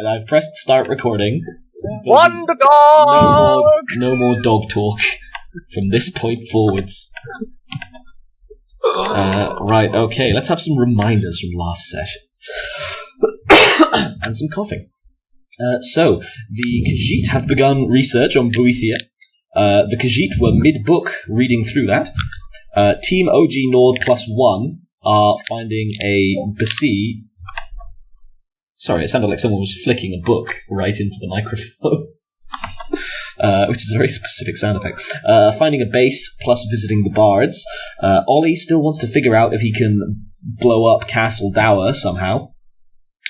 I've pressed start recording. Wonder dog! No more dog talk from this point forwards. Right, okay, let's have some reminders from last session. And some coughing. So, the Khajiit have begun research on Boethiah. The Khajiit were mid-book reading through that. Team OG Nord +1 are finding a Besi. Sorry, it sounded like someone was flicking a book right into the microphone. Which is a very specific sound effect. Finding a base plus visiting the bards. Ollie still wants to figure out if he can blow up Castle Dower somehow.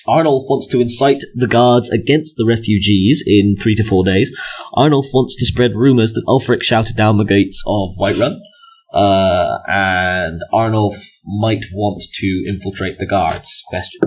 Arnulf wants to incite the guards against the refugees in 3 to 4 days. Arnulf wants to spread rumours that Ulfric shouted down the gates of Whiterun. And Arnulf might want to infiltrate the guards. Question.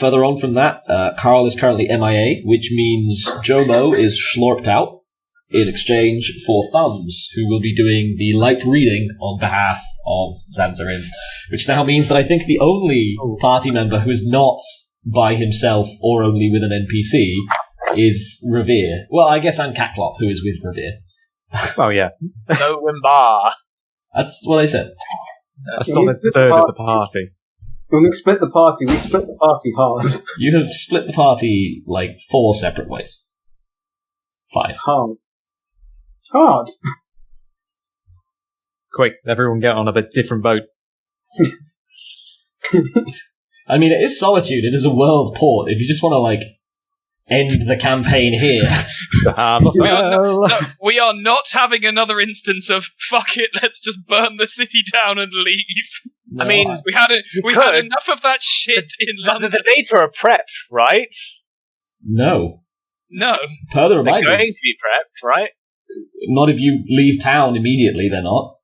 Further on from that, Carl is currently MIA, which means JoMo is slorped out in exchange for Thumbs, who will be doing the light reading on behalf of Zan'zharim, which now means that I think the only party member who is not by himself or only with an NPC is Revere. Well, I guess I'm Catclop, who is with Revere. Oh, yeah. No Wimbar. That's what I said. A solid third of the party. When we split the party hard. You have split the party, 4 separate ways. 5. Hard. Quick, everyone get on a bit different boat. I mean, it is Solitude. It is a world port. If you just want to, end the campaign here. We are not having another instance of, fuck it, let's just burn the city down and leave. No, I mean, we had enough of that shit in London. The need for a prep, right? No. No. Per the reminders. They're going to be prepped, right? Not if you leave town immediately, they're not.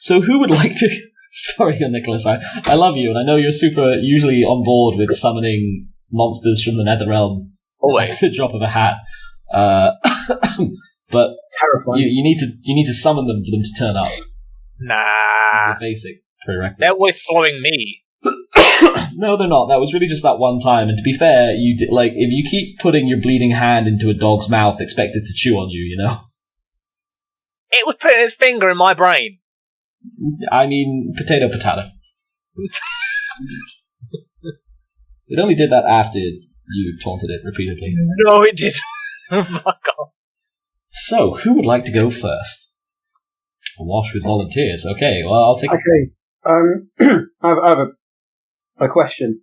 So who would like to... Sorry, Nicholas, I love you, and I know you're super usually on board with summoning monsters from the Netherrealm. Always. At the drop of a hat. But terrifying. You need to summon them for them to turn up. Nah. It's a basic prerequisite. They're always following me. No, they're not. That was really just that one time. And to be fair, you if you keep putting your bleeding hand into a dog's mouth, expect it to chew on you, you know? It was putting its finger in my brain. I mean, potato. It only did that after you taunted it repeatedly. No, it didn't. Fuck off. So, who would like to go first? Awash with volunteers. Okay, well, I'll take... Okay. I have a question.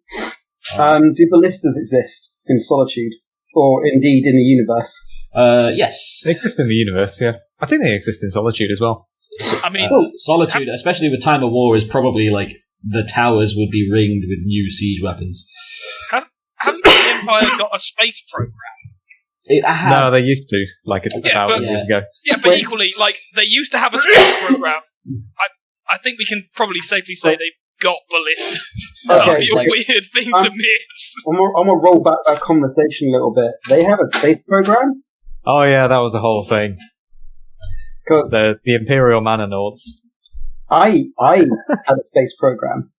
Do ballistas exist in Solitude? Or indeed in the universe? Yes. They exist in the universe, yeah. I think they exist in Solitude as well. I mean... Solitude, especially with Time of War, is probably, the towers would be ringed with new siege weapons. Haven't the Empire got a space program? No, they used to, 1,000 years ago. Yeah, but equally, they used to have a space program. I think we can probably safely say they've got ballistas. That would be a weird thing to miss. I'm going to roll back that conversation a little bit. They have a space program? Oh yeah, that was a whole thing. Because the Imperial Manonauts. I had a space program.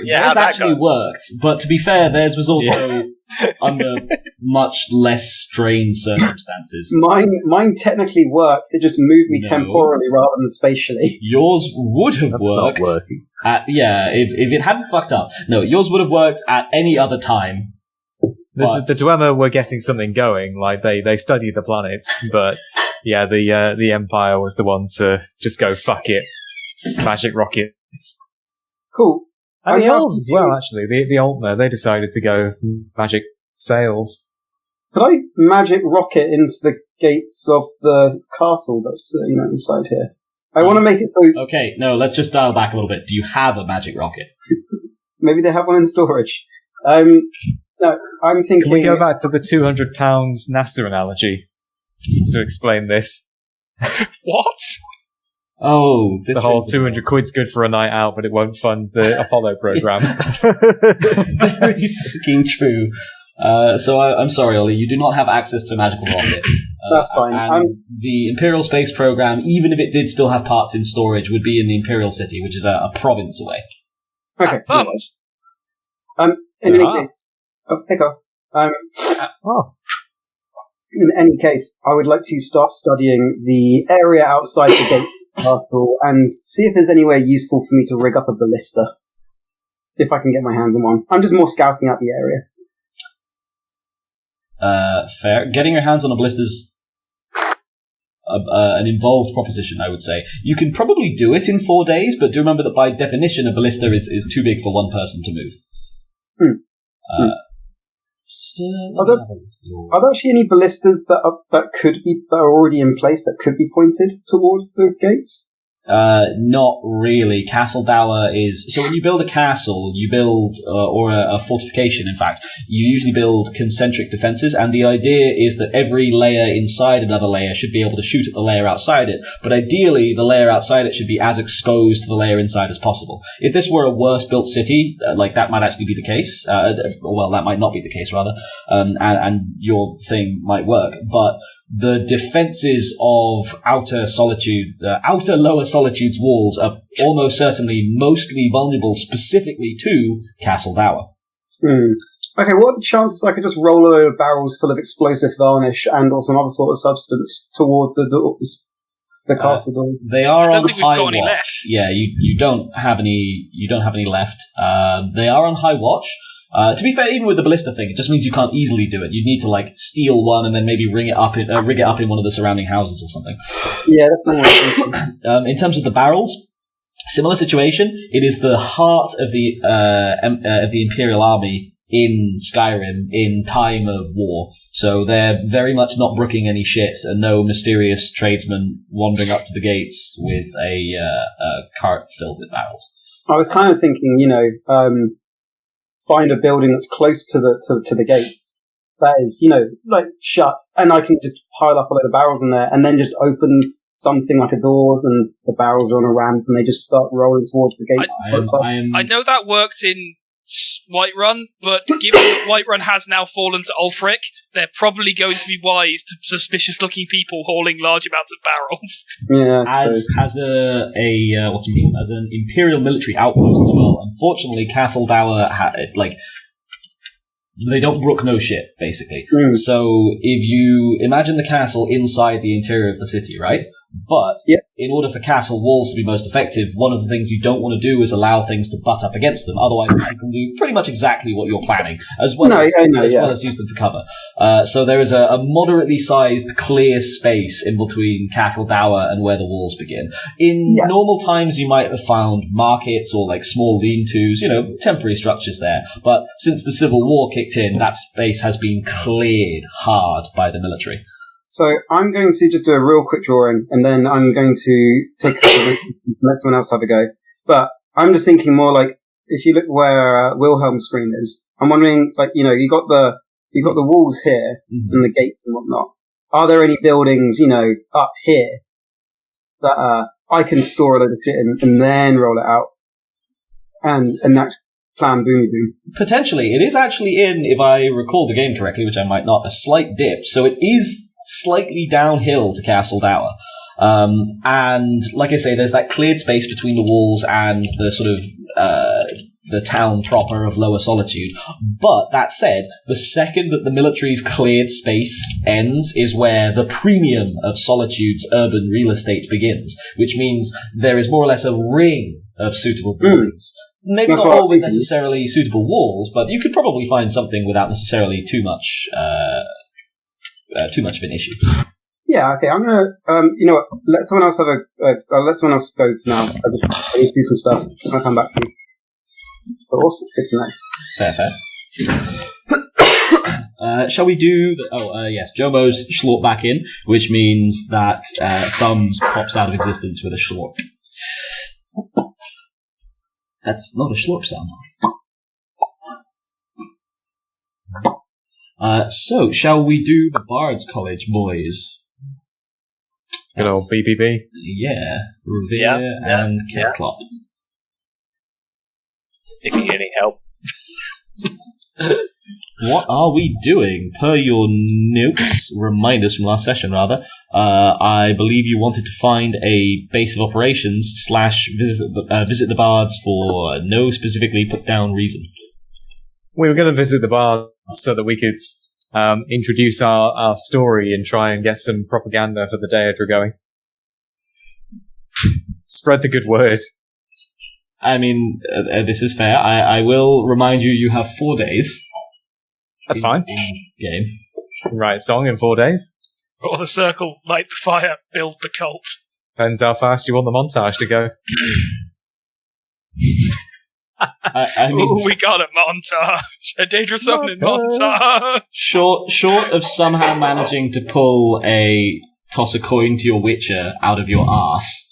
Yeah, theirs actually worked, but to be fair, theirs was also under much less strained circumstances. Mine technically worked. It just moved me temporally rather than spatially. Yours would have worked. Not working. If it hadn't fucked up. No, yours would have worked at any other time. The Dwemer were getting something going. They studied the planets, but yeah, the Empire was the one to just go fuck it, magic rockets. Cool. And the elves as well, actually. The Altmer, they decided to go magic sails. Could I magic rocket into the gates of the castle that's, inside here? I want to make it so... Okay, no, let's just dial back a little bit. Do you have a magic rocket? Maybe they have one in storage. No, I'm thinking... Can we go back to the £200 NASA analogy to explain this? What? Oh, the whole 200 quid's good for a night out, but it won't fund the Apollo program. Very fucking true. So I'm sorry, Ollie, you do not have access to a magical rocket. That's fine. And the Imperial Space Program, even if it did still have parts in storage, would be in the Imperial City, which is a province away. Okay. In any case, pick up. In any case, I would like to start studying the area outside the gates of the castle and see if there's anywhere useful for me to rig up a ballista. If I can get my hands on one. I'm just more scouting out the area. Fair. Getting your hands on a ballista is an involved proposition, I would say. You can probably do it in 4 days, but do remember that by definition, a ballista is too big for one person to move. Are there actually any ballistas that are already in place that could be pointed towards the gates? Not really. Castle Dower is... So when you build a castle, you build, or a fortification, in fact, you usually build concentric defenses, and the idea is that every layer inside another layer should be able to shoot at the layer outside it, but ideally, the layer outside it should be as exposed to the layer inside as possible. If this were a worse-built city, that might actually be the case. Well, that might not be the case, rather, and your thing might work, but... The defenses of outer lower solitude's walls are almost certainly mostly vulnerable specifically to Castle Dower. Okay, what are the chances I could just roll a load of barrels full of explosive varnish and or some other sort of substance towards the doors? The castle doors? They are on high watch. Left. Yeah, you don't have any left. They are on high watch. To be fair, even with the ballista thing, it just means you can't easily do it. You'd need to steal one and then maybe rig it up in one of the surrounding houses or something. Yeah, that's in terms of the barrels, similar situation. It is the heart of the Imperial Army in Skyrim in time of war. So they're very much not brooking any shit, and no mysterious tradesman wandering up to the gates with a cart filled with barrels. I was kind of thinking, find a building that's close to the gates that is, shut, and I can just pile up a load of barrels in there, and then just open something like a door, and the barrels are on a ramp, and they just start rolling towards the gates. I know that works in Whiterun, but given that Whiterun has now fallen to Ulfric, they're probably going to be wise to suspicious-looking people hauling large amounts of barrels. Yeah, as an imperial military outpost as well. Unfortunately, Castle Dower they don't brook no shit, basically. So if you imagine the castle inside the interior of the city, right? But in order for castle walls to be most effective, one of the things you don't want to do is allow things to butt up against them. Otherwise, you can do pretty much exactly what you're planning, as well as use them for cover. So there is a moderately sized clear space in between Castle Dower and where the walls begin. In normal times, you might have found markets or small lean-tos, temporary structures there. But since the Civil War kicked in, that space has been cleared hard by the military. So I'm going to just do a real quick drawing, and then I'm going to take a couple of and let someone else have a go. But I'm just thinking more if you look where Wilhelm's screen is, I'm wondering, you got the walls here and the gates and whatnot. Are there any buildings, up here that I can store a load of shit in and then roll it out, and that's plan Boomy Boom? Potentially, it is actually in, if I recall the game correctly, which I might not, a slight dip. So it is slightly downhill to Castle Dower. And like I say, there's that cleared space between the walls and the sort of the town proper of Lower Solitude. But that said, the second that the military's cleared space ends is where the premium of Solitude's urban real estate begins, which means there is more or less a ring of suitable buildings. Maybe not all with necessarily suitable walls, but you could probably find something without necessarily too much of an issue. Yeah, okay. I'm gonna, let someone else have let someone else go for now. I need to do some stuff. I'll come back to you. But also, good to know. Shall we do? Yes. JoMo's schlorp back in, which means that Thumbs pops out of existence with a schlorp. That's not a schlorp sound. So, shall we do the Bard's College, boys? Good old BBB. Yeah. Revere and Catclop. If you need any help. What are we doing? Per your notes, reminders from last session, rather, I believe you wanted to find a base of operations / visit the Bards for no specifically put down reason. We were going to visit the bar so that we could introduce our story and try and get some propaganda for the Deirdre going. Spread the good word. I mean, this is fair. I will remind you, you have 4 days. That's fine. Game. Write a song in 4 days. Or the circle, light the fire, build the cult. Depends how fast you want the montage to go. I mean, Ooh, we got a montage. A Daedra summoning montage. Short of somehow managing to pull a toss a coin to your Witcher out of your arse,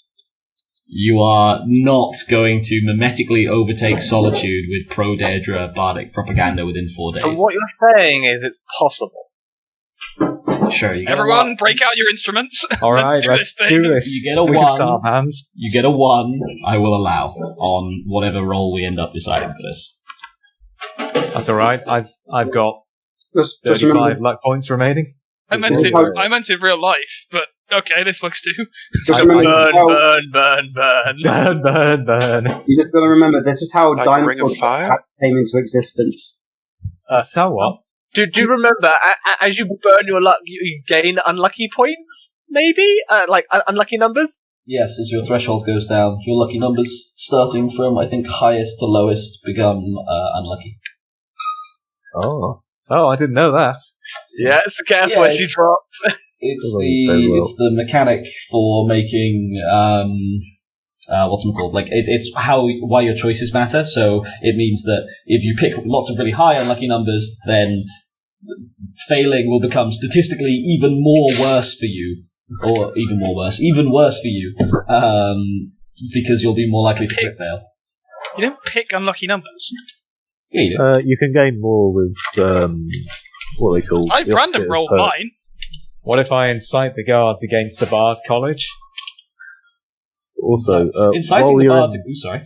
you are not going to mimetically overtake Solitude with pro-Daedra bardic propaganda within 4 days. So what you're saying is it's possible. Sure, you get Everyone, break out your instruments. All right, let's do this. You get a we 1. Can start, hands. You get a 1. I will allow on whatever roll we end up deciding for this. That's all right. I've got Just 35 remember, luck points remaining. I meant in real life, but okay, this works too. just remember Burn. Burn. you just got to remember this is how Like a ring of dinosaurs fire? came into existence. So what? Do you remember, as you burn your luck, you gain unlucky points? Maybe? Unlucky numbers? Yes, as your threshold goes down, your lucky numbers starting from, I think, highest to lowest become unlucky. Oh, I didn't know that. Yes, careful as you drop. It's the mechanic for making what's it called? Like it's why your choices matter. So it means that if you pick lots of really high unlucky numbers, then failing will become statistically even worse for you, even worse for you, because you'll be more likely to crit fail. You don't pick unlucky numbers. Yeah, you do. You can gain more with what they call. I've random rolled mine. What if I incite the guards against the Bard College? Also, inciting the Bard. Sorry.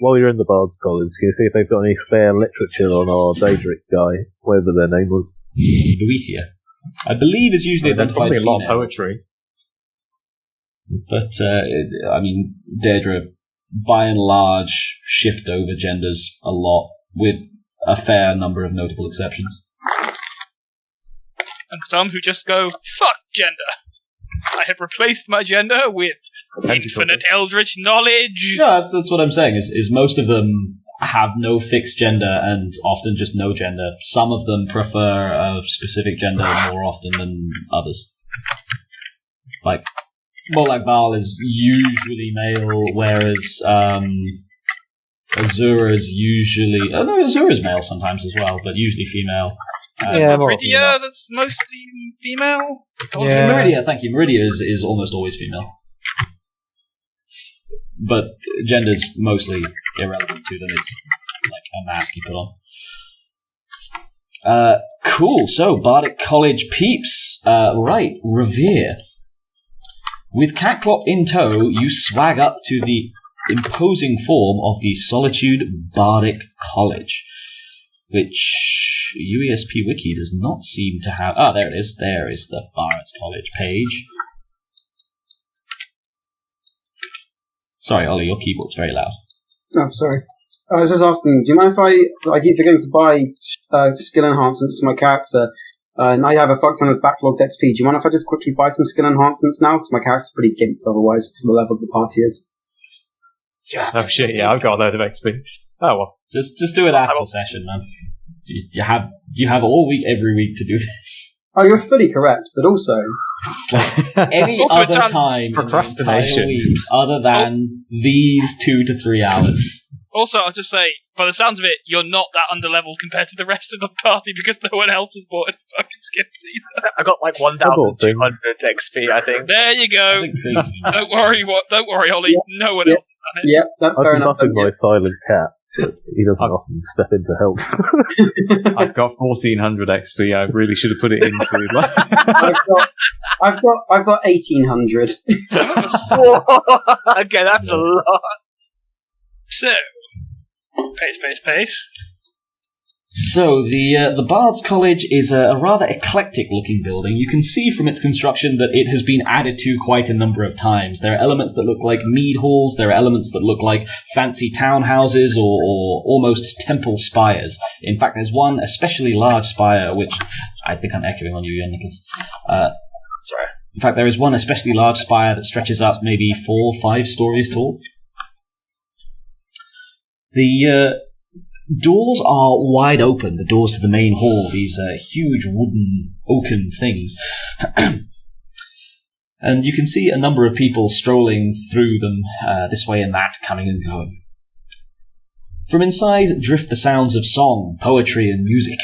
While you're in the Bard's College, can you see if they've got any spare literature on our Daedric guy, whatever their name was? Boethiah. I believe is usually There's identified probably a lot of female. poetry. But, I mean, Daedra, by and large, shift over genders a lot, with a fair number of notable exceptions. And some who just go, fuck gender. I have replaced my gender with infinite eldritch knowledge. Yeah, that's what I'm saying, is most of them have no fixed gender and often just no gender. Some of them prefer a specific gender more often than others. Like, Molag Bal is usually male, whereas Azura's usually... Oh no, Azura's male sometimes as well, but usually female. Meridia, that's mostly female? Yeah. Meridia, thank you. Meridia is almost always female. But gender's mostly irrelevant to them. It's like a mask you put on. Cool. So, Bardic College peeps. Right. Revere. With Catclop in tow, you swag up to the imposing form of the Solitude Bardic College, which UESP Wiki does not seem to have... Ah, there it is. There is the Bard's College page. Sorry, Ollie, your keyboard's very loud. Oh, sorry. I was just asking, do you mind if I keep forgetting to buy skill enhancements for my character, and I have a fuck ton of backlogged XP. Do you mind if I just quickly buy some skill enhancements now? Because my character's pretty gimped otherwise for the level the party is. Yeah. Oh shit, yeah, I've got a load of XP. Oh well. Just do it after the session, man. You have all week, every week to do this. Oh, you're fully correct, but also... Any Also, other time procrastination. in the entire week other than these 2 to 3 hours. Also, I'll just say, by the sounds of it, you're not that underleveled compared to the rest of the party because no one else has bought any fucking skips either. I got like 1,200 XP, I think. There you go. Don't worry, Ollie. No one else has done it. Yep, that's I've fair been enough. buffing my silent cat, but he doesn't often step in to help. I've got 1,400 XP. I really should have put it into... I've got 1,800. Okay, that's a lot. So, pace. So, the Bard's College is a rather eclectic-looking building. You can see from its construction that it has been added to quite a number of times. There are elements that look like mead halls, there are elements that look like fancy townhouses or almost temple spires. In fact, there's one especially large spire, which I think I'm echoing on you, Nicholas. Sorry. In fact, there is one especially large spire that stretches up maybe 4 or 5 stories tall. The doors are wide open, the doors to the main hall, these huge wooden, oaken things. And you can see a number of people strolling through them, this way and that, coming and going. From inside drift the sounds of song, poetry, and music,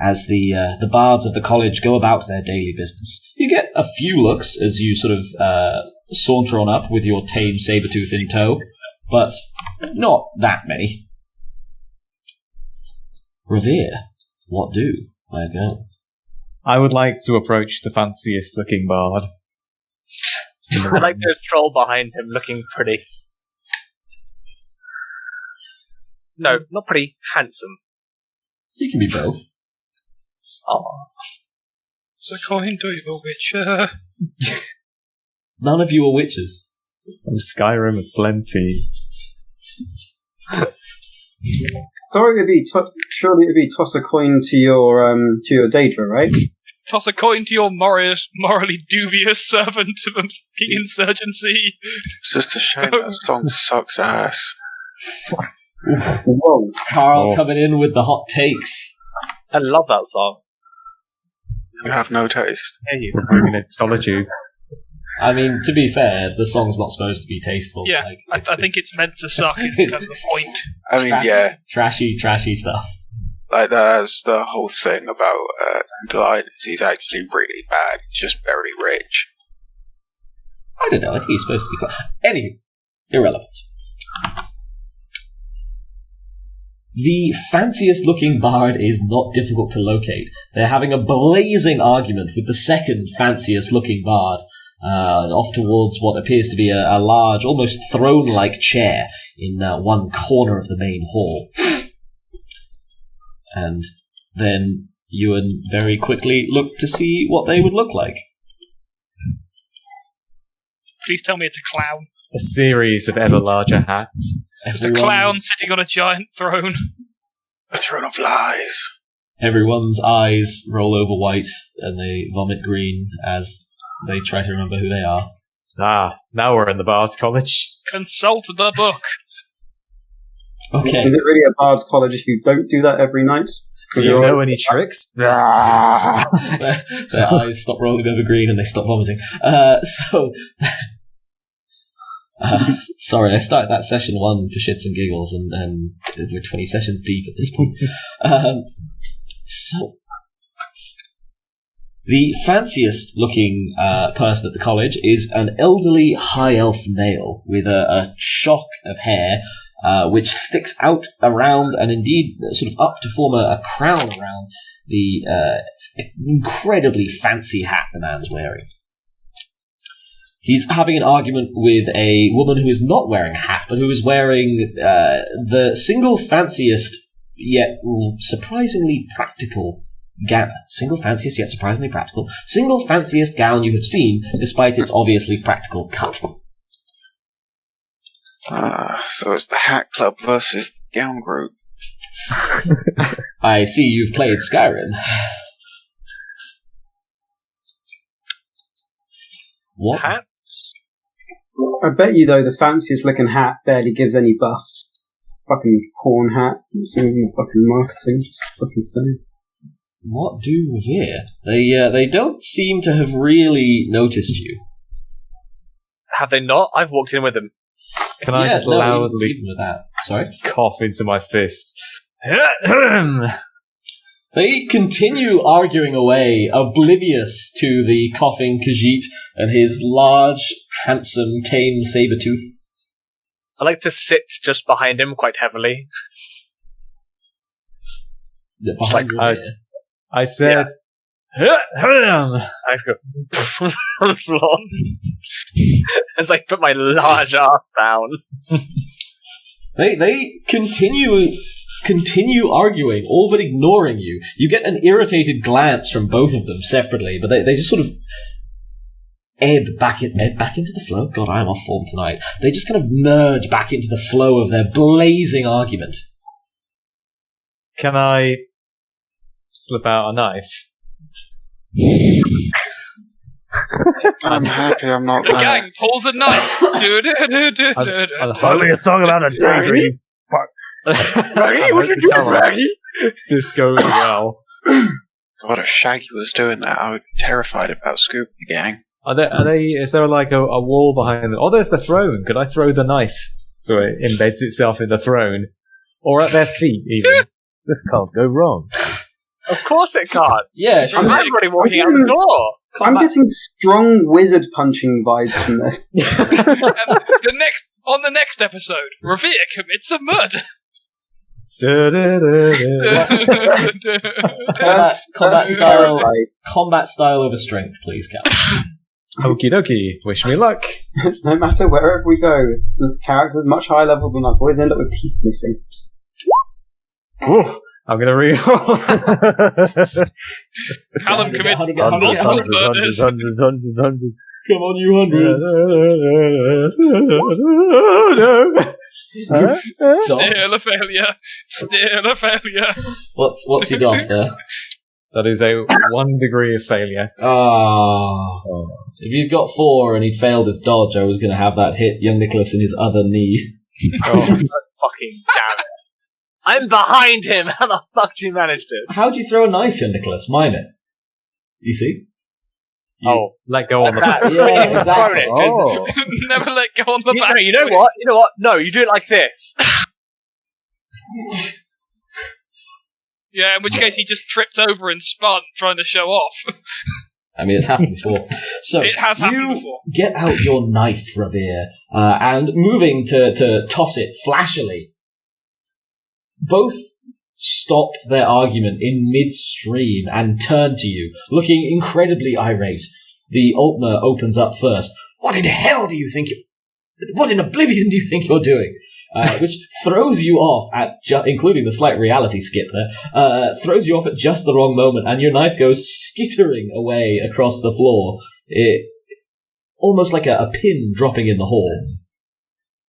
as the bards of the college go about their daily business. You get a few looks as you sort of saunter on up with your tame saber-tooth in tow, but not that many. Revere, what do? Where go? I would like to approach the fanciest looking bard. I'd like to stroll behind him looking pretty. No, not pretty, handsome. You can be both. Oh. It's a coin to a witcher. None of you are witches. Skyrim of plenty. Surely it'd be toss a coin to your Daedra, right? Toss a coin to your morally dubious servant to the insurgency. It's just a shame that song sucks ass. Whoa. Carl coming in with the hot takes. I love that song. You have no taste. Yeah, you're moving into solitude. I mean, to be fair, the song's not supposed to be tasteful. Yeah, like, I think it's meant to suck, is kind of the point. I mean, yeah. Trashy stuff. Like, that's the whole thing about Glide. He's actually really bad. He's just very rich. I don't know, I think he's supposed to be quite... Anywho, irrelevant. The fanciest looking bard is not difficult to locate. They're having a blazing argument with the second fanciest looking bard, off towards what appears to be a large, almost throne-like chair in one corner of the main hall. And then Ewan very quickly looked to see what they would look like. Please tell me it's a clown. A series of ever larger hats. Just a clown sitting on a giant throne. A throne of lies. Everyone's eyes roll over white and they vomit green as they try to remember who they are. Ah, now we're in the Bard's College. Consult the book. Okay. Is it really a Bard's College if you don't do that every night? Do you know any tricks? Their eyes stop rolling over green and they stop vomiting. Sorry, I started that session 1 for shits and giggles, and we're 20 sessions deep at this point. So, the fanciest looking person at the college is an elderly high elf male with a shock of hair, which sticks out around and indeed sort of up to form a crown around the incredibly fancy hat the man's wearing. He's having an argument with a woman who is not wearing a hat, but who is wearing the single fanciest yet surprisingly practical gown. Single fanciest yet surprisingly practical. Single fanciest gown you have seen, despite its obviously practical cut. So it's the Hat Club versus the Gown Group. I see you've played Skyrim. What? Hats? I bet you, though, the fanciest looking hat barely gives any buffs. Fucking horn hat. It's not even fucking marketing. Just fucking saying. What do Revere? They don't seem to have really noticed you. Have they not? I've walked in with them. Can I just loudly even with that. Sorry? cough into my fist? They continue arguing away, oblivious to the coughing Khajiit and his large, handsome, tame saber-tooth. I like to sit just behind him quite heavily. Behind you, I said, I go on the floor as I put my large ass down. They continue continue arguing, all but ignoring you. You get an irritated glance from both of them separately, but they just sort of ebb back into the flow. God, I am off form tonight. They just kind of merge back into the flow of their blazing argument. Can I slip out a knife? I'm happy I'm not The there. gang pulls a knife. Only a song about a daydream. Raggy, what you doing, Raggy? This goes well. God, if Shaggy was doing that, I would be terrified about scooping the gang. Are they? Is there like a wall behind them? Oh, there's the throne. Could I throw the knife so it embeds itself in the throne, or at their feet even? This can't go wrong. Of course it can't. Yeah, sure. I'm already walking out the door. I'm getting strong wizard punching vibes from this. And on the next episode, Revere commits a murder. Combat style over strength, please, Cal. Okie dokie. Wish me luck. No matter wherever we go, the characters much higher level than us always end up with teeth missing. Ooh, I'm gonna re-roll. Callum commits Hundred. multiple murders. Hundreds. Come on, you hundreds. Still a failure. Still a failure. What's your doff there? That is a 1 degree of failure. Oh. If you'd got 4 and he'd failed his dodge, I was going to have that hit young Nicholas in his other knee. Oh, fucking damn it. I'm behind him. How the fuck do you manage this? How'd you throw a knife, young Nicholas? Mime it. You see? Oh, let go on the Like that. Yeah, exactly. Oh. Never let go on the back. You know what? You know what? No, you do it like this. Yeah, in which case he just tripped over and spun, trying to show off. I mean, it's happened before. So It has happened you before. get out your knife, Revere, and moving to toss it flashily. Both stop their argument in midstream and turn to you, looking incredibly irate. The Altmer opens up first. What in hell do you think what in oblivion do you think you're doing? Which throws you off at, including the slight reality skip there, throws you off at just the wrong moment, and your knife goes skittering away across the floor. Almost like a pin dropping in the hall.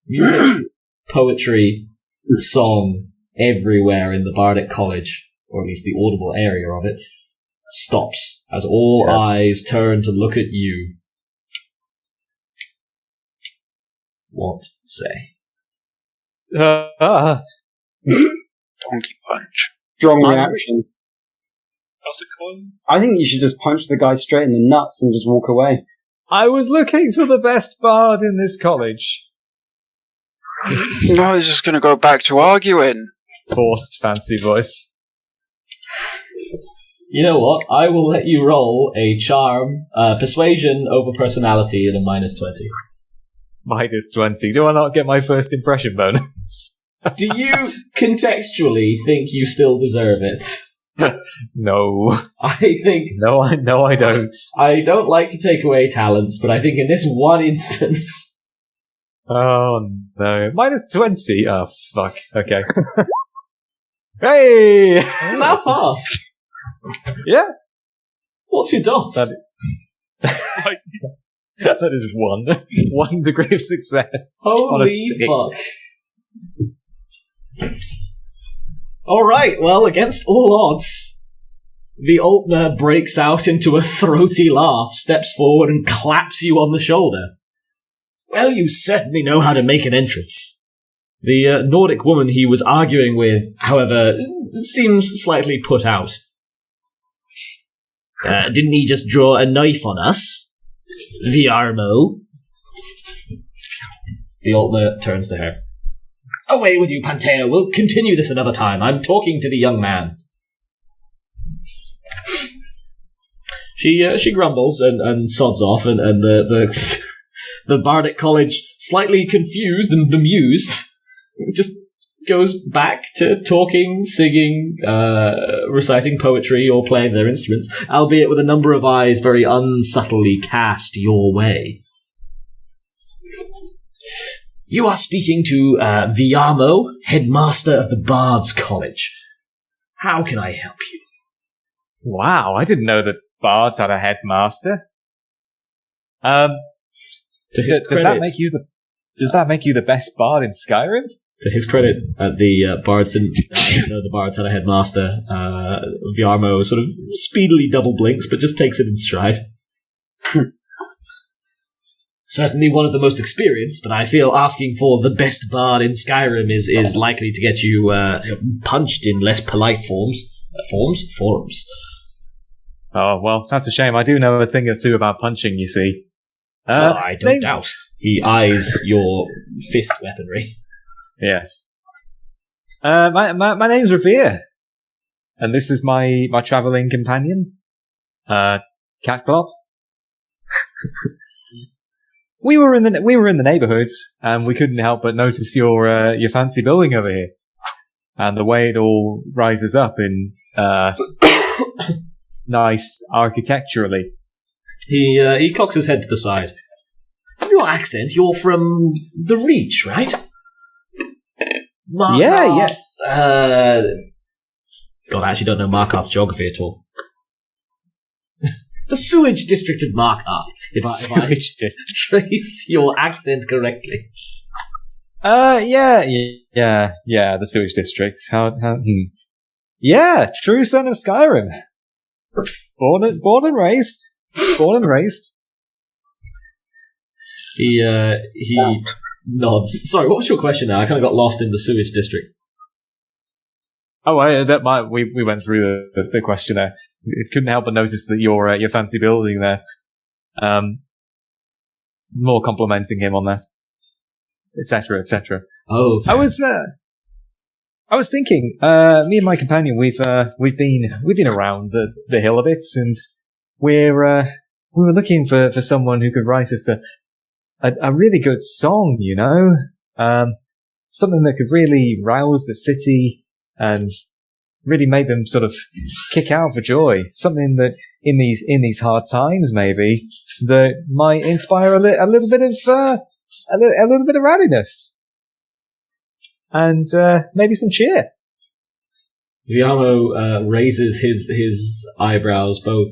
Music, poetry, song, everywhere in the Bardic College, or at least the audible area of it, stops as all eyes turn to look at you. What say? Donkey punch. Strong reaction. Toss a coin. I think you should just punch the guy straight in the nuts and just walk away. I was looking for the best bard in this college. No, he's just going to go back to arguing. Forced fancy voice. You know what? I will let you roll a charm, persuasion over personality at a -20. -20. Do I not get my first impression bonus? Do you contextually think you still deserve it? No. I think No, I don't. I don't like to take away talents, but I think in this one instance, Oh, no. -20? Oh, fuck. Okay. Hey! does that pass? Yeah. What's your DOS? That is 1. 1 degree of success. on a Holy 6. fuck! All right. Well, against all odds, the Altner breaks out into a throaty laugh, steps forward, and claps you on the shoulder. Well, you certainly know how to make an entrance. The Nordic woman he was arguing with, however, seems slightly put out. Didn't he just draw a knife on us? Viarmo? The Altner turns to her. Away with you, Pantea. We'll continue this another time. I'm talking to the young man. She grumbles and sods off, and the the Bardic College, slightly confused and bemused, just goes back to talking, singing, reciting poetry, or playing their instruments, albeit with a number of eyes very unsubtly cast your way. You are speaking to Viamo, headmaster of the Bards College. How can I help you? Wow, I didn't know that bards had a headmaster. Does that make you the best bard in Skyrim? To his credit, the bards didn't know the bards had a headmaster. Viamo sort of speedily double blinks, but just takes it in stride. Certainly one of the most experienced, but I feel asking for the best bard in Skyrim is likely to get you punched in less polite forms. Forums. Oh, well, that's a shame. I do know a thing or two about punching, you see. I don't doubt. He eyes your fist weaponry. Yes. My name's Revere. And this is my travelling companion, Catclop. We were in the neighbourhoods, and we couldn't help but notice your fancy building over here, and the way it all rises up in nice architecturally. He cocks his head to the side. From your accent, you're from the Reach, right? Yeah. God, I actually don't know Markarth's geography at all. The sewage district of Markarth, if I trace your accent correctly. Yeah, the sewage district. Yeah, true son of Skyrim. Born and raised. He nods. Sorry, what was your question now? I kind of got lost in the sewage district. Oh, we went through the questionnaire. It couldn't help but notice that your fancy building there. More complimenting him on that, etc., etc. Oh, fair. I was thinking, me and my companion, we've been around the hill a bit, and we were looking for someone who could write us a really good song, you know, something that could really rouse the city and really make them sort of kick out for joy. Something that in these hard times, maybe, that might inspire a little bit of rowdiness. And maybe some cheer. Viamo raises his eyebrows both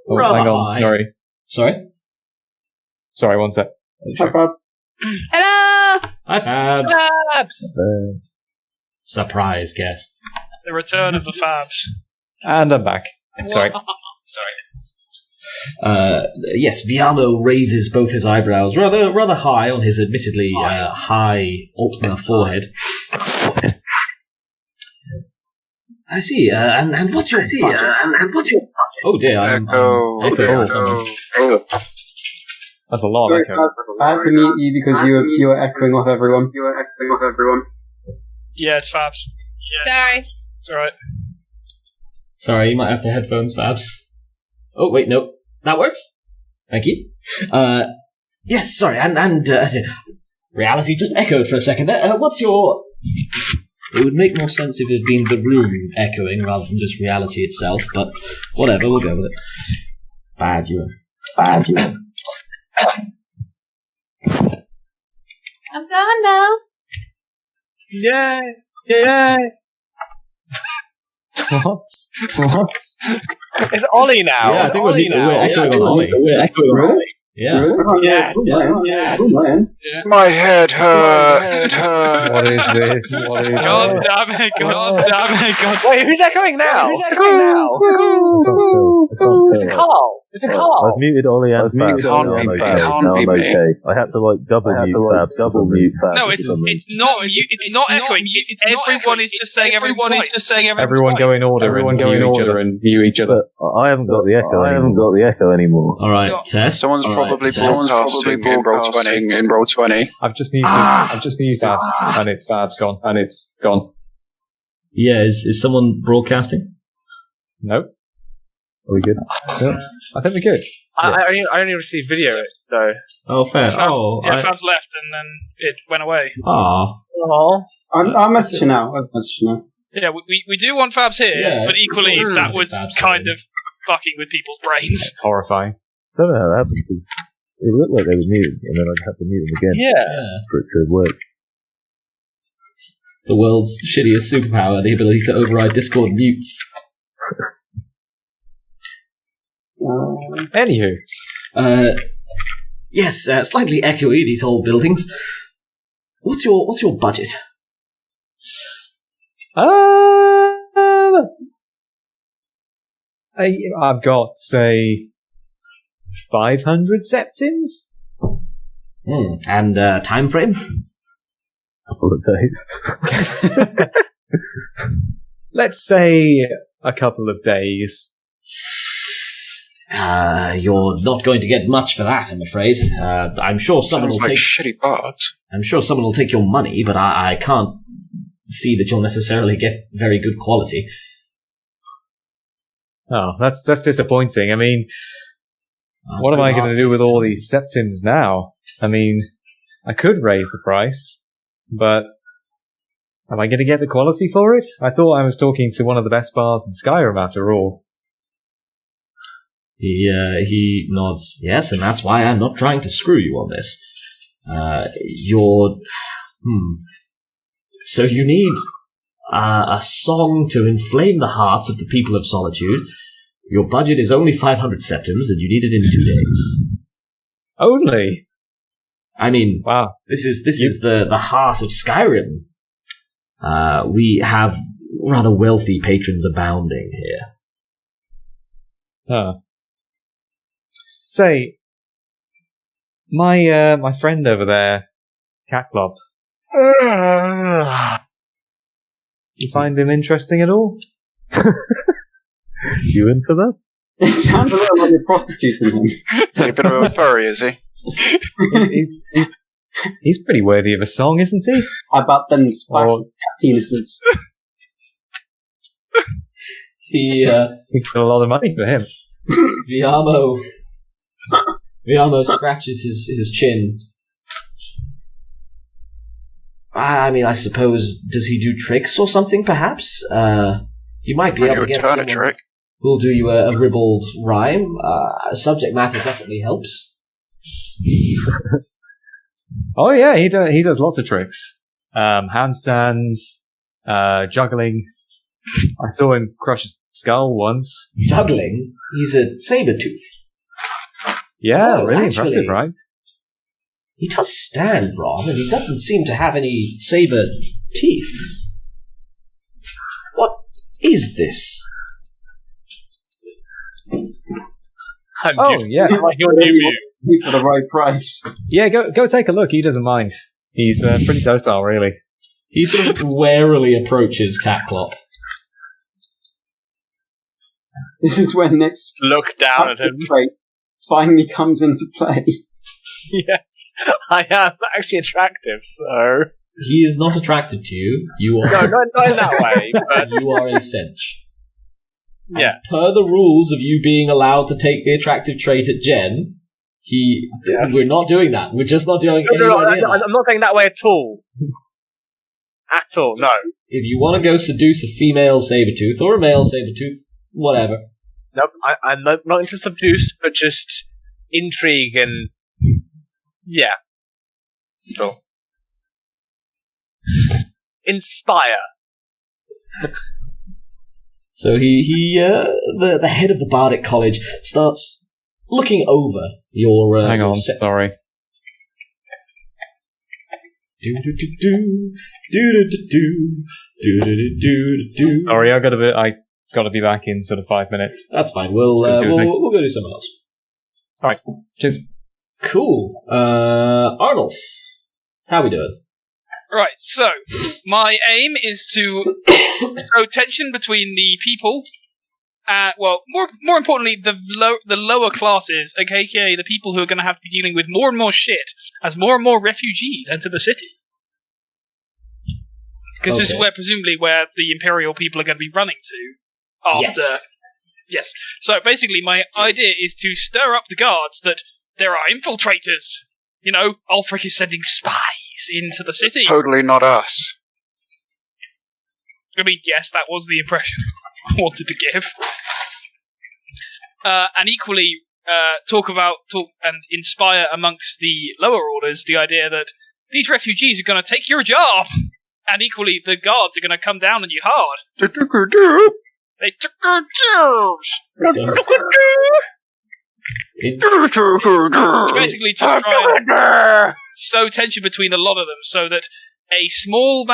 rather hang on, high. Sorry, one sec. Hi, Bob. Hello! Hi, Fabs. Fabs! Surprise guests. The return of the Fabs. And I'm back. Sorry. Yes, Viamo raises both his eyebrows rather high on his admittedly high Altmer forehead. I see. And what's your budget? Oh dear, I'm echoing something. That's a lot of echo. I had to mute you because you were echoing off everyone. Yeah, it's Fabs. Yeah. Sorry. It's alright. Sorry, you might have to headphones, Fabs. Oh, wait, no. That works. Thank you. Yes, sorry, and reality just echoed for a second there. What's your... It would make more sense if it had been the room echoing rather than just reality itself, but whatever, we'll go with it. Bad Ewan. I'm done now. Yay! What? It's Ollie now. Yeah, I think we're echoing on Ollie. Really? Yeah. Yes. My head hurt. What is this? God damn it. Wait, who's echoing now? Is it Carl? I've muted Ollie and Fabs. Can't be me. Okay. I had to double mute Fabs. No, it's not echoing. Everyone is just saying everyone is just saying Everyone go in order. And mute each other. But I haven't got the echo anymore. All right, test. Someone's probably broadcasting in roll 20. I've just muted Fabs, and it's gone. Yeah, is someone broadcasting? Nope. Are we good? Yeah. I think we're good. I only received video, so... Oh, fair. Fabs, Fabs left and then it went away. Oh. I'll message you now. Yeah, we do want Fabs here, but equally that was Fabs kind of fucking with people's brains. Horrifying. I don't know how that happens, because It looked like they were muted, and then I'd have to mute them again Yeah. for it to work. The world's shittiest superpower, the ability to override Discord mutes. Anywho. Yes, slightly echoey, these old buildings. What's your budget? I've got, say, 500 septims? And time frame? Couple of days. Let's say a couple of days. You're not going to get much for that, I'm afraid. I'm sure someone Sounds will like take. shitty bards. I'm sure someone will take your money, but I can't see that you'll necessarily get very good quality. Oh, that's disappointing. I mean, what am I going to do with all these septims now? I mean, I could raise the price, but am I going to get the quality for it? I thought I was talking to one of the best bards in Skyrim, after all. He nods. Yes, and that's why I'm not trying to screw you on this. So you need a song to inflame the hearts of the people of Solitude. Your budget is only 500 septims, and you need it in 2 days. Only? I mean, wow. This is the heart of Skyrim. We have rather wealthy patrons abounding here. Huh. Say, my friend over there, Catclop. You find him interesting at all? You into that? It sounds a little like you're prostituting him. He's a bit of a furry, is he? He's pretty worthy of a song, isn't he? How about them spiky penises? He got a lot of money for him. Viamo scratches his chin. I mean, I suppose, does he do tricks or something, perhaps? You might be able to get someone trick. who'll do you a ribald rhyme. Subject matter definitely helps. Oh yeah, he does lots of tricks. Handstands, juggling. I saw him crush a skull once. Juggling? He's a saber-tooth. Yeah, Oh, really actually, impressive, right? He does stand wrong, and he doesn't seem to have any saber teeth. What is this? Yeah, like your new mute. For the right price. Yeah, go take a look. He doesn't mind. He's pretty docile, really. He sort of warily approaches Catclop. This is when Nick's Look down at him. trait finally comes into play. Yes, I am actually attractive, so... He is not attracted to you. You are No, not in that way, but... you are a cinch. Yes. Per the rules of you being allowed to take the attractive trait at Jen, we're not doing that. We're just not doing anywhere near that. I'm not going that way at all. At all, no. If you want to go seduce a female sabertooth or a male sabertooth, whatever. Nope, I'm not into seduce, but just intrigue and... Yeah. So. Inspire. So the head of the Bardic College starts looking over your... Hang on, sorry. Sorry, I gotta be back in sort of 5 minutes. That's fine. We'll go do something else. All right, cheers. Cool. Arnulf, how we doing? Right, so my aim is to sow tension between the people, more importantly, the lower classes, aka the people who are going to have to be dealing with more and more shit as more and more refugees enter the city. Because this is presumably where the Imperial people are going to be running to after. Yes. So basically, my idea is to stir up the guards that there are infiltrators. You know, Ulfric is sending spies into the city. Totally not us. I mean, yes, that was the impression I wanted to give. And equally, talk and inspire amongst the lower orders the idea that these refugees are going to take your job, and equally the guards are going to come down on you hard. They took our jobs. You basically just try and sow tension between a lot of them, so that a small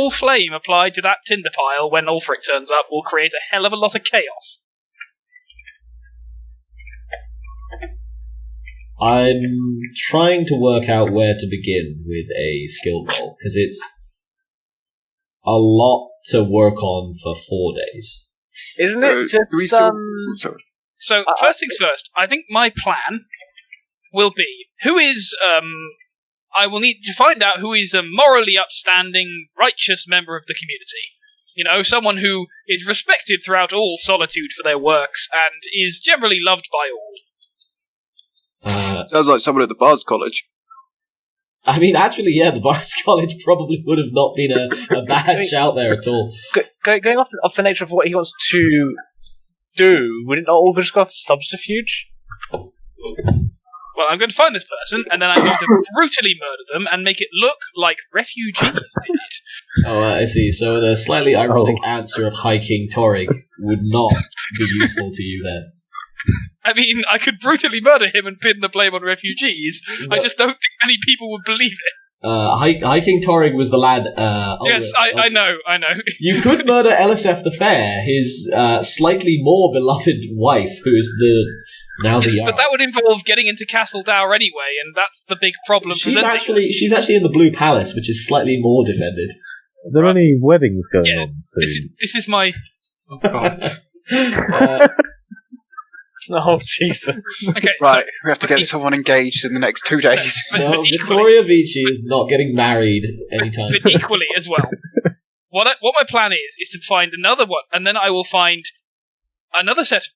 flame applied to that tinder pile when Ulfric turns up will create a hell of a lot of chaos. I'm trying to work out where to begin with a skill roll, because it's a lot to work on for 4 days. Isn't it just, Sorry. So, first things first, I think my plan will be, I will need to find out who is a morally upstanding, righteous member of the community. You know, someone who is respected throughout all Solitude for their works, and is generally loved by all. Sounds like someone at the Bards College. I mean, actually, yeah, the Bards College probably would have not been a bad shout there at all. Going off the nature of what he wants to do, would it not all just go off subterfuge? Well, I'm going to find this person, and then I'm going to brutally murder them and make it look like refugees did it. Oh, I see. So the slightly ironic answer of High King Torig would not be useful to you then. I mean, I could brutally murder him and pin the blame on refugees. I just don't think many people would believe it. High King Torig was the lad. Yes, I know. You could murder Eliseth the Fair, his slightly more beloved wife, who is the Jarl. But that would involve getting into Castle Dower anyway, and that's the big problem. She's actually in the Blue Palace, which is slightly more defended. Are there any weddings going on soon? This is my. Oh God. Oh, Jesus. Okay, right, we have to get someone engaged in the next 2 days. No, Vittoria Vici is not getting married anytime soon. But equally as well. What my plan is to find another one, and then I will find another person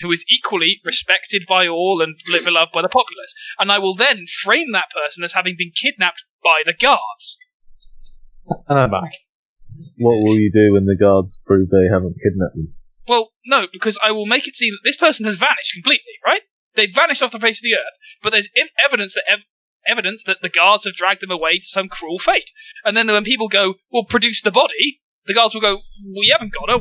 who is equally respected by all and beloved by the populace, and I will then frame that person as having been kidnapped by the guards. And I'm back. What will you do when the guards prove they haven't kidnapped them? Well, no, because I will make it seem that this person has vanished completely, right? They've vanished off the face of the earth, but there's evidence that the guards have dragged them away to some cruel fate. And then when people go, well, produce the body, the guards will go, we haven't got her,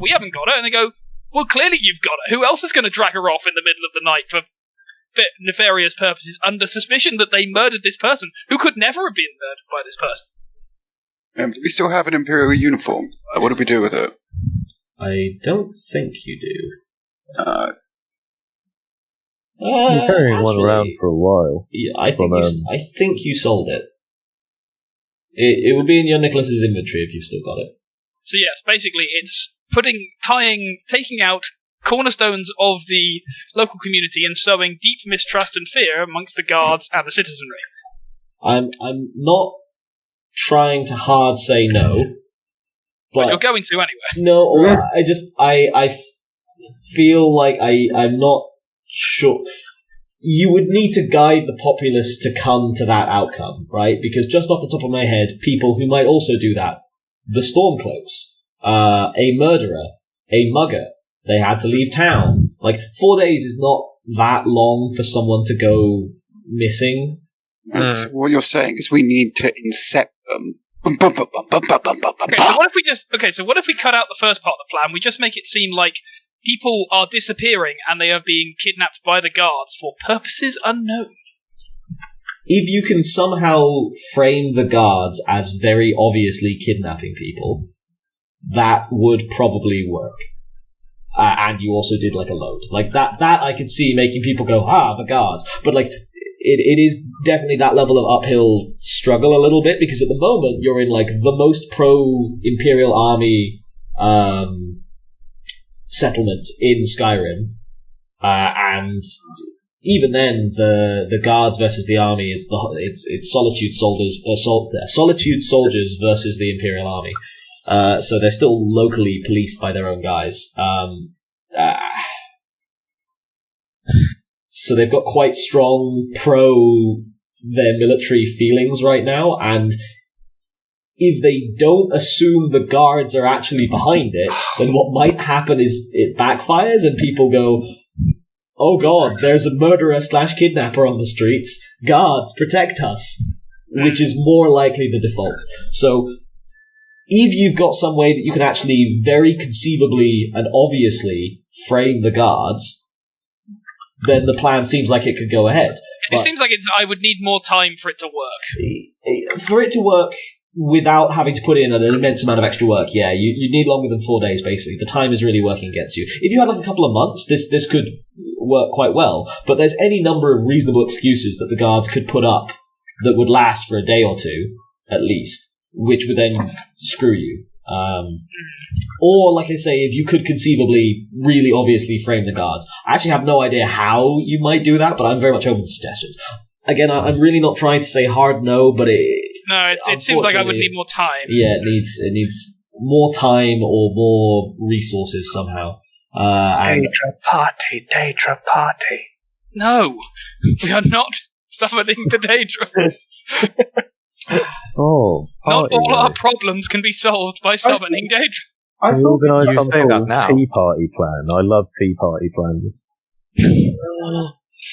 and they go, well, clearly you've got her. Who else is going to drag her off in the middle of the night for nefarious purposes under suspicion that they murdered this person, who could never have been murdered by this person? Do we still have an Imperial uniform? What do we do with it? I don't think you do. You're carrying one around for a while. Yeah, I think you sold it. It would be in your Nicholas's inventory if you've still got it. So yes, basically it's taking out cornerstones of the local community and sowing deep mistrust and fear amongst the guards and the citizenry. I'm not trying to hard say no. But you're going to anyway. No, I feel like I'm not sure. You would need to guide the populace to come to that outcome, right? Because just off the top of my head, people who might also do that, the Stormcloaks, a murderer, a mugger, they had to leave town. Like, 4 days is not that long for someone to go missing. So what you're saying is we need to incept them. So what if we cut out the first part of the plan? We just make it seem like people are disappearing and they are being kidnapped by the guards for purposes unknown. If you can somehow frame the guards as very obviously kidnapping people, that would probably work. And you also did like a load. Like that I could see making people go, the guards. But like, it is definitely that level of uphill struggle a little bit, because at the moment you're in like the most pro-Imperial Army settlement in Skyrim, and even then the guards versus the army, it's Solitude soldiers versus the Imperial Army. So they're still locally policed by their own guys. So they've got quite strong their military feelings right now, and if they don't assume the guards are actually behind it, then what might happen is it backfires and people go, oh god, there's a murderer/kidnapper on the streets. Guards, protect us. Which is more likely the default. So, if you've got some way that you can actually very conceivably and obviously frame the guards, then the plan seems like it could go ahead. It seems like I would need more time for it to work. For it to work without having to put in an immense amount of extra work, yeah, you need longer than 4 days, basically. The time is really working against you. If you had like a couple of months, this could work quite well. But there's any number of reasonable excuses that the guards could put up that would last for a day or two, at least, which would then screw you. Or, like I say, if you could conceivably really obviously frame the guards. I actually have no idea how you might do that, but I'm very much open to suggestions. Again, I'm really not trying to say hard no, but it seems like I would need more time. Yeah, it needs more time or more resources somehow. Daedra party. No, we are not summoning the Daedra. Not all our problems can be solved by summoning Daedra. I Can we thought organise you some say sort that of now. tea party plan? I love tea party plans.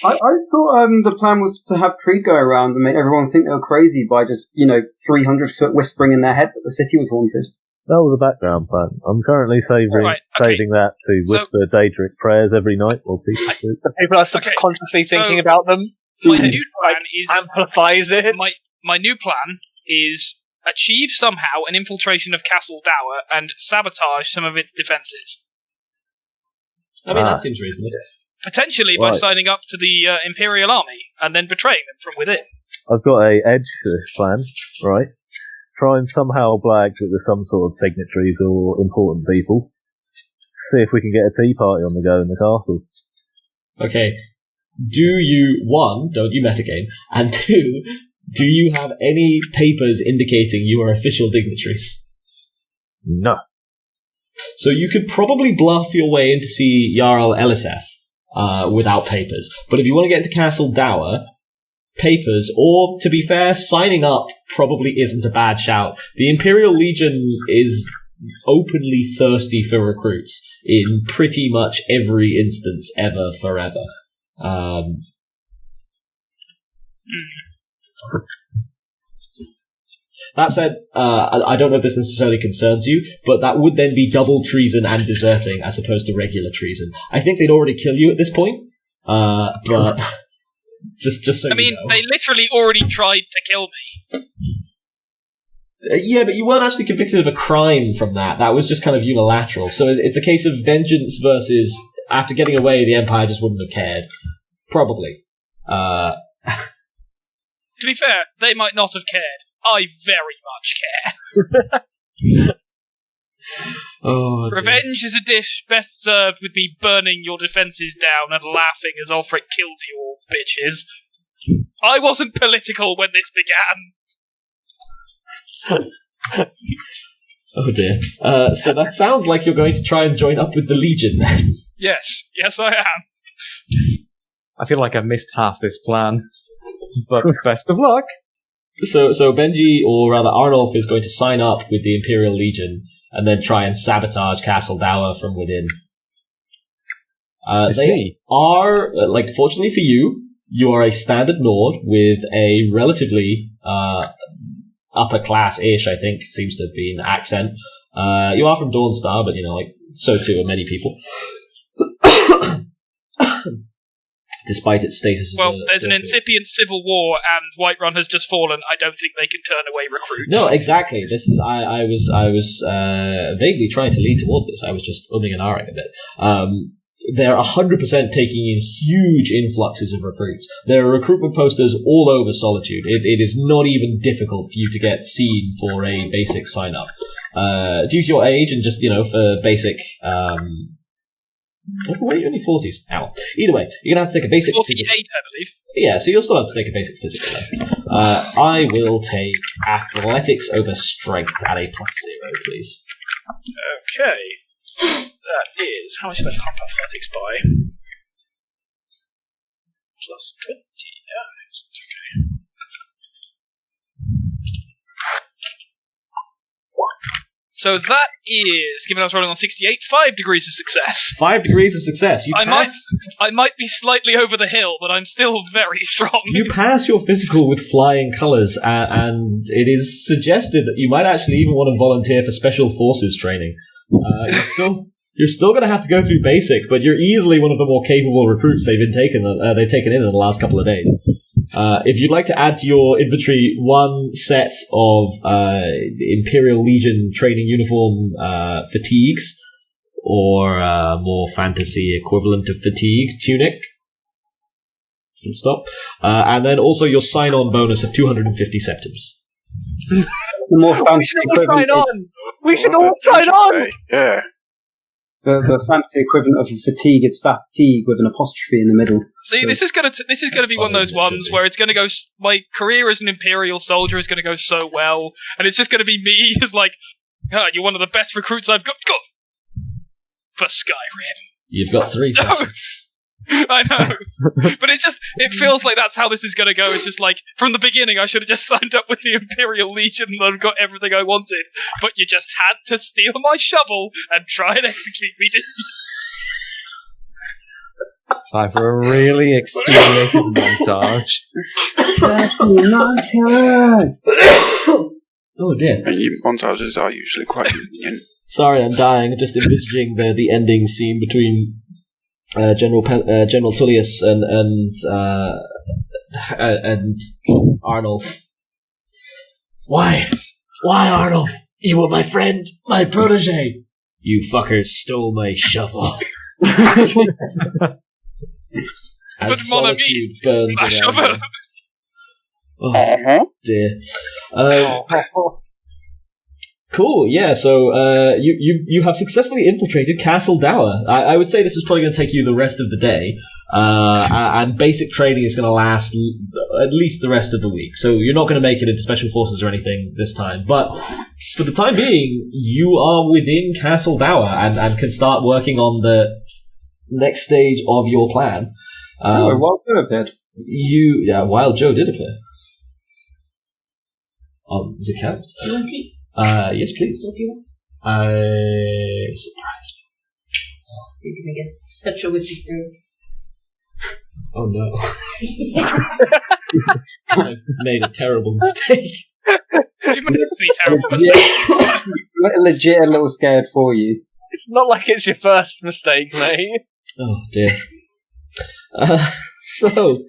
I thought the plan was to have Creed go around and make everyone think they were crazy by just 300-foot whispering in their head that the city was haunted. That was a background plan. I'm currently saving that to whisper Daedric prayers every night while people sleep. People are subconsciously thinking about them. My new plan is amplifies it. My new plan is achieve somehow an infiltration of Castle Dower and sabotage some of its defences. I mean, that seems reasonable. Potentially by signing up to the Imperial Army and then betraying them from within. I've got a edge to this plan, right? Try and somehow blag that there's some sort of dignitaries or important people. See if we can get a tea party on the go in the castle. Okay. Do you, one, don't you metagame, and two, do you have any papers indicating you are official dignitaries? No. So you could probably bluff your way in to see Jarl Elisef without papers. But if you want to get into Castle Dower, papers, or, to be fair, signing up probably isn't a bad shout. The Imperial Legion is openly thirsty for recruits in pretty much every instance ever, forever. That said, I don't know if this necessarily concerns you, but that would then be double treason and deserting as opposed to regular treason. I think they'd already kill you at this point, but just so I mean, you know. they literally already tried to kill me. Yeah, but you weren't actually convicted of a crime from that. That was just kind of unilateral. So it's a case of vengeance versus, after getting away, the Empire just wouldn't have cared. Probably. To be fair, they might not have cared. I very much care. Oh, Revenge is a dish best served with me burning your defences down and laughing as Ulfric kills you all bitches. I wasn't political when this began. Oh dear. So that sounds like you're going to try and join up with the Legion then. Yes, I am. I feel like I've missed half this plan. But best of luck. So Benji, or rather Arnulf, is going to sign up with the Imperial Legion and then try and sabotage Castle Dower from within. They are, fortunately for you, you are a standard Nord with a relatively upper class-ish, I think, seems to be an accent. You are from Dawnstar, but so too are many people. Despite its status as there's an incipient civil war, and Whiterun has just fallen. I don't think they can turn away recruits. No, exactly. This is I was vaguely trying to lead towards this. I was just umming and ahhing a bit. They're 100% taking in huge influxes of recruits. There are recruitment posters all over Solitude. It is not even difficult for you to get seen for a basic sign-up. Due to your age and just, for basic... Wait, you're only 40s. Ow. Either way, you're going to have to take a basic 48, physical. I believe. Yeah, so you'll still have to take a basic physical then. I will take athletics over strength at a +0, please. Okay. That is... How much did I pump athletics by? +20. Yeah, it's okay. So that is, given I was rolling on 68, 5 degrees of success. 5 degrees of success. You I pass. might be slightly over the hill, but I'm still very strong. You pass your physical with flying colours, and it is suggested that you might actually even want to volunteer for special forces training. You're still going to have to go through basic, but you're easily one of the more capable recruits they've taken in the last couple of days. If you'd like to add to your inventory one set of Imperial Legion training uniform fatigues, or more fantasy equivalent of fatigue, tunic, full stop, and then also your sign-on bonus of 250 septims. The more fancy We should all sign on! We should all sign on! Yeah. The fancy equivalent of a fatigue is fatigue with an apostrophe in the middle. See, this is gonna be one of those ones where it's gonna go. My career as an Imperial soldier is gonna go so well, and it's just gonna be me just like, you're one of the best recruits I've got for Skyrim. You've got 3 sessions. I know, but it feels like that's how this is gonna go. It's just like, from the beginning, I should have just signed up with the Imperial Legion and I've got everything I wanted, but you just had to steal my shovel and try and execute me. Time for a really extenuating montage. Oh dear. And montages are usually quite convenient. Sorry, I'm dying. Just envisaging the ending scene between General Tullius and Arnulf. Why, Arnulf? You were my friend, my protege. You fuckers stole my shovel. As solitude burns around them. Oh dear. Cool, yeah, so you have successfully infiltrated Castle Dower. I would say this is probably going to take you the rest of the day, and basic training is going to last at least the rest of the week. So you're not going to make it into Special Forces or anything this time, but for the time being, you are within Castle Dower and can start working on the next stage of your plan. Wild Joe appeared. Wild Joe did appear. On the camps. Yes, please. What do you want? Surprise me. You're gonna get such a witchy girl. Oh no. I've made a terrible mistake. You've made a terrible mistake. Legit a little scared for you. It's not like it's your first mistake, mate. Oh dear. So.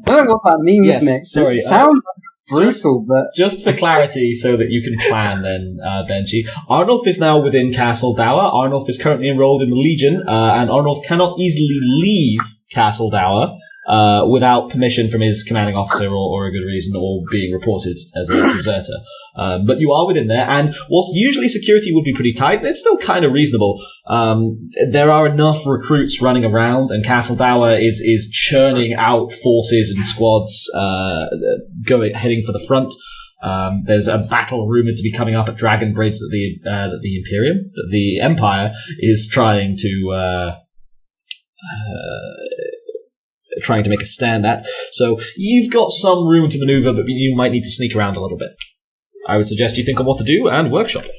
I don't know what that means, Yes, Nick. sorry, It sounds brutal, but... Just for clarity, so that you can plan then, Benji. Arnulf is now within Castle Dower. Arnulf is currently enrolled in the Legion, and Arnulf cannot easily leave Castle Dower without permission from his commanding officer or a good reason, or being reported as a deserter. But you are within there, and whilst usually security would be pretty tight, it's still kind of reasonable. There are enough recruits running around, and Castle Dower is churning out forces and squads heading for the front. There's a battle rumored to be coming up at Dragon Bridge that the Empire is trying to make a stand at. So you've got some room to maneuver, but you might need to sneak around a little bit. I would suggest you think on what to do and workshop it.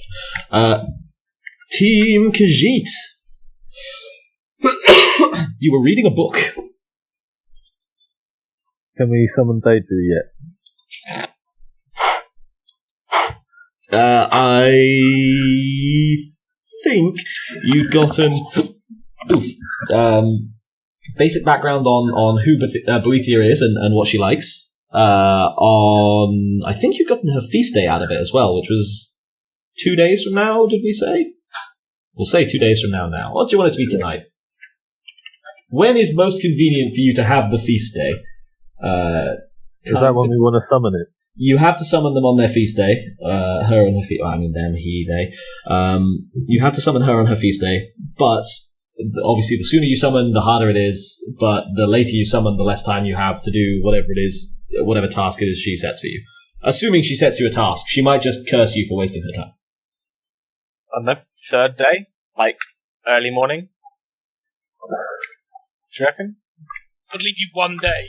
Team Khajiit. You were reading a book. Can we summon Dadu yet? I think you'd gotten basic background on who Boethiah is and what she likes. I think you've gotten her feast day out of it as well, which was 2 days from now, did we say? We'll say 2 days from now. What do you want it to be tonight? When is most convenient for you to have the feast day? Is that when we want to summon it? You have to summon them on their feast day. Her on her feast. I mean them, he, they. You have to summon her on her feast day, but obviously the sooner you summon, the harder it is. But the later you summon, the less time you have to do whatever it is, whatever task it is she sets for you. Assuming she sets you a task, she might just curse you for wasting her time. On the third day, like early morning. Do you reckon? I'd leave you 1 day.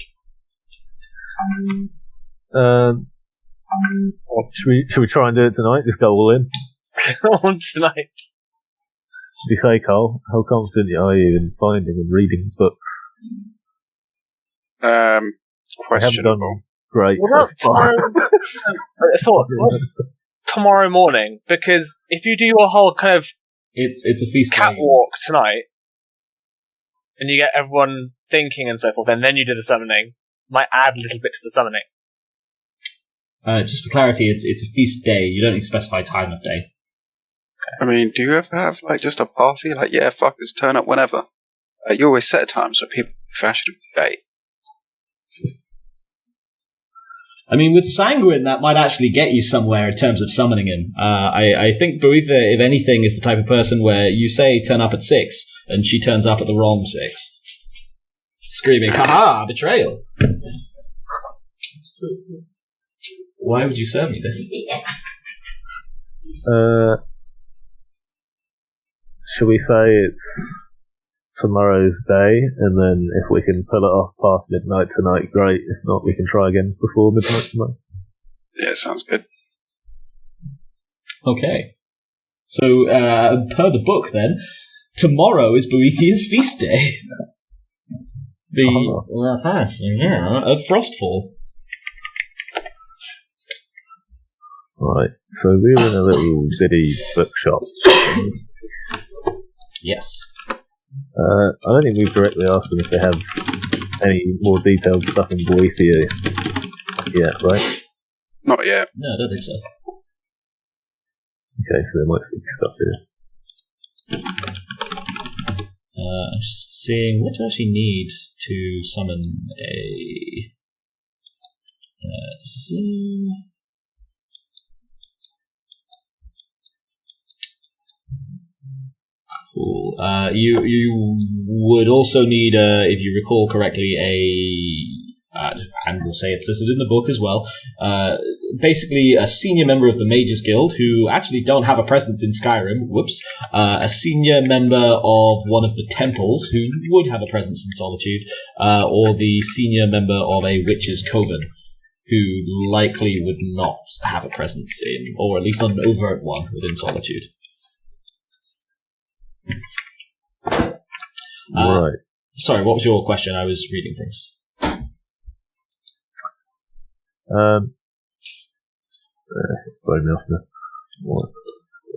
Should we try and do it tonight? Just go all in. On tonight. You say, Carl, how confident are you in finding and reading books? Questionable. Great. What So about far. I thought tomorrow morning, because if you do your whole kind of It's a feast day. catwalk tonight, and you get everyone thinking and so forth, and then you do the summoning, might add a little bit to the summoning. Just for clarity, it's a feast day. You don't need to specify time of day. I mean, do you ever have like just a party? Like, yeah, fuckers, turn up whenever. You always set a time so people fashionably late. I mean, with Sanguine, that might actually get you somewhere in terms of summoning him. I think Boethiah, if anything, is the type of person where you say turn up at 6, and she turns up at the wrong 6. Screaming, haha, betrayal. Why would you serve me this? Should we say it's tomorrow's day, and then if we can pull it off past midnight tonight, great. If not, we can try again before midnight tonight. Yeah, sounds good. Okay. So, per the book then, tomorrow is Boethiah's feast day. Of Frostfall. Right, so we were in a little bitty bookshop. Yes. I don't think we've directly asked them if they have any more detailed stuff in Boethiah yet, right? Not yet. No, I don't think so. Okay, so there might still be stuff here. I'm just seeing what do I actually need to summon a... Cool. You would also need, if you recall correctly, and we'll say it's listed in the book as well, basically a senior member of the Mages Guild who actually don't have a presence in Skyrim, a senior member of one of the temples who would have a presence in Solitude, or the senior member of a Witch's Coven who likely would not have a presence in, or at least not an overt one, within Solitude. Right. Sorry, what was your question? I was reading things. It's throwing me off now.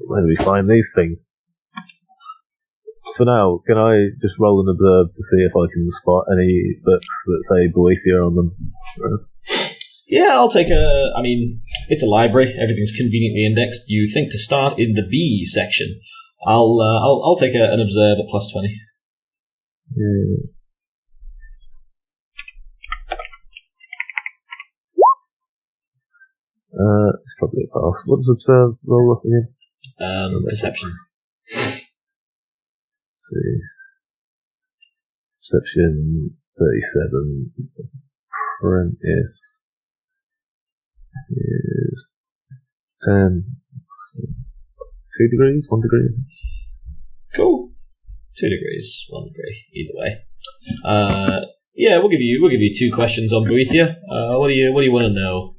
Where do we find these things? For now, can I just roll and observe to see if I can spot any books that say Boethiah on them? Yeah, I'll take a... I mean, it's a library. Everything's conveniently indexed. You think to start in the B section. I'll take an observe at plus 20. Yeah. It's probably a pass. What does observe roll up again? Perception. Let's see. Perception 37. Apprentice is 10. 2 degrees? 1 degree? Cool. 2 degrees, 1 degree, either way. Yeah, we'll give you 2 questions on Boethiah. What do you want to know?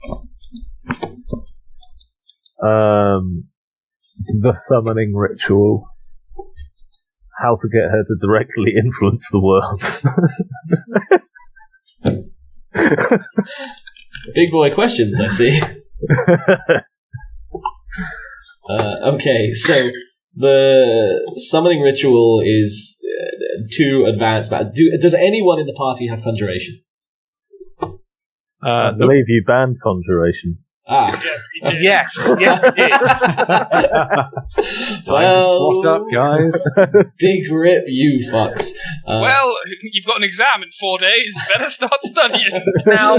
The summoning ritual. How to get her to directly influence the world. Big boy questions, I see. Okay, so the summoning ritual is too advanced. But does anyone in the party have conjuration? I believe you banned conjuration. Yes, we did. Time to swat up, guys. Big rip, you fucks. Well, you've got an exam in 4 days. Better start studying. Now,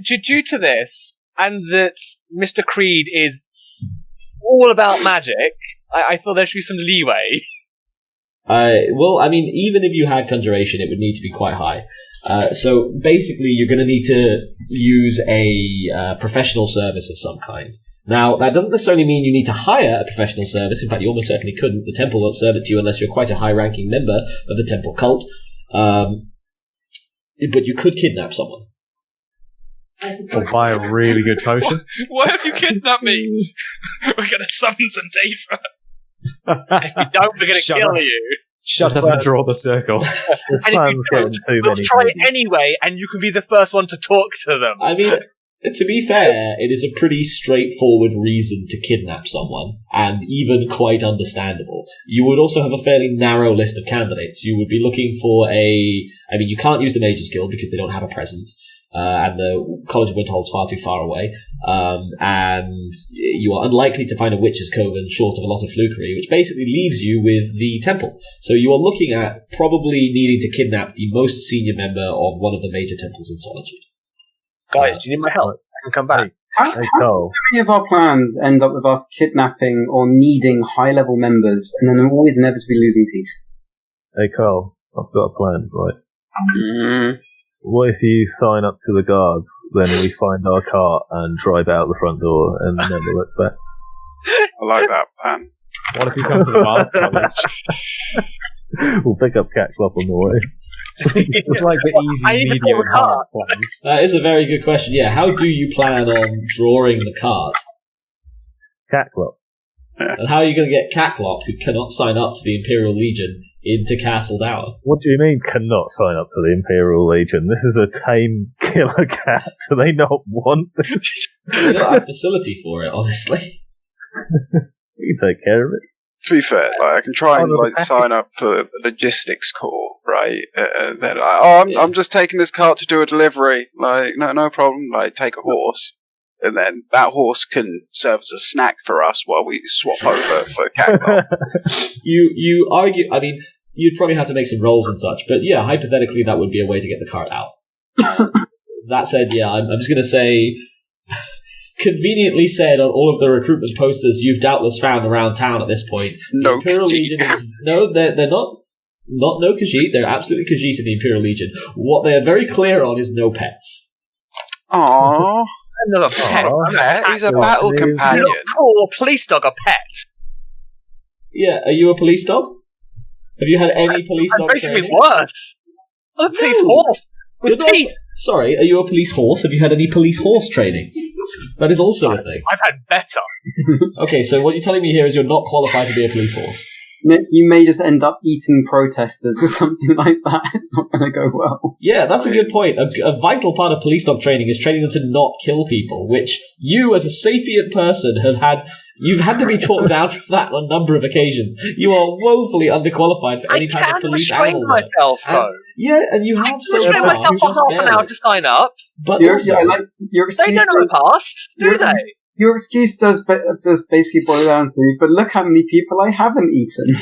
due to this, and that Mr. Creed is all about magic, I thought there should be some leeway. Well, I mean, even if you had conjuration, it would need to be quite high. So basically, you're going to need to use a professional service of some kind. Now, that doesn't necessarily mean you need to hire a professional service. In fact, you almost certainly couldn't. The temple won't serve it to you unless you're quite a high-ranking member of the temple cult. But you could kidnap someone. Or buy a really good potion. Why have you kidnapped me? We're gonna summon Zan'zharim. If you don't, we're going to Shut kill up. you. Shut up and draw the circle. And if Time's you getting don't, too we'll many try it people. anyway, and you can be the first one to talk to them. I mean, to be fair, it is a pretty straightforward reason to kidnap someone, and even quite understandable. You would also have a fairly narrow list of candidates. You would be looking for you can't use the Mage's Guild because they don't have a presence. And the College of Winterhold's far too far away, and you are unlikely to find a Witch's Coven short of a lot of flukery, which basically leaves you with the Temple. So you are looking at probably needing to kidnap the most senior member of one of the major temples in Solitude. Guys, do you need my help? I can come back. How Hey, do Carl. so many of our plans end up with us kidnapping or needing high-level members, and then always inevitably losing teeth? Hey, Carl, I've got a plan, right? Mm, What if you sign up to the guards, then we find our cart and drive out the front door and never look back? I like that plan. What if you come to the Bard College? We'll pick up Catclop on the way. It's just like the I easy, need to medium, call the hard car. plans. That is a very good question. Yeah, how do you plan on drawing the card? Catclop. And how are you going to get Catclop, who cannot sign up to the Imperial Legion, into Castle Dower? What do you mean cannot sign up to the Imperial Legion? This is a tame killer cat. Do they not want this? They don't have a facility for it, honestly. We can take care of it. To be fair, like, I can try and Oh, no, like the sign up for the logistics corps, right? Then I'm just taking this cart to do a delivery. Like, no problem. Like, take a horse, and then that horse can serve as a snack for us while we swap over for Catclop. You argue, I mean, you'd probably have to make some rolls and such, but yeah, hypothetically that would be a way to get the cart out. That said, yeah, I'm just going to say, conveniently said on all of the recruitment posters you've doubtless found around town at this point. No The Imperial Khajiit. Legion is, no, they're not no Khajiit, they're absolutely Khajiit in the Imperial Legion. What they're very clear on is no pets. Aww, Another pet. he's a battle You companion. You don't call a police dog a pet. Yeah, are you a police dog? Have you had any police I'm dog basically training? worse. I'm a police No. horse with You're not- teeth. Sorry, are you a police horse? Have you had any police horse training? That is also a thing. I've had better. Okay, so what you're telling me here is you're not qualified to be a police horse. Nick, you may just end up eating protesters or something like that. It's not going to go well. Yeah, that's a good point. A vital part of police dog training is training them to not kill people, which you, as a sapient person, you've had to be taught down from that on a number of occasions. You are woefully underqualified for I any type of can police restrain animal work. myself, though. Yeah, and you I have can so restrain far, myself for just half an hour barely. to sign up. But Your also, excuse They don't know my past, do You're- they? Your excuse does basically boil down to, but look how many people I haven't eaten.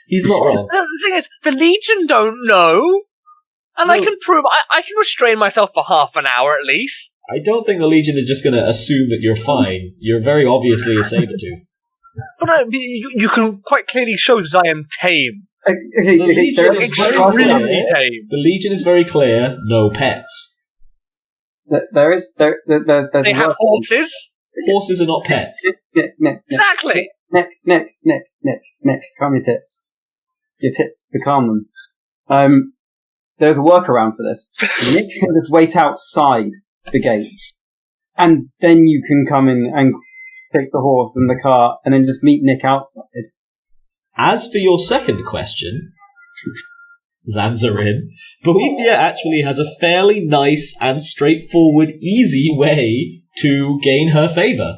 he's not wrong. The thing is, the Legion don't know. And I No. can prove, I can restrain myself for half an hour at least. I don't think the Legion are just going to assume that you're fine. You're very obviously a Sabretooth. But you can quite clearly show that I am tame. Okay, The okay, Legion there is is very clear. Extremely tame. The Legion is very clear, no pets. there's They have horses. Horses are not pets. Nick, Exactly. calm your tits. Your tits, becalm them. There's a workaround for this. Nick can just wait outside the gates, and then you can come in and take the horse and the cart, and then just meet Nick outside. As for your second question, Zan'zharim, Boethiah actually has a fairly nice and straightforward, easy way to gain her favour,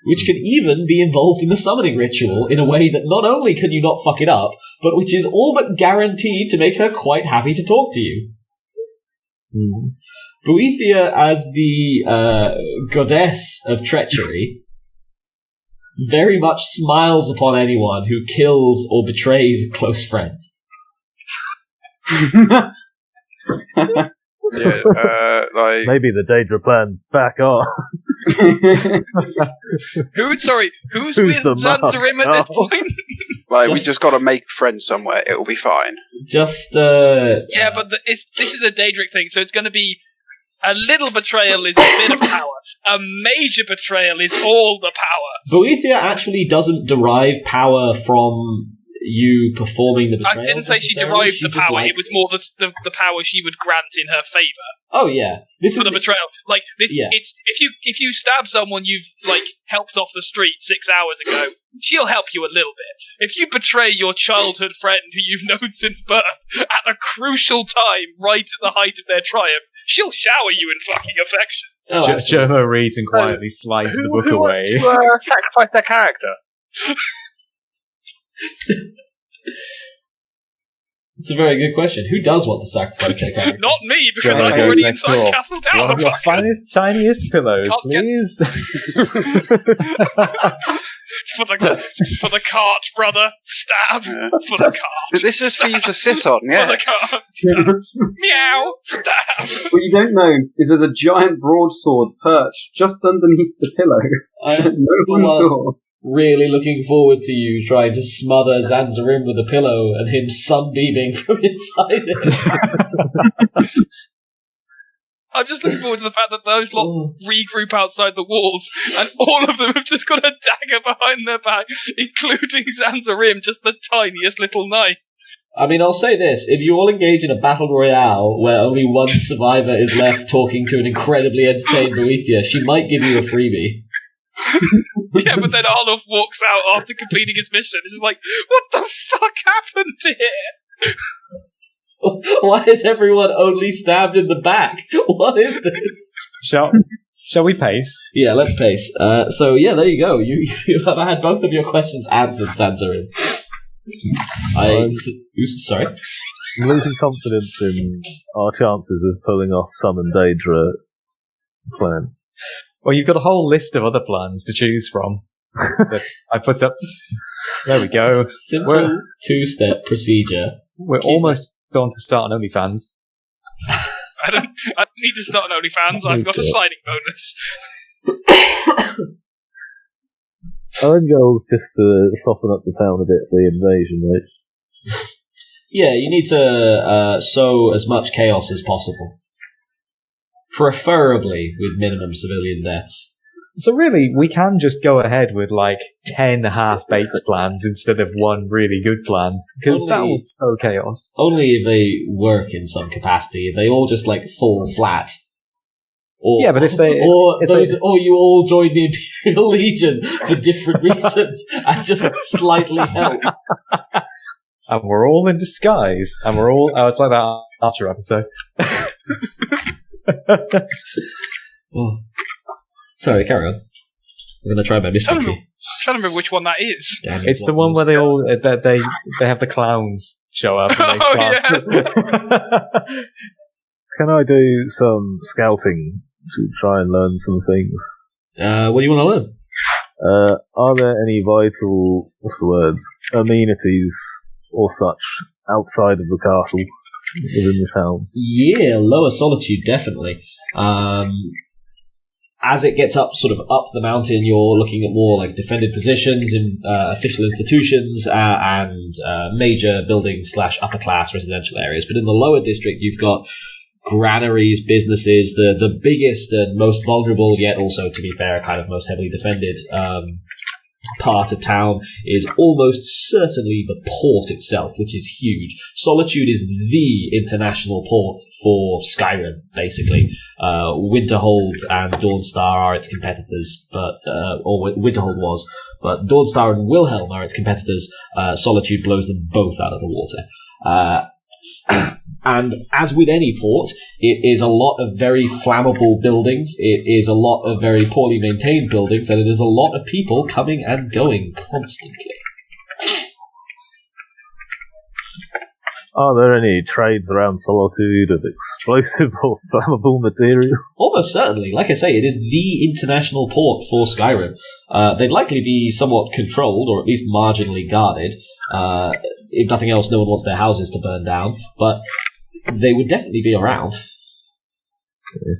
which can even be involved in the summoning ritual in a way that not only can you not fuck it up, but which is all but guaranteed to make her quite happy to talk to you. Boethiah, as the goddess of treachery, very much smiles upon anyone who kills or betrays a close friend. Yeah, like Maybe the Daedra plan's back on. Who's Who's with the Zan'zharim at this mark? point? Like, we Just- just got to make friends somewhere. It'll be fine. Just, Yeah, but this is a Daedric thing, so it's going to be a little betrayal is a bit of power. A major betrayal is all the power. Boethiah actually doesn't derive power from you performing the betrayal. I didn't say she derived the power. It was more the power she would grant in her favour. Oh yeah, this for is the betrayal. Like this, Yeah. it's if you stab someone you've like helped off the street 6 hours ago, she'll help you a little bit. If you betray your childhood friend who you've known since birth at a crucial time, right at the height of their triumph, she'll shower you in fucking affection. Oh, JoMo reads and quietly slides the book who away. wants to sacrifice their character? It's a very good question. Who does want to sacrifice their character? Not me, because JoMo I'm goes already next inside door. Castle Tower. One of your fucker. finest, tiniest pillows, Can't get- please. for the cart, brother. Stab Yeah. for the cart. This is for you to sit on, For the yes. cart. Stab. Meow. Stab. What you don't know is there's a giant broadsword perched just underneath the pillow. I'm No one saw. really looking forward to you trying to smother Zan'zharim with a pillow and him sunbeaming from inside it. I'm just looking forward to the fact that those lot regroup outside the walls, and all of them have just got a dagger behind their back, including Zan'zharim, just the tiniest little knife. I mean, I'll say this. If you all engage in a battle royale where only one survivor is left talking to an incredibly entertained Boethiah, she might give you a freebie. Yeah, but then Arnulf walks out after completing his mission. It's just like, what the fuck happened here? Why is everyone only stabbed in the back? What is this? Shall we pace? Yeah, let's pace. So yeah, there you go. You have had both of your questions answered, Zan'zharim. Sorry. I'm losing confidence in our chances of pulling off Summon Daedra plan. Well, you've got a whole list of other plans to choose from. That I put up. There we go. Simple two-step procedure. We're almost on to start an OnlyFans. I don't need to start an OnlyFans. I've got a signing bonus. Our end goal's just to soften up the town a bit for the invasion, right? Yeah, you need to sow as much chaos as possible. Preferably with minimum civilian deaths. So really, we can just go ahead with like 10 half-baked plans instead of one really good plan, because that would sow chaos. Only if they work in some capacity. If they all just like fall flat. Or, Yeah, but if they- or you all join the Imperial Legion for different reasons and just slightly help. And we're all in disguise, and we're all... Oh, it's like that Archer episode. Oh. Sorry, carry on. I'm going to try my mystery I'm tea. trying to remember which one that is. Damn it, It's the what one where they all... They have the clowns show up. And they Oh, start- Can I do some scouting to try and learn some things? What do you want to learn? Are there any vital, amenities or such outside of the castle within the towns? Yeah, lower solitude, definitely. As it gets up the mountain, you're looking at more like defended positions in official institutions and major buildings / upper class residential areas. But in the lower district, you've got granaries, businesses. The biggest and most vulnerable, yet also, to be fair, kind of most heavily defended part of town is almost certainly the port itself, which is huge. Solitude is the international port for Skyrim, basically. Winterhold and Dawnstar are its competitors, but Winterhold was, but Dawnstar and Wilhelm are its competitors. Solitude blows them both out of the water. And as with any port, it is a lot of very flammable buildings, it is a lot of very poorly maintained buildings, and it is a lot of people coming and going constantly. Are there any trades around Solitude of explosive or flammable material? Almost certainly. Like I say, it is the international port for Skyrim. They'd likely be somewhat controlled, or at least marginally guarded. If nothing else, no one wants their houses to burn down, but they would definitely be around. Yeah.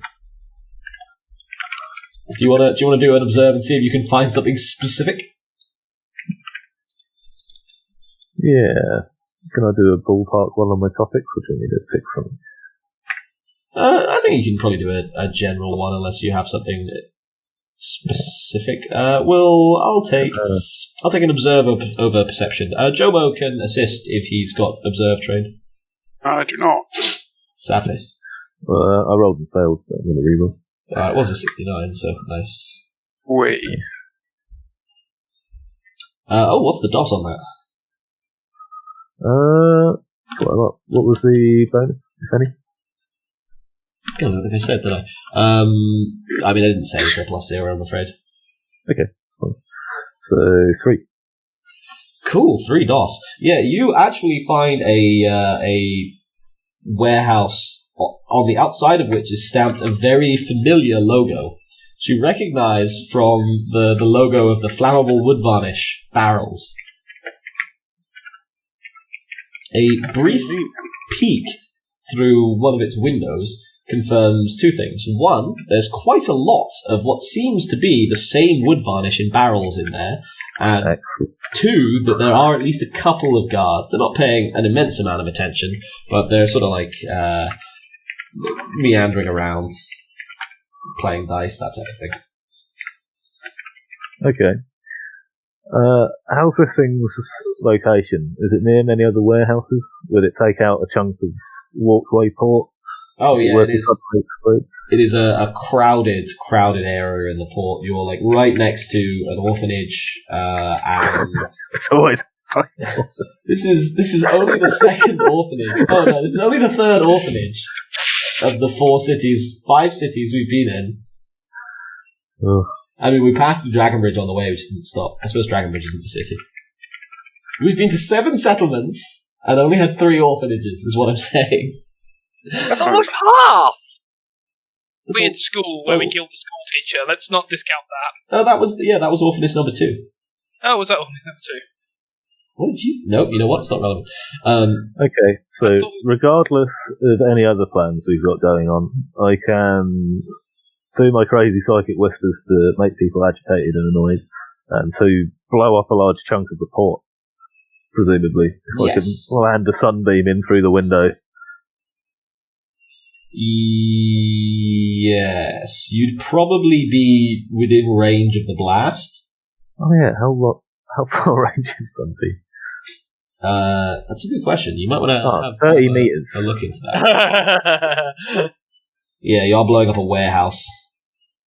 Do you want to do an observe and see if you can find something specific? Yeah. Can I do a ballpark one on my topics, or do you need to pick something? I think you can probably do a general one, unless you have something Specific. I'll take an observe over perception. JoMo can assist if he's got observe trained. I do not. Sad face. I rolled and failed, but I'm going to reroll. It was a 69, so nice. Wait. What's the DOS on that? Quite a lot. What was the bonus, if any? I don't think I said, did I? I didn't say, so +0, I'm afraid. Okay, that's fine. So, 3. Cool, 3 DOS. Yeah, you actually find a warehouse on the outside of which is stamped a very familiar logo. which you recognize from the logo of the flammable wood varnish barrels. A brief peek through one of its windows confirms two things. One, there's quite a lot of what seems to be the same wood varnish in barrels in there. And two, that there are at least a couple of guards. They're not paying an immense amount of attention, but they're sort of like meandering around, playing dice, that type of thing. Okay. How's this thing's location? Is it near many other warehouses? Would it take out a chunk of walkway port? Oh yeah, it is. It is a crowded area in the port. You're like right next to an orphanage, and it's always this is only the second orphanage. Oh no, this is only the third orphanage of the 5 cities we've been in. Oh. I mean, we passed through Dragon Bridge on the way, which didn't stop. I suppose Dragon Bridge isn't the city. We've been to 7 settlements and only had 3 orphanages, is what I'm saying. That's almost half! We had school where we killed the school teacher. Let's not discount that. Oh, that was orphanage number 2. Oh, was that orphanage number 2? What did you... Nope, you know what? It's not relevant. Okay, so regardless of any other plans we've got going on, I can do my crazy psychic whispers to make people agitated and annoyed, and to blow up a large chunk of the port, presumably. If I can land a sunbeam in through the window. Yes. You'd probably be within range of the blast. Oh yeah, how far range is sunbeam? That's a good question. You might want to have 30 meters. A look into that. Yeah, you are blowing up a warehouse.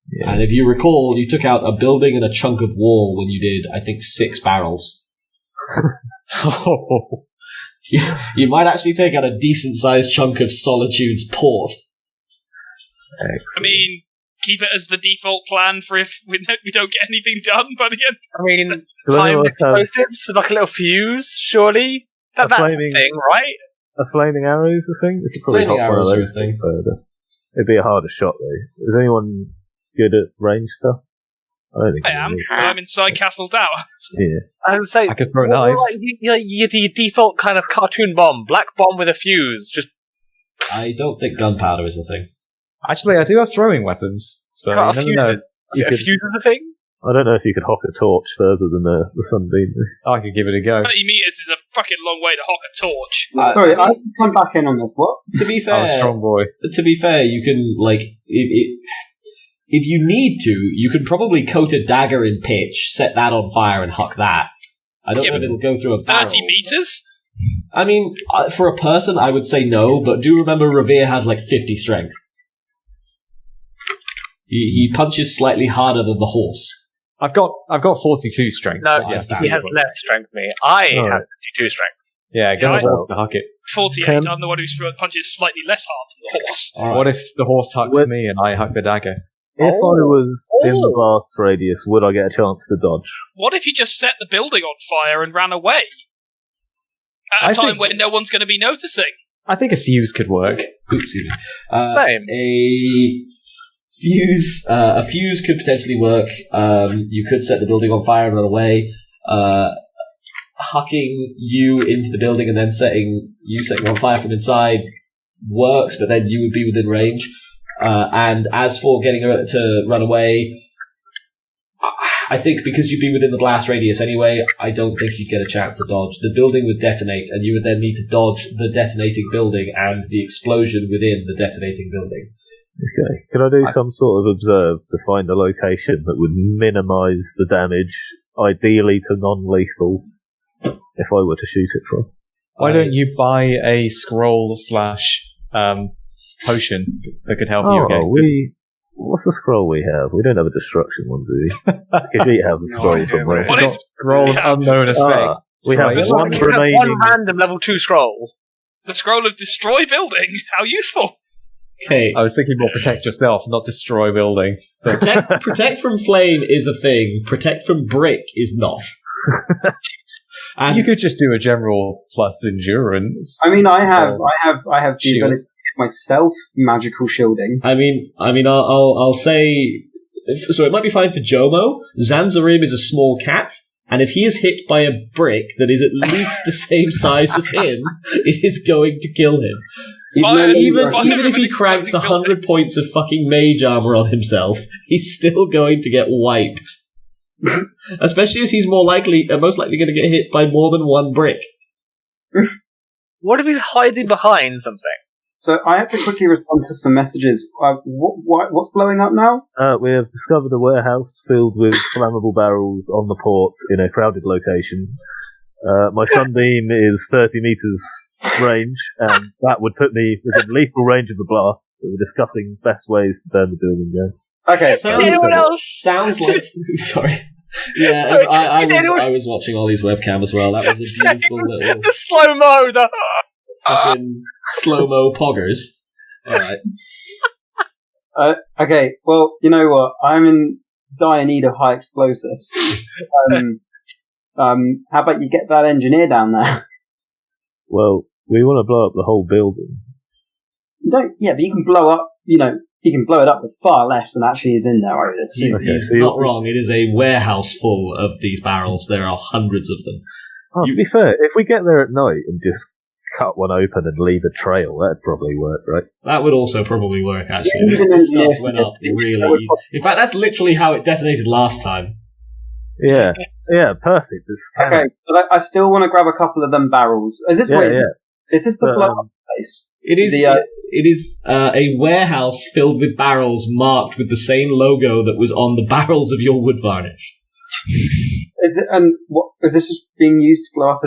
Yeah. And if you recall, you took out a building and a chunk of wall when you did, I think, 6 barrels. Oh. You might actually take out a decent-sized chunk of Solitude's port. Excellent. I mean, keep it as the default plan for if we don't get anything done by the end. I mean, timed explosives with like a little fuse, surely? That's a thing, right? A flaming arrow is a thing? It's probably flaming arrow is a thing. It'd be a harder shot, though. Is anyone good at range stuff? I don't think I am, but I'm inside Castle Tower. Yeah. I would say, I could throw knives. You're the default kind of cartoon bomb, black bomb with a fuse. Just. I don't think gunpowder is a thing. Actually, I do have throwing weapons, so you never know. A fuse is a thing? I don't know if you could hawk a torch further than the sunbeam. I could give it a go. 30 meters is a fucking long way to hawk a torch. Sorry, I can come back in on this. What? To be fair, I'm a strong boy. To be fair, you can if you need to, you can probably coat a dagger in pitch, set that on fire, and huck that. I don't think it'll go through a barrel. 30 meters? I mean, for a person, I would say no, but do remember Revere has like 50 strength. He punches slightly harder than the horse. I've got 42 strength. No, he has less strength than me. I have 52 strength. Yeah, get a horse to huck it. 48, I'm the one who punches slightly less hard than the horse. Right. What if the horse hucks me and I huck the dagger? If I was in the blast radius, would I get a chance to dodge? What if you just set the building on fire and ran away? At a time when no one's going to be noticing. I think a fuse could work. Excuse me. Same. A fuse could potentially work. You could set the building on fire and run away. Hucking you into the building and then setting on fire from inside works, but then you would be within range. And as for getting her to run away, I think because you'd be within the blast radius anyway, I don't think you'd get a chance to dodge. The building would detonate, and you would then need to dodge the detonating building and the explosion within the detonating building. Okay. Can I do some sort of observe to find a location that would minimise the damage, ideally to non-lethal, if I were to shoot it from? Why don't you buy a scroll / potion that could help you against it? What's the scroll we have? We don't have a destruction one, do we? Khajiit have a scroll somewhere. What is Scroll of unknown effects. We have one You have remaining. one random level 2 scroll. the scroll of destroy building? How useful! Okay. I was thinking more protect yourself, not destroy building. Protect from flame is a thing. Protect from brick is not. And You could just do a general plus endurance. I mean, I have the Shield. ability to give myself magical shielding. I mean, I'll say. So it might be fine for JoMo. Zan'zharim is a small cat, and if he is hit by a brick that is at least the same size as him, it is going to kill him. He's Fine, no Even longer- if he cranks 100 points of fucking mage armor on himself, he's still going to get wiped. Especially as he's most likely going to get hit by more than one brick. What if he's hiding behind something? So I have to quickly respond to some messages. What's blowing up now? We have discovered a warehouse filled with flammable barrels on the port in a crowded location. My sunbeam is 30 meters range, and that would put me within lethal range of the blast. So we're discussing best ways to burn the building down. Okay. Anyone else? Sounds like. Sorry. Yeah, Sorry, I was watching Ollie's webcam as well. That was a beautiful little The slow-mo, the... fucking slow-mo poggers. Alright. Okay. Well, you know what? I'm in dire need of high explosives. How about you get that engineer down there? Well, we want to blow up the whole building. You don't. Yeah, but you can blow up. You can blow it up with far less than actually is in there. I would assume. He's not wrong. It is a warehouse full of these barrels. There are hundreds of them. To be fair, if we get there at night and just cut one open and leave a trail, that'd probably work, right? That would also probably work, actually. Yeah, This even stuff went up really. In fact, that's literally how it detonated last time. Yeah, perfect. Okay, but I still want to grab a couple of them barrels. Is this Is this the blow up place? It is. It is a warehouse filled with barrels marked with the same logo that was on the barrels of your wood varnish. Is it? And what is this just being used to blow up?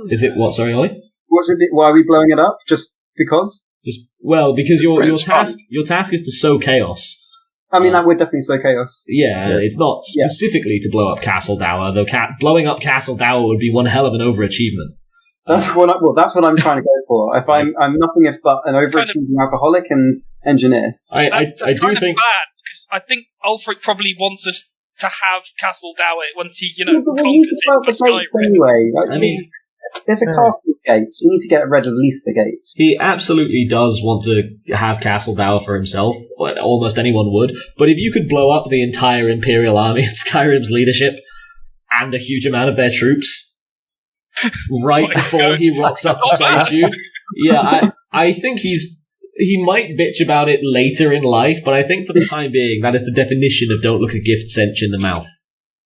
Is it what? Sorry, Ollie. What's it? Why are we blowing it up? Just because? Because your task is to sow chaos. I mean, that would definitely sow chaos. Yeah, it's not specifically to blow up Castle Dower, though blowing up Castle Dower would be one hell of an overachievement. That's what I'm trying to go for. If I'm nothing if but an overachieving alcoholic and engineer. I do think bad because I think Ulfric probably wants us to have Castle Dower once he But we need conquers to blow up it the with gates Skyrim. anyway. I mean, there's a castle with gates. We need to get rid of at least the gates. he absolutely does want to have Castle Dower for himself. Almost anyone would. But if you could blow up the entire Imperial army and Skyrim's leadership and a huge amount of their troops right before he rocks up to save you, I think he might bitch about it later in life, but I think for the time being, that is the definition of don't look a gift cinch in the mouth.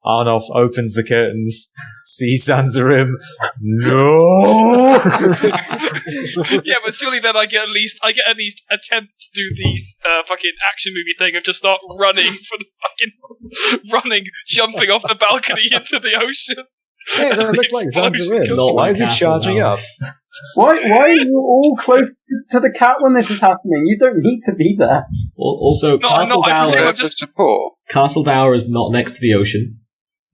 Arnulf opens the curtains, sees Zan'zharim. No! Yeah, but surely then I get at least attempt to do the fucking action movie thing of just start running jumping off the balcony into the ocean. Yeah, that looks like Zan'zharim. Not Why like is he Castle charging Dower. up? Why are you all close to the cat when this is happening? You don't need to be there. Also, No, I'm Castle not. I Dower. presume I'm The just support. Castle Dower is not next to the ocean.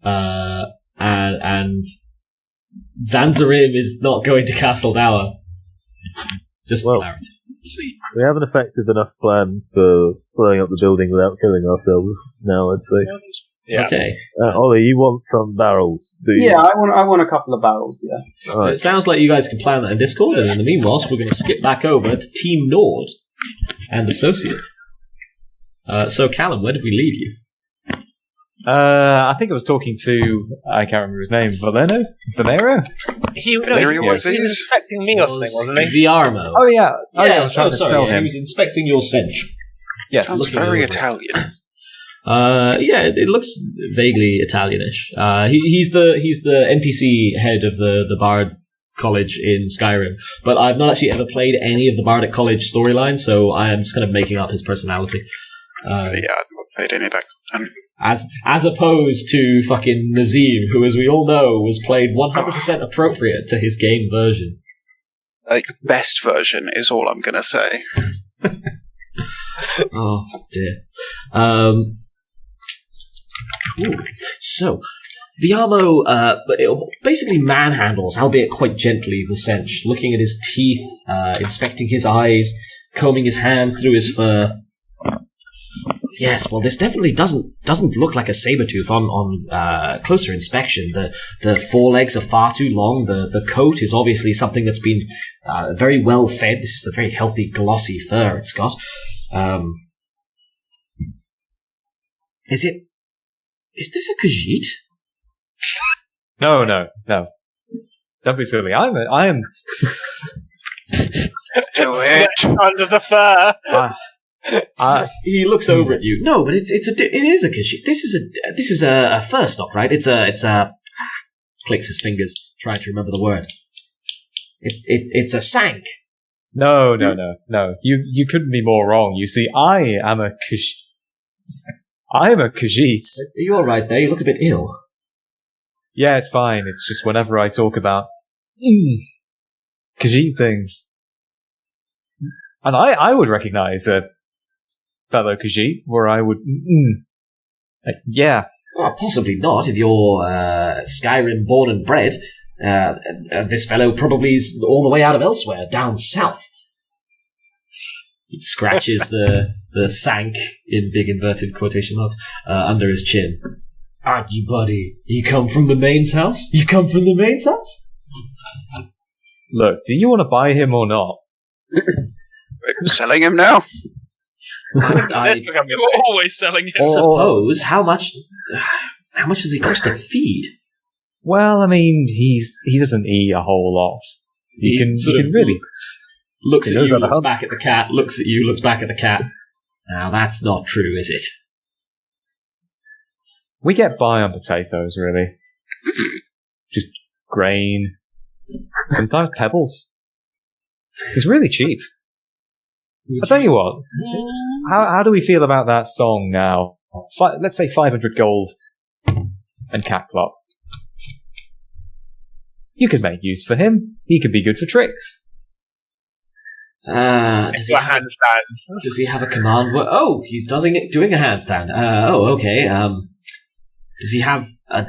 And Zan'zharim is not going to Castle Dower. Just for clarity. We have an effective enough plan for blowing up the building without killing ourselves now, I'd say. Yeah. Okay. Ollie, you want some barrels, do you? Yeah, I want a couple of barrels. Yeah. All right. It sounds like you guys can plan that in Discord, and in the meanwhile, we're going to skip back over to Team Nord and Associate. So, Callum, where did we leave you? I think I was talking to, I can't remember his name, Valero? He was inspecting me or something, wasn't he? Viarmo. Oh, yeah. Yeah, I was trying to tell He him. was inspecting your cinch. Yes. Sounds Looking very over. Italian. It looks vaguely Italianish. He's the NPC head of the Bard College in Skyrim, but I've not actually ever played any of the Bardic College storyline, so I am just kind of making up his personality. I've not played any of that. As opposed to fucking Nazim, who, as we all know, was played 100% appropriate to his game version. Like, best version is all I'm gonna say. Oh, dear. Cool. So, Viamo basically manhandles, albeit quite gently, Vicench, looking at his teeth, inspecting his eyes, combing his hands through his fur. Yes, well, this definitely doesn't look like a saber-tooth on closer inspection. The forelegs are far too long. The coat is obviously something that's been very well fed. This is a very healthy, glossy fur it's got. Is this a Khajiit? No. Don't be silly. I am. Do it. Under the fur. He looks over at you. No, but it is a Khajiit. This is a fur stock, right? It's a clicks his fingers, trying to remember the word. It's a sank. No. You couldn't be more wrong. You see, I am a Khajiit. Are you all right there? You look a bit ill. Yeah, it's fine. It's just whenever I talk about Khajiit things, and I would recognize a fellow Khajiit, where I would, yeah. Well, possibly not. If you're Skyrim born and bred, this fellow probably is all the way out of elsewhere, down south. He scratches the sank, in big inverted quotation marks, under his chin. You buddy, you come from the mains house? Look, do you want to buy him or not? We're selling him now. You're always selling it. Suppose, how much does he cost to feed? Well, I mean, he doesn't eat a whole lot. He can really... Looks at you, looks back at the cat, looks at you, looks back at the cat. Now, that's not true, is it? We get by on potatoes, really. Just grain. Sometimes pebbles. It's really cheap. I'll tell you what. How do we feel about that song now? Let's say 500 gold and Catclop. You could make use for him. He could be good for tricks. Does he have a command word? Oh, he's doing a handstand. Okay. Does he have a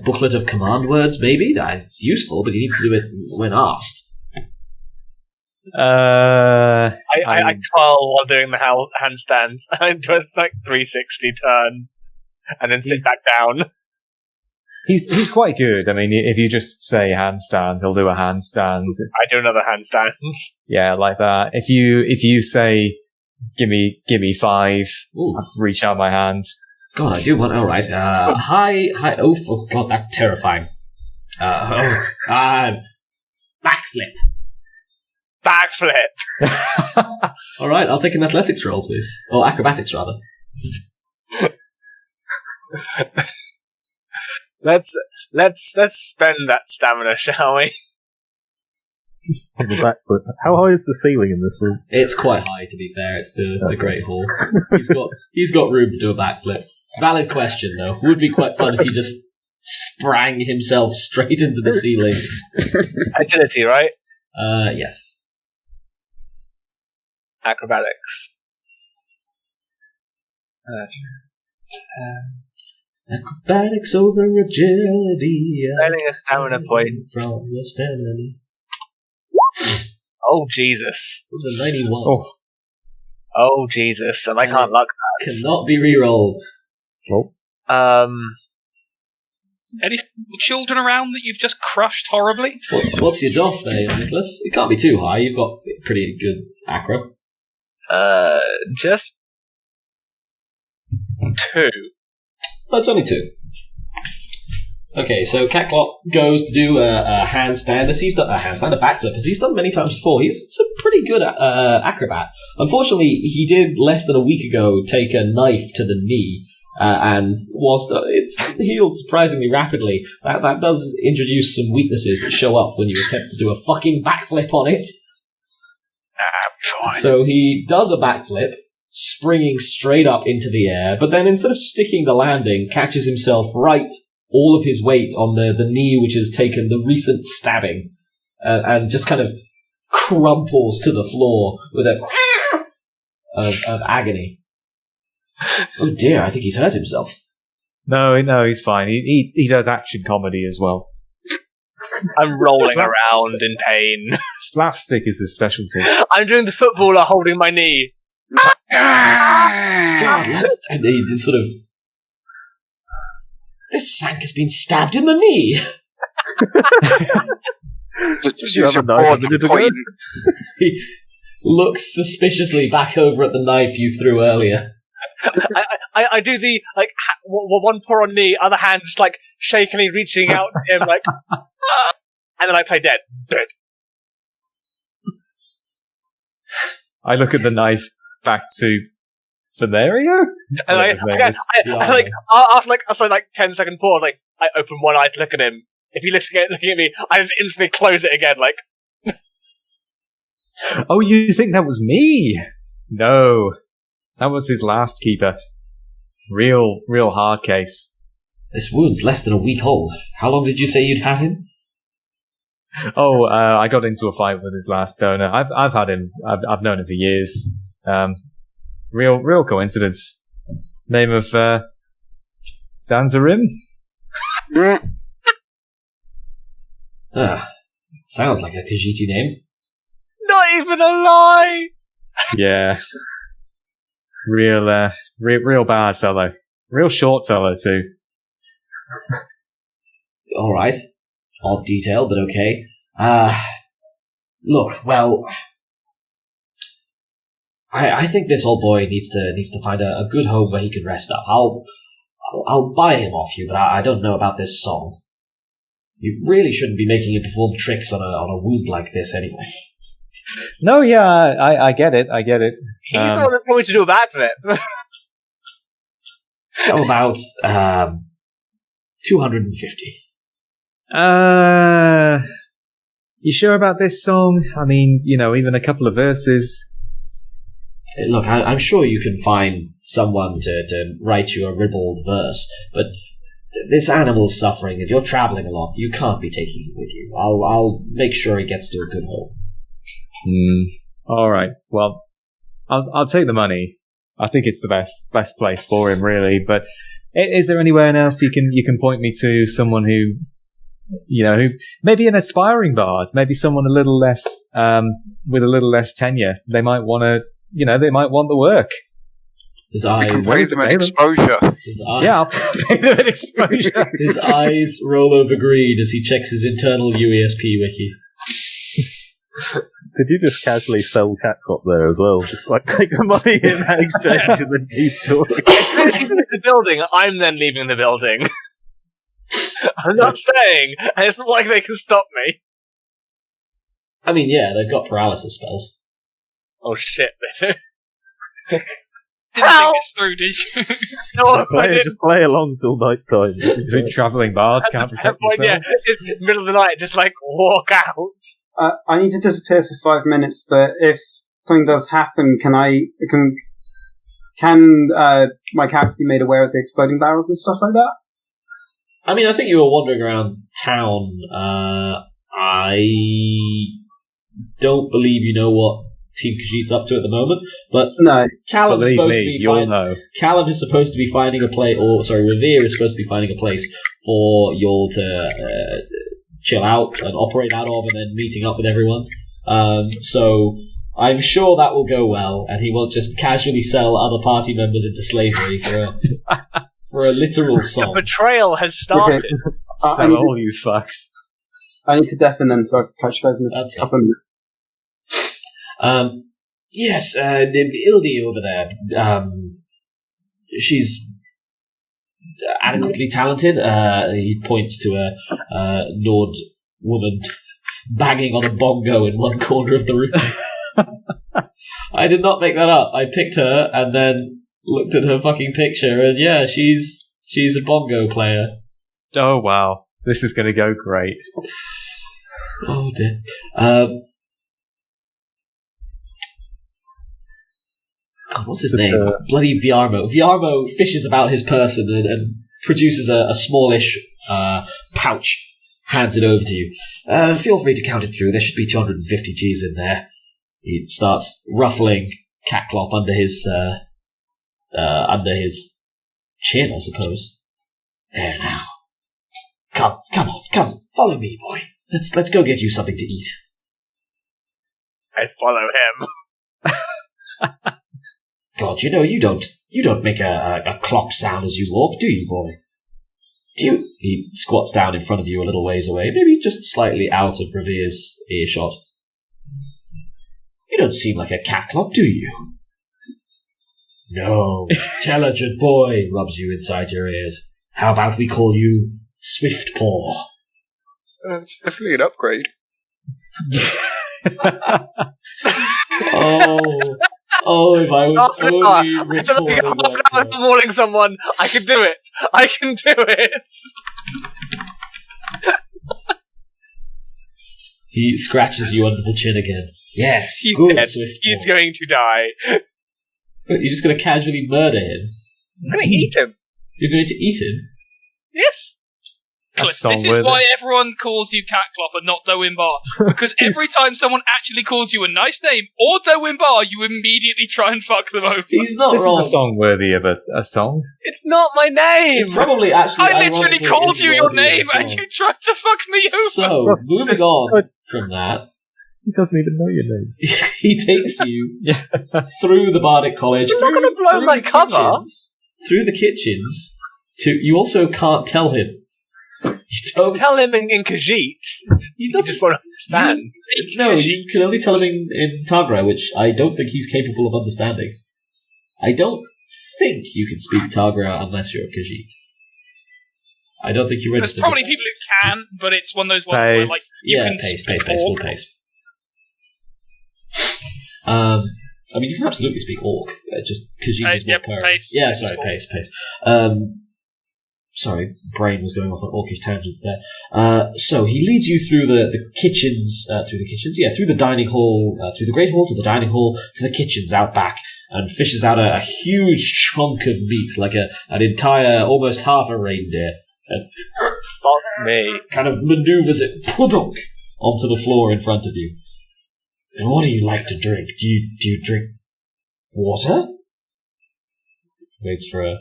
booklet of command words? Maybe it's useful, but he needs to do it when asked. I twirl while doing the handstands. I do a 360 turn and then sit back down. He's quite good. I mean, if you just say handstand, he'll do a handstand. I do another handstand. Yeah, like that. If you say, give me 5, I reach out my hand. God, I do want. All right. Hi. Oh, God, that's terrifying. Backflip. All right, I'll take an athletics roll, please, or acrobatics rather. Let's spend that stamina, shall we? On the back foot. How high is the ceiling in this room? It's quite high, to be fair. It's the Great Hall. He's got room to do a backflip. Valid question, though. Would be quite fun if he just sprang himself straight into the ceiling. Agility, right? Yes. Acrobatics. Acrobatics over agility. Spending a stamina point from your stamina. Oh, Jesus. It was a 91. Oh, Jesus. And I can't luck that. Cannot be re-rolled. Well. Any children around that you've just crushed horribly? What's your doff there, Nicholas? It can't be too high. You've got pretty good acro. Just 2. Oh, it's only 2. Okay, so Catclop goes to do a handstand. As he's done a backflip, as he's done many times before. He's a pretty good acrobat. Unfortunately, he did less than a week ago take a knife to the knee, And whilst it's healed surprisingly rapidly, that does introduce some weaknesses that show up when you attempt to do a fucking backflip on it. Fine. So he does a backflip, springing straight up into the air, but then instead of sticking the landing, catches himself right, all of his weight on the knee which has taken the recent stabbing, and just kind of crumples to the floor with a of agony. Oh dear, I think he's hurt himself. No, he's fine. He does action comedy as well. I'm rolling around in pain. Slapstick is his specialty. I'm doing the footballer holding my knee. God, and he just sort of... This Sank has been stabbed in the knee! Just use your board to point. He looks suspiciously back over at the knife you threw earlier. I do the, like, one paw on knee, other hand just, like, shakily reaching out to him, like, and then I play dead. I look at the knife back to Venerio? And after 10-second pause, like, I open one eye to look at him. If he looking at me, I just instantly close it again, like... Oh, you think that was me? No. That was his last keeper. Real hard case. This wound's less than a week old. How long did you say you'd had him? Oh, I got into a fight with his last donor. I've had him. I've known him for years. Real coincidence. Name of Zan'zharim? Sounds like a Khajiit name. Not even a lie! Yeah. Real bad fellow. Real short fellow, too. Alright. Odd detail, but okay. Look, well... I think this old boy needs to find a good home where he can rest up. I'll buy him off you, but I don't know about this song. You really shouldn't be making him perform tricks on a wound like this anyway. No, yeah, I get it. He's the one that told me to do a backflip. How about 250? You sure about this song? I mean, even a couple of verses. Look, I'm sure you can find someone to write you a ribald verse, but this animal's suffering. If you're traveling a lot, you can't be taking him with you. I'll make sure he gets to a good home. All right. Well, I'll take the money. I think it's the best place for him, really. But is there anywhere else you can point me to? Someone who maybe an aspiring bard, maybe someone a little less with a little less tenure. They might want to. They might want the work. His eyes. You can pay them an exposure. I'll pay them an exposure. His eyes roll over green as he checks his internal UESP wiki. Did you just casually sell Catclop there as well? Just take the money in that exchange and then keep talking. As soon as he leaves the building, I'm then leaving the building. I'm not staying, and it's not like they can stop me. I mean, yeah, they've got paralysis spells. Oh shit, they do. Didn't think this through, did you? No, I didn't. Just play along till night time. You think travelling bards can't protect themselves? Yeah, it's middle of the night, just walk out. I need to disappear for 5 minutes, but if something does happen, can my character be made aware of the exploding barrels and stuff like that? I mean, I think you were wandering around town. I don't believe you know what Team Khajiit's up to at the moment, but no. Callum is supposed to be know. Callum is supposed to be finding a place, Revere is supposed to be finding a place for y'all to chill out and operate out of, and then meeting up with everyone. So I'm sure that will go well, and he won't just casually sell other party members into slavery for a literal song. The betrayal has started. Okay. Sell all you fucks. I need to deafen then, so I can catch you guys in a couple of minutes. Yes, Ildi over there. She's adequately talented. He points to a Nord woman banging on a bongo in one corner of the room. I did not make that up. I picked her, and then looked at her fucking picture, and yeah, she's a bongo player. Oh, wow. This is going to go great. Oh, dear. God, what's his name? Bloody Viarmo. Viarmo fishes about his person and produces a smallish pouch, hands it over to you. Feel free to count it through. There should be 250 Gs in there. He starts ruffling Catclop under his chin, I suppose. There now. Come on, follow me, boy. Let's go get you something to eat. I follow him. God, you don't make a clop sound as you walk, do you, boy? Do you? He squats down in front of you a little ways away, maybe just slightly out of Revere's earshot. You don't seem like a Catclop, do you? No, intelligent boy, rubs you inside your ears. How about we call you Swiftpaw? It's definitely an upgrade. If I was only recording half an hour mauling someone, I can do it. I can do it. He scratches you under the chin again. Yes, He's good, dead. Swiftpaw. He's going to die. You're just going to casually murder him? I'm going to eat him. You're going to eat him? Yes. Cliff, this is why everyone calls you Catclop and not Doimbar. Because every time someone actually calls you a nice name or Doimbar, you immediately try and fuck them over. He's not This wrong. is a song worthy of a song. It's not my name. It probably actually. I literally ironically called is you your worthy of a name and song. you tried to fuck me over. So, moving on from that, He doesn't even know your name. he takes you through the Bardic College. You're not going to blow my cover. Through the kitchens. You also can't tell him. You don't tell him in Khajiit. He just won't understand. No, you can only tell him in Tagra, which I don't think he's capable of understanding. I don't think you can speak Tagra unless you're a Khajiit. I don't think you There's registered. probably people who can, but it's one of those ones where like you can pace. Orc. We'll pace. I mean, you can absolutely speak Orc. Just Khajiit is more purring. Pace. Yeah, sorry, pace. Sorry, brain was going off on orcish tangents there. So he leads you through the kitchens, through the dining hall, through the great hall to the dining hall to the kitchens out back, and fishes out a huge chunk of meat, like an entire, almost half a reindeer, and Fuck me. kind of maneuvers it pudunk onto the floor in front of you. And what do you like to drink? Do you drink water? Waits for a...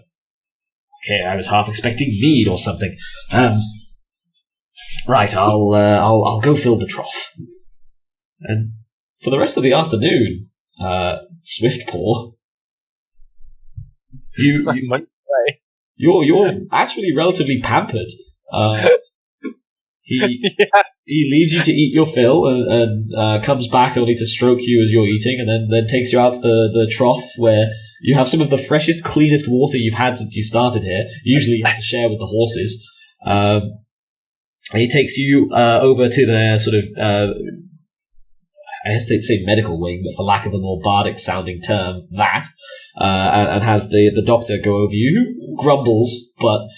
Okay, I was half expecting mead or something. Right, I'll go fill the trough. And for the rest of the afternoon, Swiftpaw, you're actually relatively pampered. He leaves you to eat your fill and comes back only to stroke you as you're eating, and then takes you out to the trough where you have some of the freshest, cleanest water you've had since you started here. Usually you have to share with the horses. He takes you over to their sort of, I hesitate to say medical wing, but for lack of a more bardic sounding term, and has the doctor go over you, who grumbles, but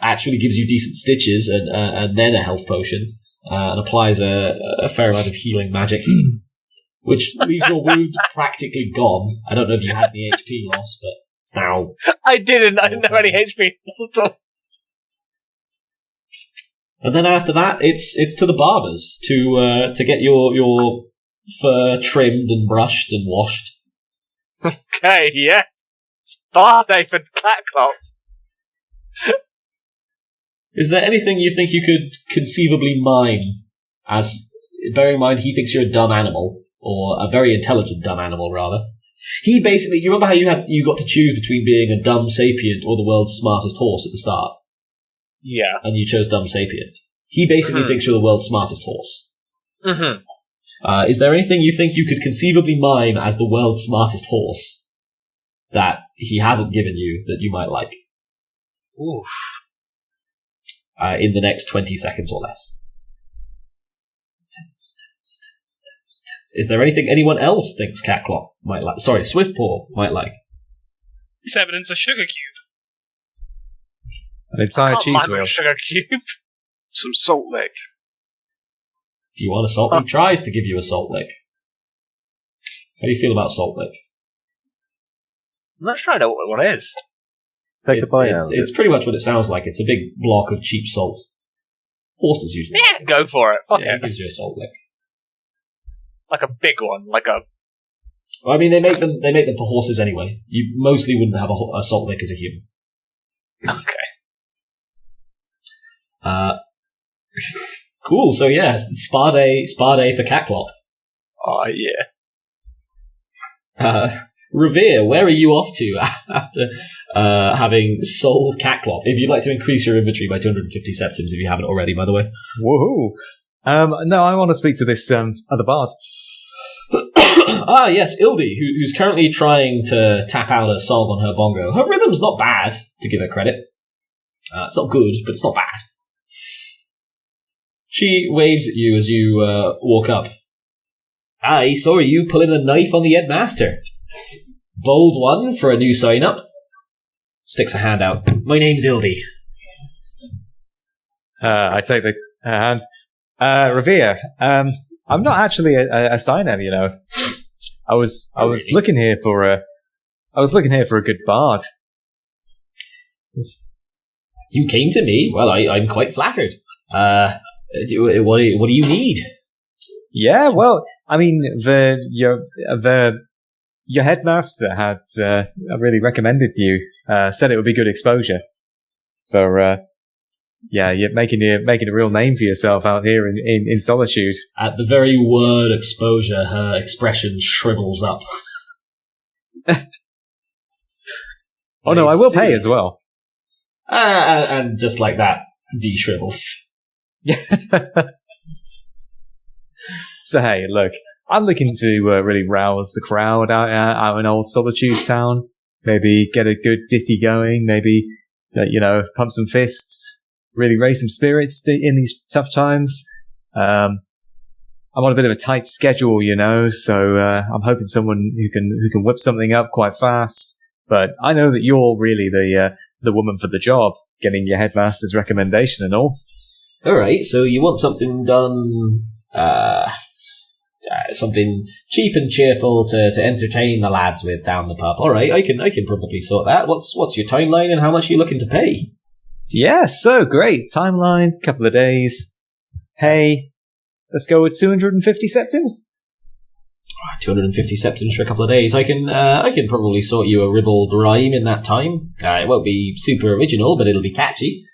actually gives you decent stitches and then a health potion, and applies a fair amount of healing magic, which leaves your wound practically gone. I don't know if you had any HP loss, but it's now... I didn't have any HP loss at all. And then after that, it's to the barbers to get your fur trimmed and brushed and washed. Okay, yes. Spa day for Catclop. Is there anything you think you could conceivably mine as, bearing in mind he thinks you're a dumb animal, or a very intelligent dumb animal, rather? He basically, you remember how you got to choose between being a dumb sapient or the world's smartest horse at the start? Yeah. And you chose dumb sapient. He basically thinks you're the world's smartest horse. Mm-hmm. Is there anything you think you could conceivably mine as the world's smartest horse that he hasn't given you that you might like? Oof. In the next 20 seconds or less. Tense. Is there anything anyone else thinks Catclop might like? Sorry, Swiftpaw might like. It's evidence a sugar cube. An entire Can't cheese mind a wheel. sugar cube. Some salt lick. Do you want a salt lick? Tries to give you a salt lick. How do you feel about salt lick? I'm not sure I know what one is. Take a bite out of It's it. pretty much what it sounds like. It's a big block of cheap salt. Horses usually. Yeah, go for it. Fuck Yeah, it. it gives you a salt lick. Like a big one, like a. Well, I mean, they make them for horses anyway. You mostly wouldn't have a salt lick as a human. Okay. Cool. So yeah, spa day for Catclop. Oh yeah. Revere, where are you off to after having sold Catclop? If you'd like to increase your inventory by 250 septims, if you haven't already, by the way. Woohoo! No, I want to speak to this other bard. Yes, Ildi, who's currently trying to tap out a song on her bongo. Her rhythm's not bad, to give her credit. It's not good, but it's not bad. She waves at you as you walk up. I saw you pulling a knife on the headmaster. Bold one for a new sign-up. Sticks a hand out. My name's Ildi. I take the hand. Revere, I'm not actually a signer, you know. I was looking here for a good bard. You came to me? Well, I'm quite flattered. What do you need? Yeah, well, I mean, your headmaster had really recommended you. Said it would be good exposure for you're making a real name for yourself out here in solitude. At the very word exposure, her expression shrivels up. Oh no, I will pay as well. And just like that, de-shrivels. So hey, look, I'm looking to really rouse the crowd out in old Solitude Town. Maybe get a good ditty going. Maybe pump some fists. Really raise some spirits in these tough times. I'm on a bit of a tight schedule, so I'm hoping someone who can whip something up quite fast. But I know that you're really the woman for the job, getting your headmaster's recommendation and all. All right, so you want something done, something cheap and cheerful to entertain the lads with down the pub. All right, I can probably sort that. What's your timeline and how much are you looking to pay? Yeah, so great. Timeline, couple of days. Hey, let's go with 250 septims. 250 septims for a couple of days. I can probably sort you a ribald rhyme in that time. It won't be super original, but it'll be catchy.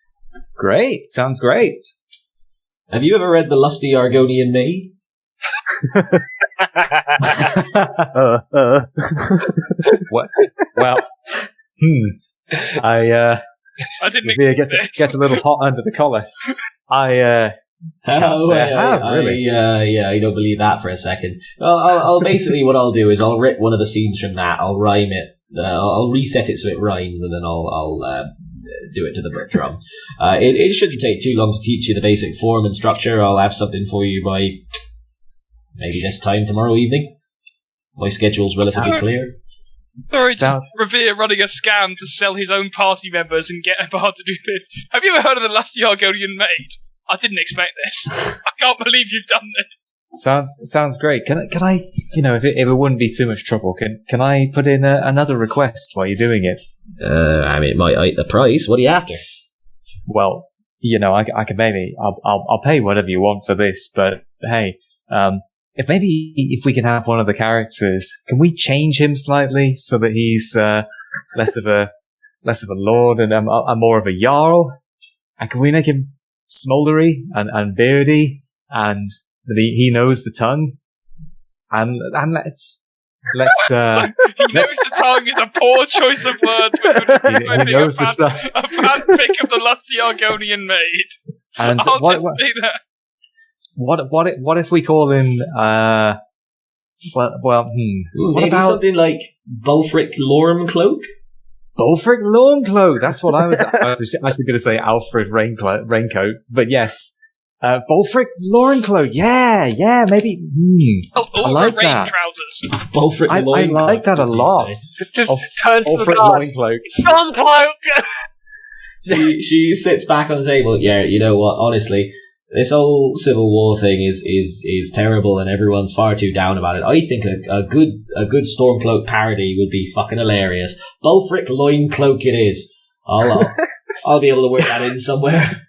Great, sounds great. Have you ever read The Lusty Argonian Maid? What? Well, I didn't get a little hot under the collar. I can't say I have, really. I don't believe that for a second. Well, I'll basically what I'll do is I'll rip one of the scenes from that. I'll rhyme it. I'll reset it so it rhymes, and then I'll do it to the brick drum. It shouldn't take too long to teach you the basic form and structure. I'll have something for you by maybe this time tomorrow evening. My schedule's relatively clear. Sorry, just Revere running a scam to sell his own party members and get a bard to do this. Have you ever heard of the Lusty Argonian Maid? I didn't expect this. I can't believe you've done this. Sounds great. Can I if it wouldn't be too much trouble, can I put in another request while you're doing it? I mean, it might eat the price. What are you after? Well, I can maybe I'll pay whatever you want for this, but hey, if we can have one of the characters, can we change him slightly so that he's less of a lord and more of a jarl? And can we make him smoldery and beardy and that he knows the tongue? And let's he knows the tongue is a poor choice of words, but he knows the tongue. A bad pick of the Lusty Argonian Maid. And I'll just say that. What if we call him Maybe about something like Bulfric Lormcloak? Bulfric Lormcloak? That's what I was actually going to say. Alfred Raincoat, but yes, Bolfric Lorencloak. Yeah, maybe. I like rain that. trousers. Bolfric I like that a lot. Just turns to the Bolfric guard. Lorencloak. Stormcloak! She sits back on the table. Yeah, you know what? Honestly, this whole Civil War thing is terrible, and everyone's far too down about it. I think a good Stormcloak parody would be fucking hilarious. Bolfric Loincloak it is. I'll be able to work that in somewhere.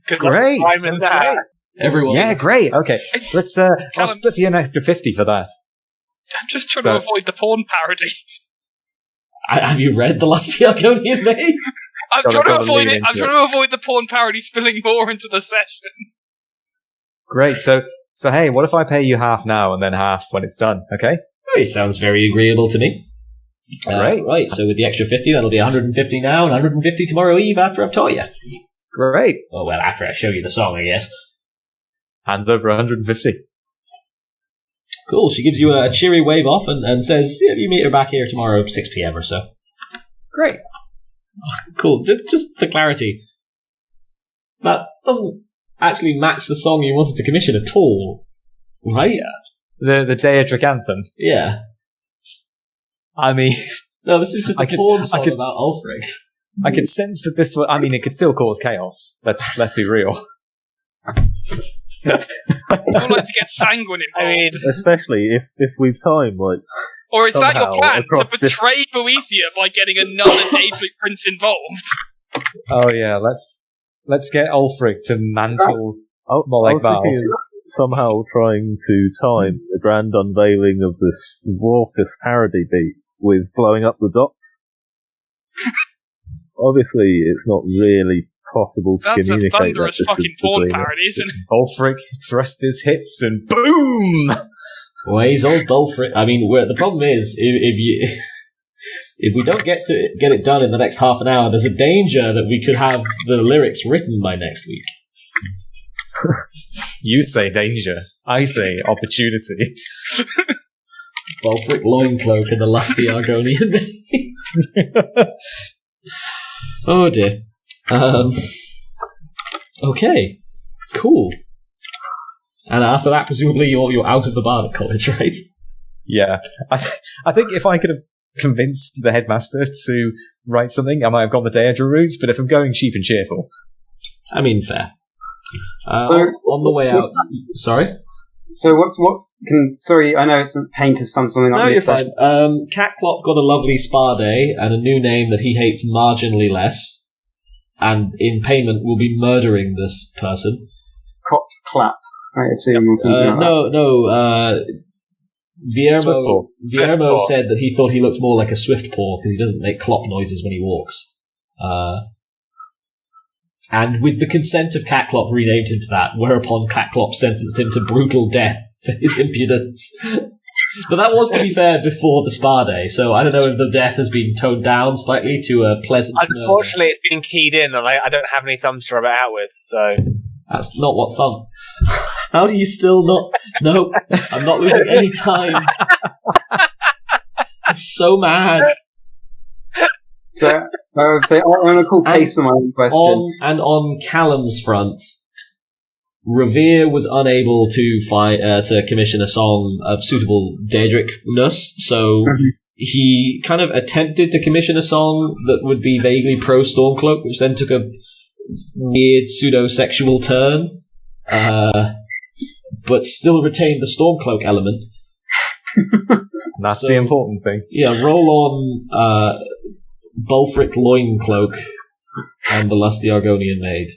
Great. Great. Everyone. Yeah, great. Okay, let's. I'll split you an extra 50 for that. I'm just trying to avoid the porn parody. Have you read The Lusty Argonian Maid? I'm trying to avoid it. I'm trying to avoid the porn parody spilling more into the session. Great. So hey, what if I pay you half now and then half when it's done? Okay. Oh, it sounds very agreeable to me. Great. Right. So with the extra 50, that'll be 150 now and 150 tomorrow eve after I've taught you. Great. Oh well, after I show you the song, I guess. Hands over 150. Cool. She gives you a cheery wave off and says, "Yeah, you meet her back here tomorrow at 6 p.m. or so." Great. Cool. Just for clarity, that doesn't actually match the song you wanted to commission at all, right? The Daedric anthem. Yeah. I mean, No, this is just a porn song about Ulfric. I could sense that this. I mean, it could still cause chaos. Let's be real. I don't like to get sanguine involved. I mean, Especially if we've time, like, or is that your somehow plan, to across betray Boethiah by getting another Daedric prince involved? Oh yeah, let's get Ulfric to mantle I Molek was Val. thinking somehow trying to time the grand unveiling of this raucous parody beat with blowing up the docks. Obviously, it's not really possible to That's a communicate thunderous that fucking distance porn between it. parody, isn't it? Ulfric thrust his hips and boom. Well, he's old Ulfric. I mean, the problem is if we don't get it done in the next half an hour, there's a danger that we could have the lyrics written by next week. You say danger. I say opportunity. Ulfric Loincloak and the Lusty Argonian Maid. Oh dear. Okay. Cool. And after that, presumably you're out of the bar at college, right? Yeah, I think if I could have convinced the headmaster to write something, I might have gone the Daedra route. But if I'm going cheap and cheerful, I mean, fair. On the way out, sorry. So sorry, I know it's a pain to sum something up. No, you're fine. Catclop got a lovely spa day and a new name that he hates marginally less, and in payment will be murdering this person. Cops clap. I assume. Or something like that. No. Viermo Swiftpaw. said that he thought he looked more like a Swiftpaw because he doesn't make clop noises when he walks. And with the consent of Catclop, renamed him to that, whereupon Catclop sentenced him to brutal death for his impudence. But that was, to be fair, before the spa day, so I don't know if the death has been toned down slightly to a pleasant unfortunately, it's been keyed in, and I don't have any thumbs to rub it out with, so... That's not what thumb... How do you still not... No, I'm not losing any time. I'm so mad. So I would say on a cool pace of my own question. On Callum's front, Revere was unable to commission a song of suitable Daedric-ness, so he kind of attempted to commission a song that would be vaguely pro-Stormcloak, which then took a weird pseudo-sexual turn, but still retained the Stormcloak element. that's the important thing. Yeah, roll on Bolfric Loincloak and the Lusty Argonian Maid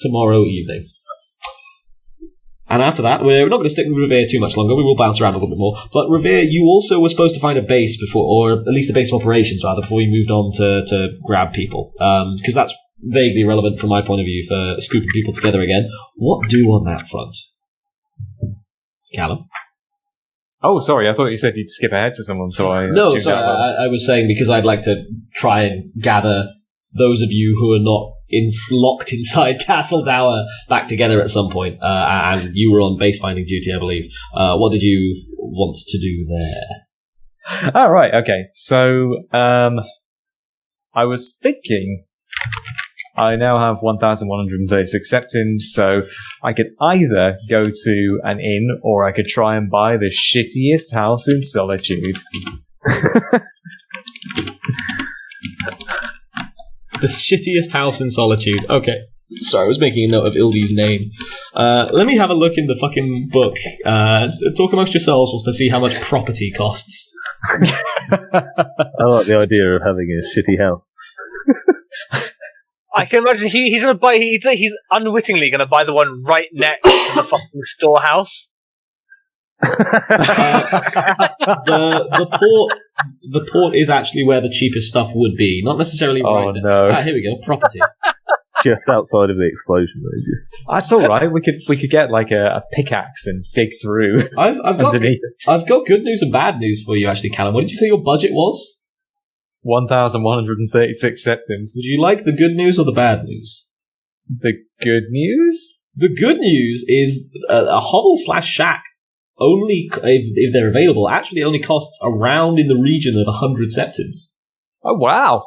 tomorrow evening. And after that, we're not going to stick with Revere too much longer. We will bounce around a little bit more. But Revere, you also were supposed to find a base before, or at least a base of operations rather, before you moved on to grab people. Because that's vaguely relevant from my point of view for scooping people together again. What do on that front? Callum? Oh, sorry, I thought you said you'd skip ahead to someone, so I... No, tuned sorry, out. I was saying because I'd like to try and gather those of you who are not locked inside Castle Dower back together at some point, and you were on base finding duty, I believe. What did you want to do there? Oh, right, okay. So, I was thinking I now have 1,136 septims, so I could either go to an inn or I could try and buy the shittiest house in Solitude. The shittiest house in Solitude. Okay. Sorry, I was making a note of Ildi's name. Let me have a look in the fucking book. Talk amongst yourselves whilst I see how much property costs. I like the idea of having a shitty house. I can imagine he's gonna buy. He's unwittingly gonna buy the one right next to the fucking storehouse. The port is actually where the cheapest stuff would be, not necessarily. Oh no! Here we go. Property. Just outside of the explosion range. That's all right. We could get like a pickaxe and dig through. I've got good news and bad news for you, actually, Callum. What did you say your budget was? 1,136 septims. Did you like the good news or the bad news? The good news? The good news is a hovel/shack, only if they're available, actually only costs around in the region of 100 septims. Oh, wow.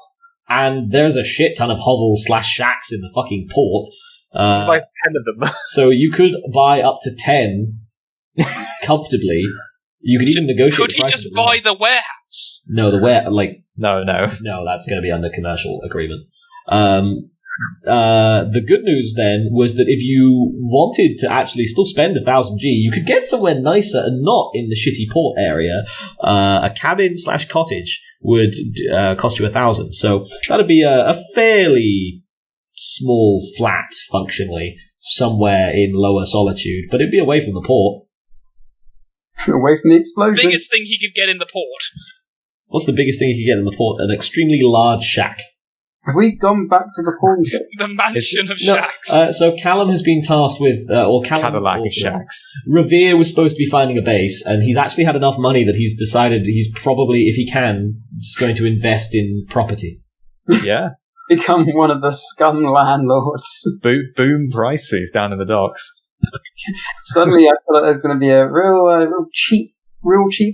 And there's a shit ton of hovels/shacks in the fucking port. Buy 10 of them. So you could buy up to 10 comfortably. You could even negotiate. Could the he price just of it. buy the warehouse? No, No. No, that's going to be under commercial agreement. The good news then was that if you wanted to actually still spend 1,000 G, you could get somewhere nicer and not in the shitty port area. A cabin/cottage would cost you 1,000. So that'd be a fairly small flat, functionally, somewhere in Lower Solitude, but it'd be away from the port. Away from the explosion. Biggest thing he could get in the port. What's the biggest thing you could get in the port? An extremely large shack. Have we gone back to the pawn shop? The mansion of No, shacks. so Callum has been tasked with, Cadillac shacks. Revere was supposed to be finding a base, and he's actually had enough money that he's decided he's probably, if he can, just going to invest in property. Yeah. Become one of the scum landlords. Boom prices down in the docks. Suddenly, I feel like there's going to be a real cheap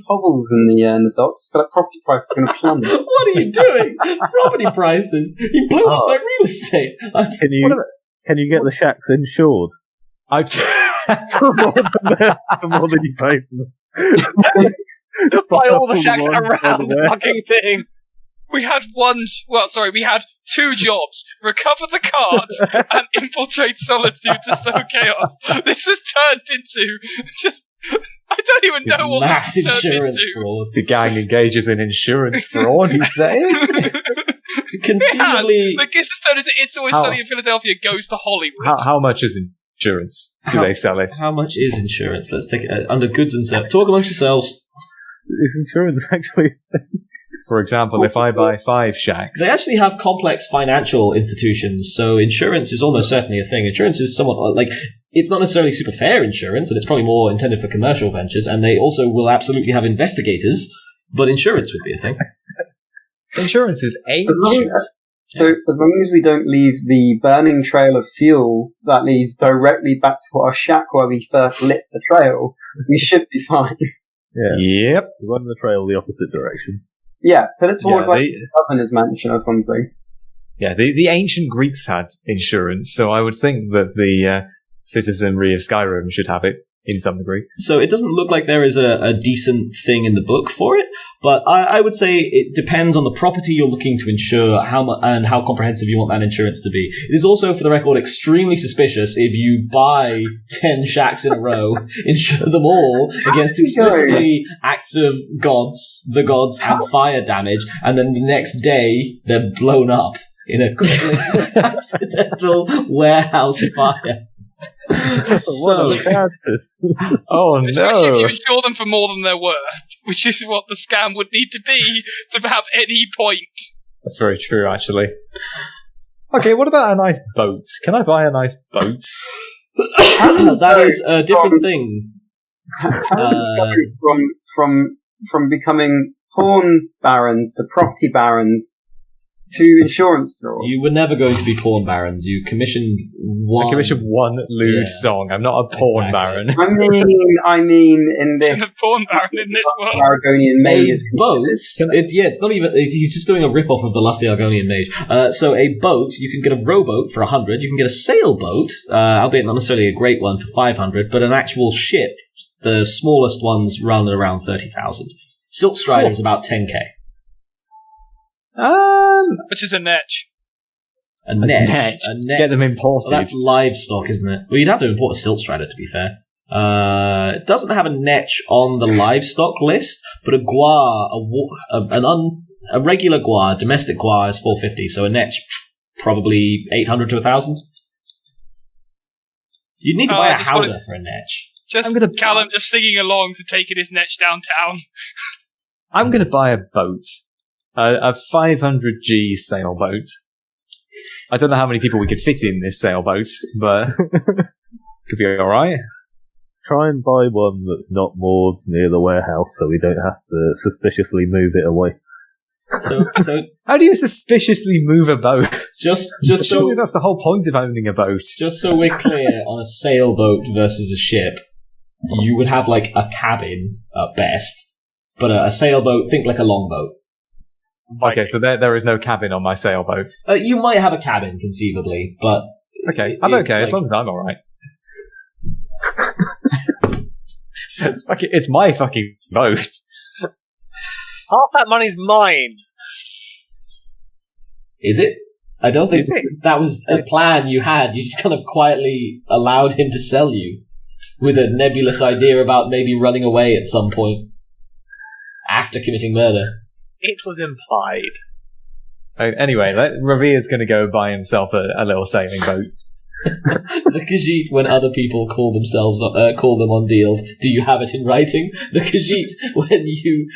hovels in the docks. I feel like property prices are going to plummet. What are you doing? Property prices. You blew up my real estate. Can you get the shacks insured? for more than you pay for them? Buy all the shacks around the fucking thing. We had we had 2 jobs. Recover the cards and infiltrate Solitude to sow chaos. This has turned into just... I don't even know what mass this has turned insurance into. fraud. The gang engages in insurance fraud, you say? Conceivably... Like, this has turned into It's Always Sunny in Philadelphia goes to Hollywood. How much is insurance? Do they sell it? How much is insurance? Let's take it under goods and services. Talk amongst yourselves. Is insurance actually... For example, if I buy 5 shacks... They actually have complex financial institutions, so insurance is almost certainly a thing. Insurance is somewhat like... It's not necessarily super fair insurance, and it's probably more intended for commercial ventures, and they also will absolutely have investigators, but insurance would be a thing. Insurance is ancient. So as long as we don't leave the burning trail of fuel that leads directly back to our shack where we first lit the trail, we should be fine. Yeah. Yep. You run the trail the opposite direction. Yeah, put it towards the governor's mansion or something. Yeah, the ancient Greeks had insurance, so I would think that the citizenry of Skyrim should have it in some degree. So it doesn't look like there is a decent thing in the book for it, but I would say it depends on the property you're looking to insure and how comprehensive you want that insurance to be. It is also, for the record, extremely suspicious if you buy 10 shacks in a row, insure them all against explicitly acts of the gods, and fire damage, and then the next day they're blown up in a accidental warehouse fire. Oh Especially if you no! insure them for more than they're worth, which is what the scam would need to be to have any point. That's very true, actually. Okay, what about a nice boat? Can I buy a nice boat? That is a different thing. From becoming pawn barons to property barons 2 insurance fraud. You were never going to be porn barons. You commissioned one. I commissioned one lewd Yeah. song. I'm not a porn Exactly. baron. I mean, in this The porn baron in this world. Aragonian A maid is boat. It's not even. He's just doing a rip off of the lusty Argonian mage. So a boat, you can get a rowboat for 100. You can get a sailboat, albeit not necessarily a great one, for 500. But an actual ship, the smallest ones, run at around 30,000. Silk Strider is about 10k. Which is a netch. A net. Get them imported. Well, that's livestock, isn't it? Well, you'd have to import a Silk Strider, to be fair. It doesn't have a netch on the livestock list, but a guar, a regular guar, domestic guar is 450, so a netch probably 800 to 1,000. You'd need to buy a howler for a netch. Just Callum just singing along to taking his netch downtown. I'm going to buy a boat. A 500G sailboat. I don't know how many people we could fit in this sailboat, but could be alright. Try and buy one that's not moored near the warehouse so we don't have to suspiciously move it away. So how do you suspiciously move a boat? Just Surely so that's the whole point of owning a boat. Just so we're clear, on a sailboat versus a ship, you would have like a cabin at best, but a sailboat, think like a longboat. Okay, so there is no cabin on my sailboat. You might have a cabin, conceivably, but okay, I'm okay as long as I'm alright. It's my fucking boat. Half that money's mine. Is it? I don't think that was a plan you had. You just kind of quietly allowed him to sell you with a nebulous idea about maybe running away at some point after committing murder. It was implied. Anyway, Revere's going to go buy himself a little sailing boat. The Khajiit, when other people call them on deals, do you have it in writing? The Khajiit, when you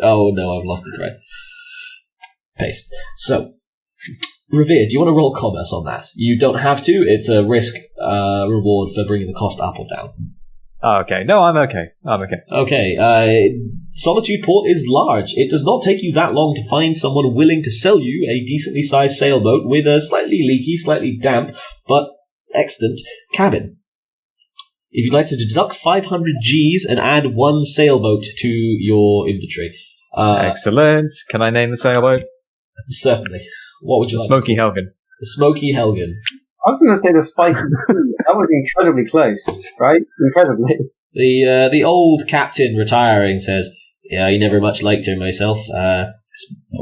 oh no, I've lost the thread. Pace. So, Revere, do you want to roll commerce on that? You don't have to. It's a risk reward for bringing the cost up or down. Oh, okay. No, I'm okay. Okay. Solitude Port is large. It does not take you that long to find someone willing to sell you a decently sized sailboat with a slightly leaky, slightly damp, but extant cabin. If you'd like to deduct 500 Gs and add one sailboat to your inventory. Excellent. Can I name the sailboat? Certainly. What would you like? Smokey Helgen. The Smokey Helgen. I was going to say the spiky sea. That was incredibly close, right? Incredibly. The old captain retiring says, "Yeah, I never much liked her myself.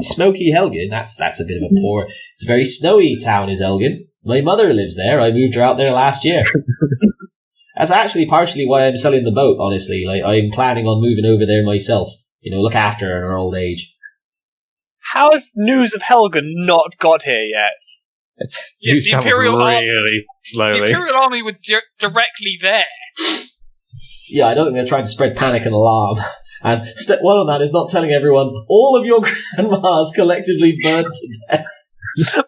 Smokey Helgen, that's a bit of a poor. It's a very snowy town, is Helgen. My mother lives there. I moved her out there last year. That's actually partially why I'm selling the boat. Honestly, like I'm planning on moving over there myself. Look after her in her old age." How has news of Helgen not got here yet? News travels really slowly. The Imperial Army were directly there. Yeah, I don't think they're trying to spread panic and alarm. And step one on that is not telling everyone all of your grandmas collectively burned to death.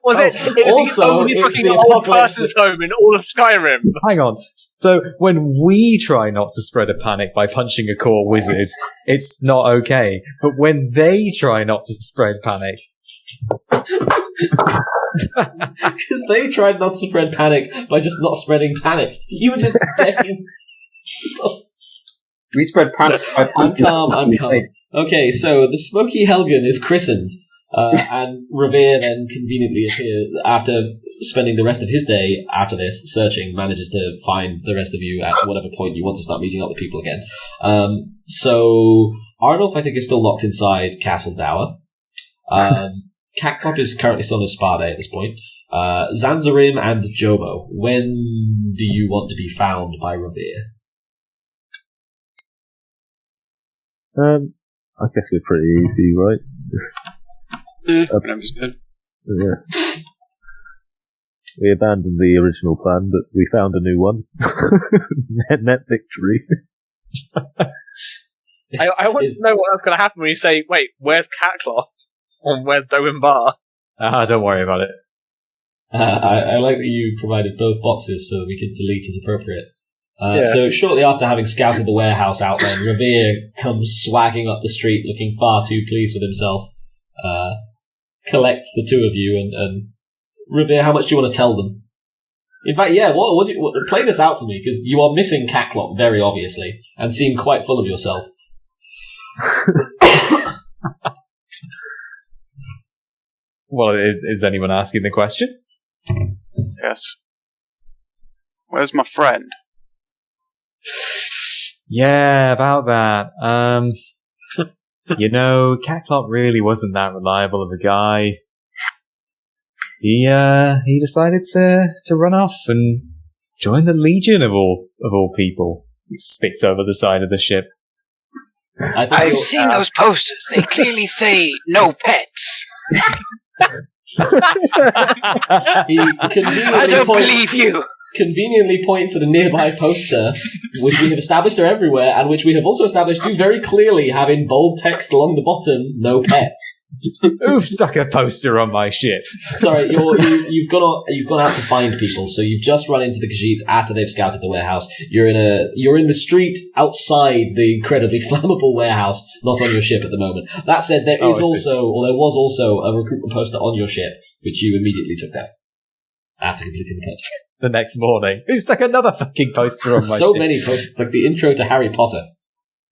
Was it the only fucking old person's home in all of Skyrim? Hang on. So when we try not to spread a panic by punching a core wizard, it's not okay. But when they try not to spread panic... Because they tried not to spread panic by just not spreading panic. You were just begging. We spread panic by I'm calm. Okay, so the Smokey Helgen is christened, and Revere then conveniently appears after spending the rest of his day after this searching, manages to find the rest of you at whatever point you want to start meeting up with people again. So Arnulf, I think, is still locked inside Castle Dower. Catclop is currently still in Sparta at this point. Zan'zharim and JoMo, when do you want to be found by Revere? I guess we're pretty easy, right? Whenever's good. Yeah. We abandoned the original plan, but we found a new one. net victory. I want to know what's going to happen when you say, wait, where's Catclop? Or where's Doan Bar? Don't worry about it. I like that you provided both boxes so that we could delete as appropriate. Yes. So shortly after having scouted the warehouse outline, Revere comes swagging up the street looking far too pleased with himself. collects the two of you and Revere, how much do you want to tell them? In fact, yeah, play this out for me, because you are missing Catclop very obviously, and seem quite full of yourself. Well, is anyone asking the question? Yes. Where's my friend? Yeah, about that. Catclop really wasn't that reliable of a guy. He decided to run off and join the Legion of all people. He spits over the side of the ship. I've seen those posters. They clearly say no pets. I don't believe you. Conveniently points to the nearby poster, which we have established are everywhere, and which we have also established do very clearly have in bold text along the bottom, no pets. Who stuck a poster on my ship? Sorry, you've gone out to find people, so you've just run into the Khajiits after they've scouted the warehouse. You're in the street outside the incredibly flammable warehouse, not on your ship at the moment. That said, there was also a recruitment poster on your ship, which you immediately took down after completing the purchase. The next morning, who stuck another fucking poster on my so ship? Many posters, like the intro to Harry Potter.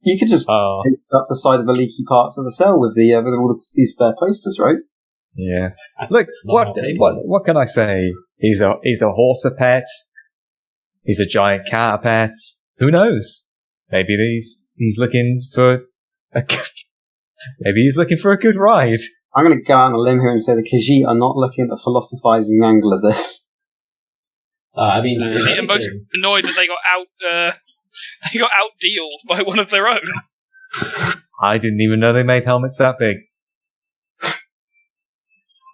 You could just paste up the side of the leaky parts of the cell with all these spare posters, right? Yeah. Look, what can I say? He's a horse a pet. He's a giant cat a pet. Who knows? Maybe he's looking for a good ride. I'm going to go out on a limb here and say the Khajiit are not looking at the philosophizing angle of this. I'm most annoyed that they got out-dealed by one of their own. I didn't even know they made helmets that big.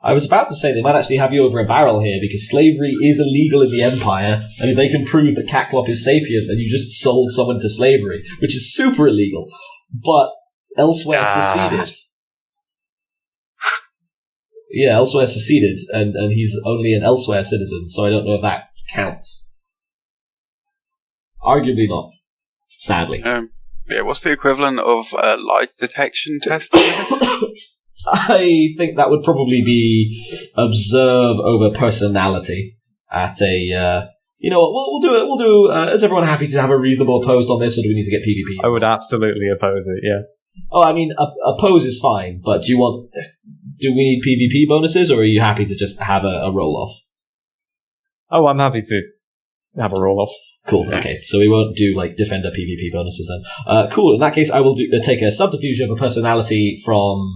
I was about to say they might actually have you over a barrel here, because slavery is illegal in the Empire, and if they can prove that Catclop is sapient, then you just sold someone to slavery, which is super illegal. But elsewhere seceded. Yeah, elsewhere seceded, and he's only an elsewhere citizen, so I don't know if that counts. Arguably not. Sadly. What's the equivalent of light detection testing this? I think that would probably be observe over personality at a, we'll do, is everyone happy to have a reasonable opposed on this, or do we need to get PvP? I would absolutely oppose it, yeah. Oh, I mean, oppose is fine, but do we need PvP bonuses, or are you happy to just have a roll-off? Oh, I'm happy to have a roll-off. Cool, okay. So we won't do, Defender PvP bonuses then. Cool, in that case, I will take a subterfuge of a personality from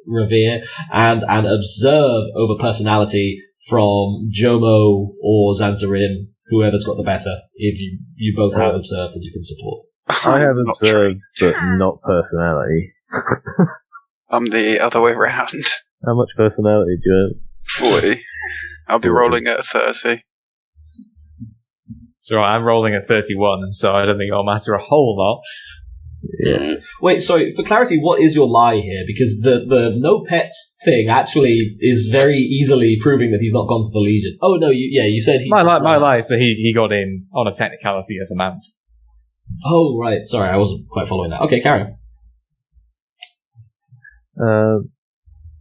Revere, and an observe over personality from JoMo or Zan'zharim, whoever's got the better. If you both have observed, then you can support. I have observed, but not personality. I'm the other way around. How much personality do you have? 40. I'll be rolling at 30. So I'm rolling at 31, so I don't think it'll matter a whole lot. Yeah. Wait, sorry, for clarity, what is your lie here? Because the no pets thing actually is very easily proving that he's not gone to the Legion. Oh, no, you said he... My lie is that he got in on a technicality as a mount. Oh, right, sorry, I wasn't quite following that. Okay, carry on.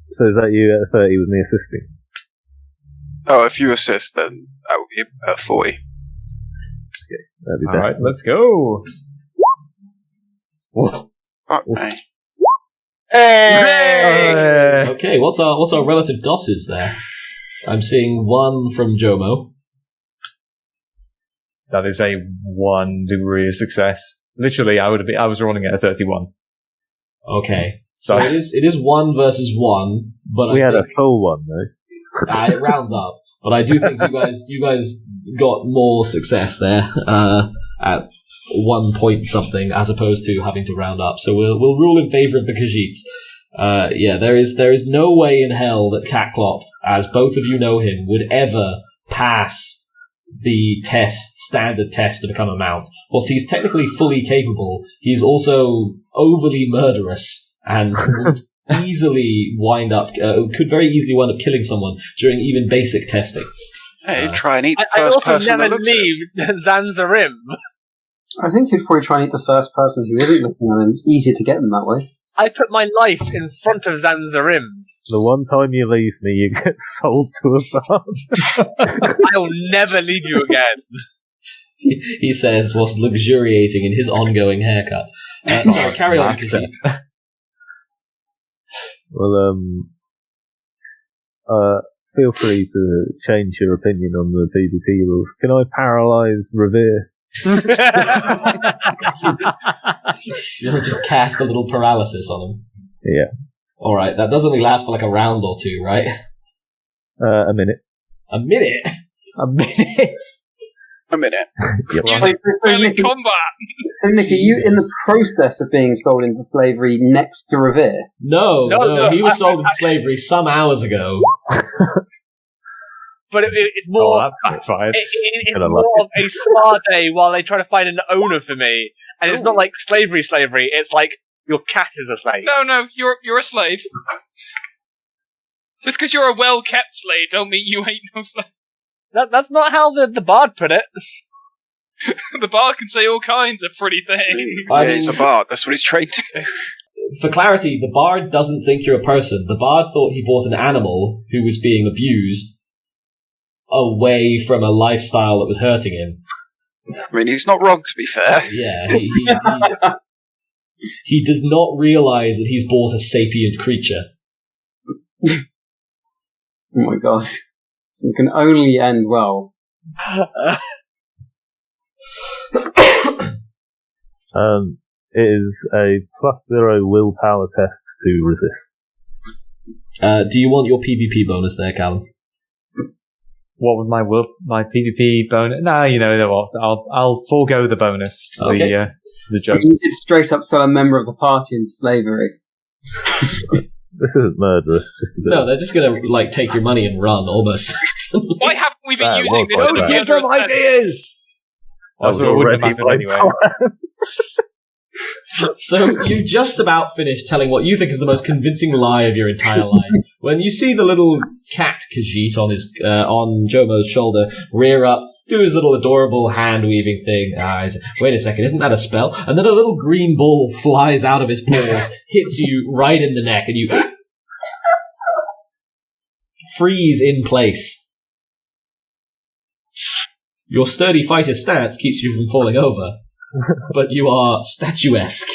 So is that you at 30 with me assisting? Oh, if you assist, then I will be at 40. Okay, that'd be best. Alright, let's go! Fuck me. Hey! Okay, what's our relative dosses there? I'm seeing 1 from JoMo. That is a 1 degree of success. Literally, I was rolling at a 31. Okay, so it is 1 versus 1, but we had a full 1 though. It rounds up, but I do think you guys got more success there at 1 point something, as opposed to having to round up. So we'll rule in favor of the Khajiits. There is no way in hell that Catclop, as both of you know him, would ever pass the standard test to become a mount. Whilst he's technically fully capable, he's also overly murderous and would easily could very easily wind up killing someone during even basic testing. Hey, try and eat the I first also person never that looks at leave Zan'zharim. I think you'd probably try and eat the first person who isn't looking at him. It's easier to get them that way. I put my life in front of Zan'zharim's. The one time you leave me, you get sold to a bard. I'll never leave you again. He says, whilst luxuriating in his ongoing haircut. Sorry, carry on. Khajiit. Well, feel free to change your opinion on the PvP rules. Can I paralyze Revere? You'll just cast a little paralysis on him. Yeah. Alright, that does only last for like a round or two, right? A minute. A minute? A minute. A minute. Yep. Using Nick, combat. so Nick, are you in the process of being sold into slavery next to Revere? No, he was sold into slavery some hours ago. But it's more. That backfired. It's more of a spa day while they try to find an owner for me, and it's not like slavery. It's like your cat is a slave. No, you're a slave. Just because you're a well-kept slave, don't mean you ain't no slave. That's not how the bard put it. The bard can say all kinds of pretty things. Yeah, he's a bard. That's what he's trained to do. For clarity, the bard doesn't think you're a person. The bard thought he bought an animal who was being abused away from a lifestyle that was hurting him. I mean, he's not wrong, to be fair. Yeah, he does not realise that he's bought a sapient creature. Oh my god. This can only end well. It is a +0 willpower test to resist. Do you want your PvP bonus there, Callum? What would my PvP bonus? No, you know what? I'll forego the bonus for Okay. the You jokes. did straight up sell a member of the party into slavery. This isn't murderous, just a bit. No, they're just gonna like take your money and run almost. Why haven't we been That using was this? quite as a bad. Give them murderous ideas! That was Also, it wouldn't have already mattered anyway. So you've just about finished telling what you think is the most convincing lie of your entire life. When you see the little cat Khajiit on JoMo's shoulder rear up, do his little adorable hand weaving thing. Wait a second, isn't that a spell? And then a little green ball flies out of his paws, hits you right in the neck, and you freeze in place. Your sturdy fighter stance keeps you from falling over, but you are statuesque.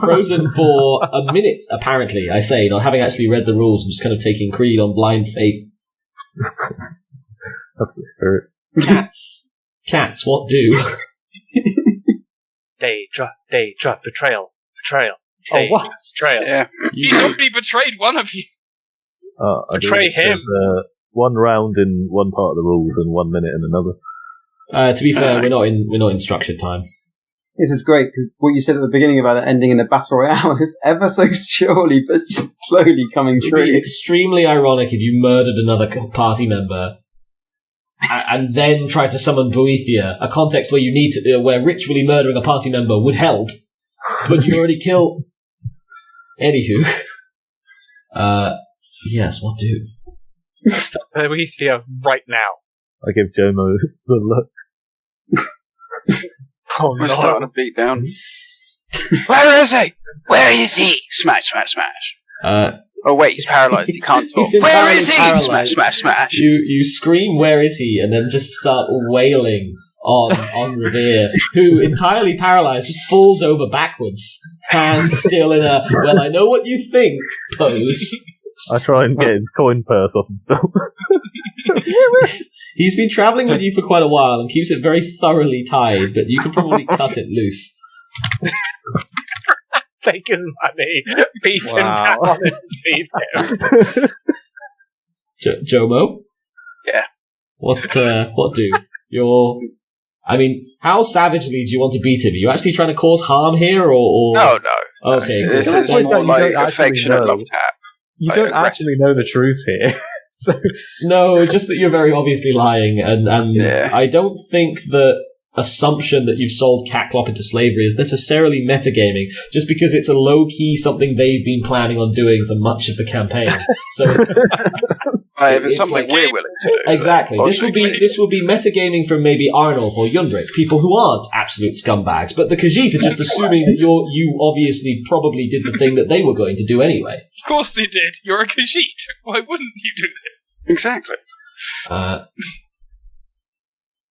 Frozen for a minute, apparently, I say, not having actually read the rules and just kind of taking Creed on blind faith. That's the spirit. Cats, what do? Day drop, betrayal. Oh, what? Betrayal. Yeah. He's already betrayed one of you. I Betray believe him. there's, 1 round in one part of the rules and 1 minute in another. To be fair, we're not in structured time. This is great, because what you said at the beginning about it ending in a battle royale is ever so surely, but just slowly coming It'd true. be extremely ironic if you murdered another party member and then tried to summon Boethiah, a context where you need to, where ritually murdering a party member would help, but you already killed. Anywho, yes, what do? Stop Boethiah right now. I give JoMo the look. Oh We're no. starting to beat down. Where is he? Where is he? Smash, smash, smash. Oh wait, he's paralysed. He can't talk. He's Where entirely is he? paralysed. Smash, smash, smash. You scream, "Where is he?" and then just start wailing on Revere, who, entirely paralysed, just falls over backwards, hands still in a "well, I know what you think" pose. I try and get his coin purse off his belt. He's been travelling with you for quite a while and keeps it very thoroughly tied, but you can probably cut it loose. Take his money, beat him Wow. down, and beat him. JoMo? Yeah. What do? I mean, how savagely do you want to beat him? Are you actually trying to cause harm here, or? No, no. Okay, This cool. is Point more out you like don't actually affectionate know. love tap. You Like, don't aggressive. actually know the truth here. So No, just that you're very obviously lying, and Yeah. I don't think the assumption that you've sold Catclop into slavery is necessarily metagaming, just because it's a low-key something they've been planning on doing for much of the campaign. So If it's something we're willing to do. Exactly. This would be metagaming from maybe Arnulf or Yundrik, people who aren't absolute scumbags, but the Khajiit are just assuming that you obviously probably did the thing that they were going to do anyway. Of course they did. You're a Khajiit. Why wouldn't you do this? Exactly.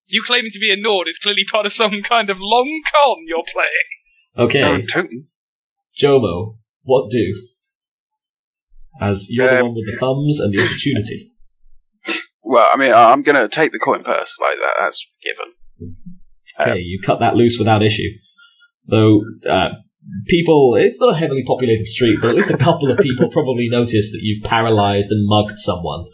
You claiming to be a Nord is clearly part of some kind of long con you're playing. Okay. JoMo, what do? As you're the one with the thumbs and the opportunity. Well, I mean, I'm going to take the coin purse like that. That's given. Okay, you cut that loose without issue. Though, people, it's not a heavily populated street, but at least a couple of people probably noticed that you've paralyzed and mugged someone.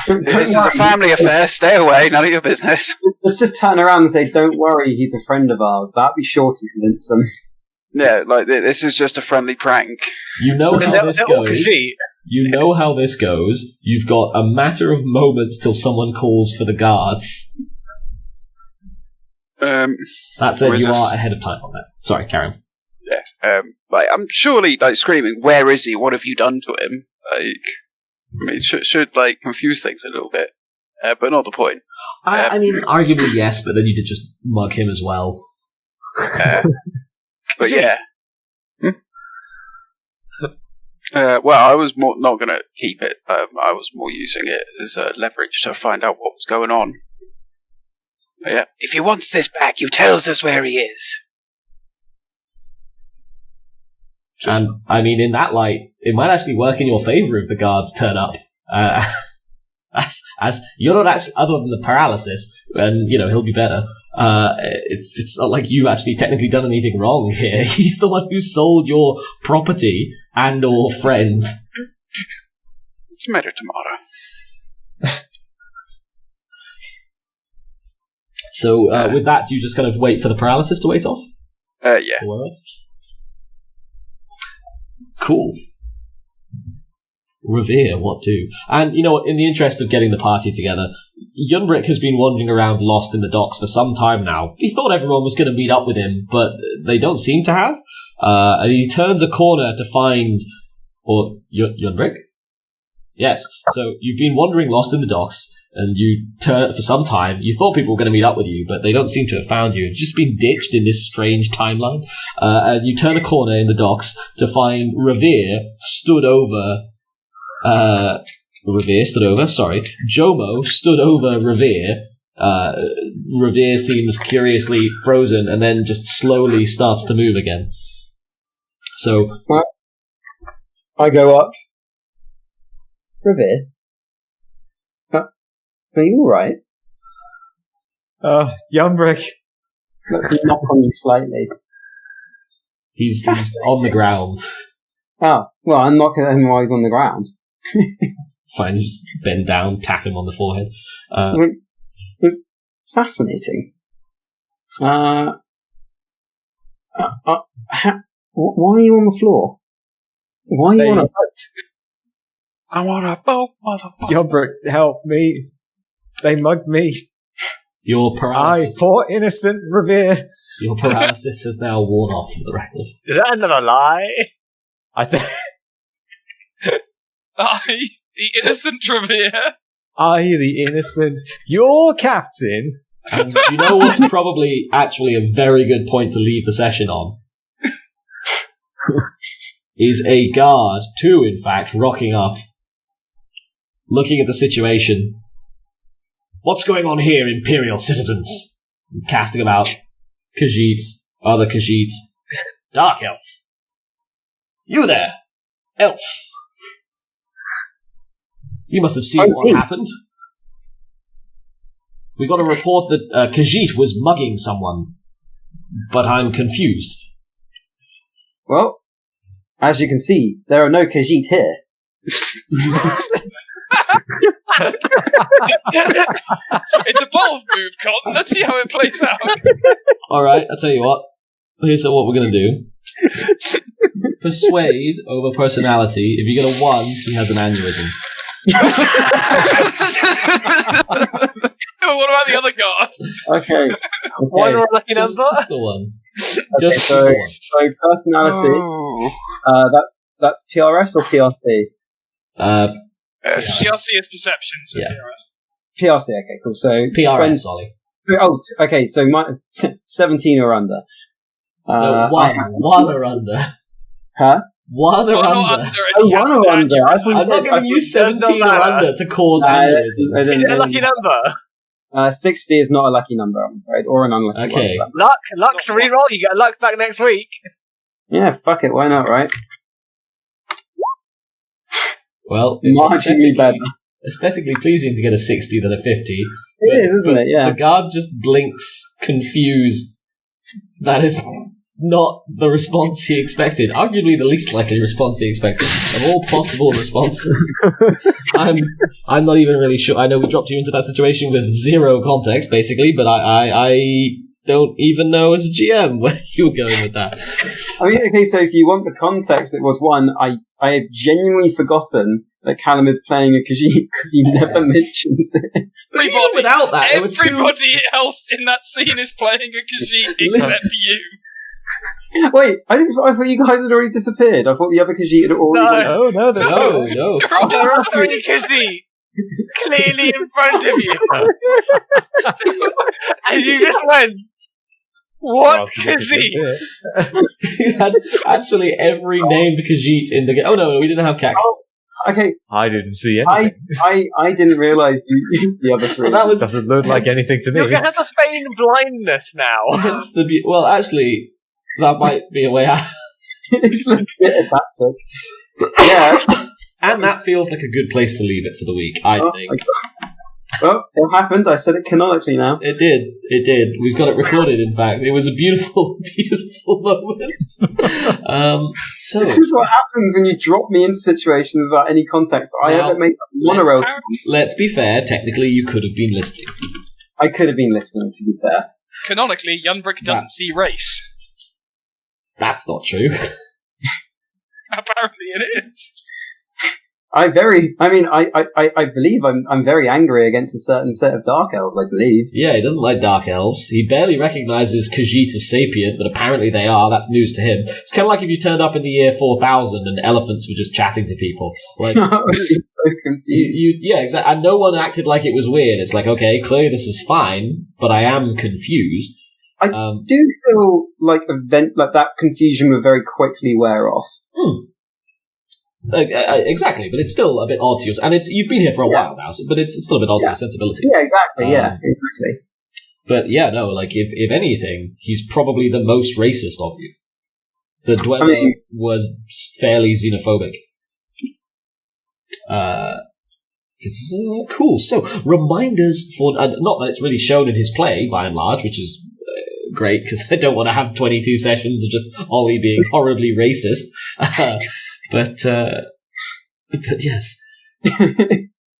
This is a family affair. Stay away. None of your business. Let's just turn around and say, don't worry, he's a friend of ours. That'd be sure to convince them. Yeah, like, this is just a friendly prank. You know how this goes. You know how this goes. You've got a matter of moments till someone calls for the guards. That said, you are ahead of time on that. Sorry, Karen. Yeah. I'm surely, screaming, "Where is he? What have you done to him?" I mean, should confuse things a little bit, but not the point. I mean, arguably yes, but then you did just mug him as well. But yeah. Well, I was not going to keep it. I was more using it as leverage to find out what was going on. But yeah. If he wants this back, you tells us where he is. And, I mean, in that light, it might actually work in your favour if the guards turn up. As you're not actually, other than the paralysis, and, he'll be better. It's not like you've actually technically done anything wrong here. He's the one who sold your property and or friend. Tomato, tomato. So, with that, do you just kind of wait for the paralysis to wait off? Yeah. Cool. Revere, what do? And, in the interest of getting the party together, Yunbrick has been wandering around lost in the docks for some time now. He thought everyone was going to meet up with him, but they don't seem to have. And he turns a corner to find... Or, Yunbrick? Yes. So, you've been wandering lost in the docks, and you turn for some time. You thought people were going to meet up with you, but they don't seem to have found you. You've just been ditched in this strange timeline. And you turn a corner in the docks to find Revere stood over... JoMo stood over Revere. Revere seems curiously frozen and then just slowly starts to move again. So... I go up. Revere? Are you alright? Yumbrick. Let me knock on you slightly. He's on the ground. Oh, well, I'm knocking at him while he's on the ground. Fine, you just bend down, tap him on the forehead. It's fascinating. Why are you on the floor? Why are you on a boat? I'm on a boat, motherfucker. Yumbrick, help me. They mugged me. Your paralysis. Poor innocent Revere. Your paralysis has now worn off for the record. Is that another lie? I, the innocent Revere. I, the innocent, your captain. And you know what's probably actually a very good point to leave the session on? Is a guard, too, in fact, rocking up, looking at the situation. What's going on here, Imperial citizens? Casting about. Khajiit, other Khajiit. Dark Elf. You there, Elf. You must have seen what happened. We got a report that Khajiit was mugging someone, but I'm confused. Well, as you can see, there are no Khajiit here. It's a bold move, Con. Let's see how it plays out. Alright, I'll tell you what. Here's what we're going to do. Persuade over personality. If you get a 1, he has an aneurysm. What about the other guard? Okay. One or lucky number? Just the one. Just so, the one. So personality. That's PRS or PRC? PRC is perception. So Yeah. PRC, okay, cool. So PRS, Ollie. okay, so my 17 or under. No, one or under. Huh? One or One or under. under. Oh, one or under. I thought I'm not giving you 17 or matter. under to cause I aneurysms. Is it a lucky number? 60 is not a lucky number, I'm afraid, or an unlucky Okay. one. Luck to reroll. You get luck back next week. Yeah, fuck it, why not, right? Well, it's Marginally better. aesthetically pleasing to get a 60 than a 50. It is, isn't it? Yeah. The guard just blinks, confused. That is not the response he expected. Arguably the least likely response he expected of all possible responses. I'm not even really sure. I know we dropped you into that situation with zero context, basically, but I don't even know as a GM where you were going with that. I mean, okay, so if you want the context, it was one, I have genuinely forgotten that Callum is playing a Khajiit because he never mentions it. But even without that, there were two- Everybody else in that scene is playing a Khajiit except you. Wait, I thought you guys had already disappeared. I thought the other Khajiit had already... No, no, there's No. There are three Khajiit clearly in front of you. And you just went, what Khajiit? You had actually every named Khajiit in the game. Oh no, we didn't have Catclop. Oh, okay, I didn't see anything. I didn't realise the other three. Well, that was Doesn't look like anything to You're me. going to have a feigned blindness now. hence the well, actually, that might be a way out. It's legit a tactic. Yeah. And that feels like a good place to leave it for the week, I Oh, think. Well, it happened. I said it canonically now. It did. We've got it recorded, in fact. It was a beautiful, beautiful moment. So, This is what happens when you drop me into situations without any context. I Now, haven't made one or else. let's be fair, technically you could have been listening. I could have been listening, to be fair. Canonically, Yunbrick doesn't see race. That's not true. Apparently it is. I believe I'm very angry against a certain set of dark elves, I believe. Yeah, he doesn't like dark elves. He barely recognises Khajiit as sapient, but apparently they are. That's news to him. It's kind of like if you turned up in the year 4000 and elephants were just chatting to people. Like, I was so confused. yeah, exactly. And no one acted like it was weird. It's like, okay, clearly this is fine, but I am confused. I do feel like that confusion will very quickly wear off. Exactly, but it's still a bit odd to you. And you've been here for a while now, but it's still a bit odd to your sensibilities. Yeah, exactly. Exactly. But yeah, no, like if anything, he's probably the most racist of you. The Dweller was fairly xenophobic. Cool. So reminders for not that it's really shown in his play by and large, which is great because I don't want to have 22 sessions of just Ollie being horribly racist. But yes.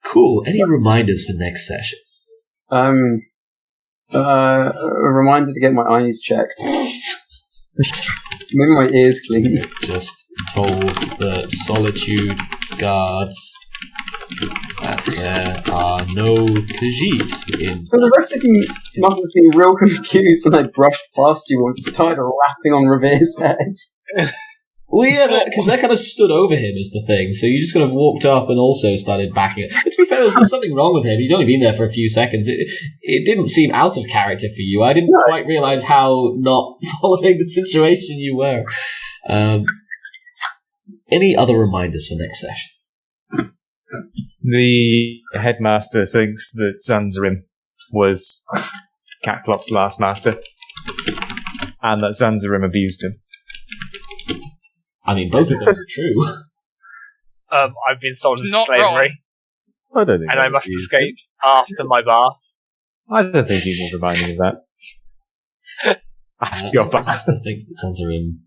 Cool. Any reminders for next session? A reminder to get my eyes checked. Maybe my ears cleaned. Just told the Solitude guards that there are no Khajiits in. So the rest of you must have been real confused when I brushed past you and started rapping on Revere's head. Well, yeah, because they kind of stood over him is the thing, so you just kind of walked up and also started backing it. But to be fair, there was something wrong with him. He'd only been there for a few seconds. It didn't seem out of character for you. I didn't quite realise how not following the situation you were. Any other reminders for next session? The headmaster thinks that Zan'zharim was Catclop's last master, and that Zan'zharim abused him. I mean, both of those are true. I've been sold into Not slavery, I don't think. and I must escape after my bath. I don't think he will remind me of that. After your bath. Master thinks that Zan'zharim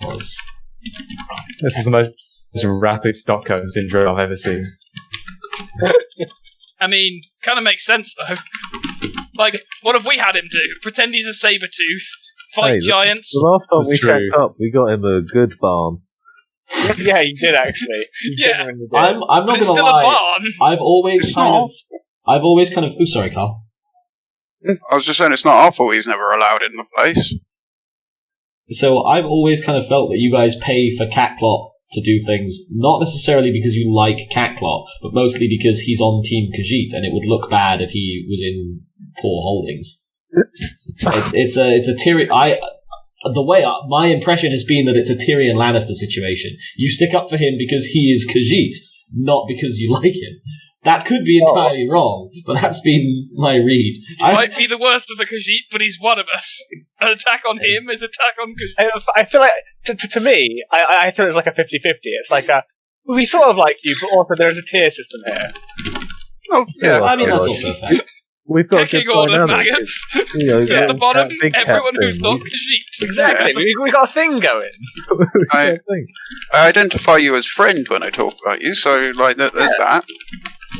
was. This is the most rapid Stockholm syndrome I've ever seen. I mean, kind of makes sense though. Like, what have we had him do? Pretend he's a saber-tooth, fight Hey, giants. The last time That's we true. checked up, we got him a good barn. Yeah, you did actually. You Yeah. genuinely did. I'm But not it's going to still a lie. barn. I've always kind of. Oh, sorry, Carl. I was just saying it's not our fault he's never allowed in the place. So I've always kind of felt that you guys pay for Catclop to do things, not necessarily because you like Catclop, but mostly because he's on Team Khajiit, and it would look bad if he was in poor holdings. It's a Tyrion. My impression has been that it's a Tyrion Lannister situation. You stick up for him because he is Khajiit, not because you like him. That could be entirely wrong, but that's been my read. He might be the worst of the Khajiit, but he's one of us. An attack on him is an attack on Khajiit. I feel like, to me, I feel it's like a 50-50. It's like we sort of like you, but also there's a tier system here. Oh, yeah. I mean, that's also fair. We've got Picking a all good the dynamic. maggots. You know, At the bottom, big everyone cat who's thing. not Khajiit. Exactly. We got a thing going. I identify you as friend when I talk about you, so like there's that.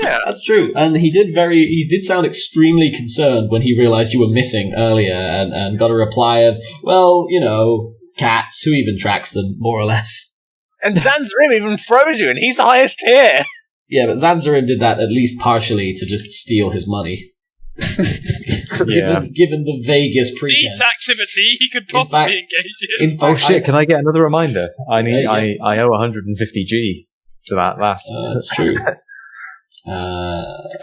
Yeah. That's true, and he did sound extremely concerned when he realised you were missing earlier, and got a reply of, well, you know, cats, who even tracks them, more or less. And Zan'zharim even throws you, and he's the highest tier. Yeah, but Zan'zharim did that at least partially to just steal his money. Given the vaguest pretense. Neat activity he could possibly engage in. Oh shit, can I get another reminder? I owe 150G to that last. That's true.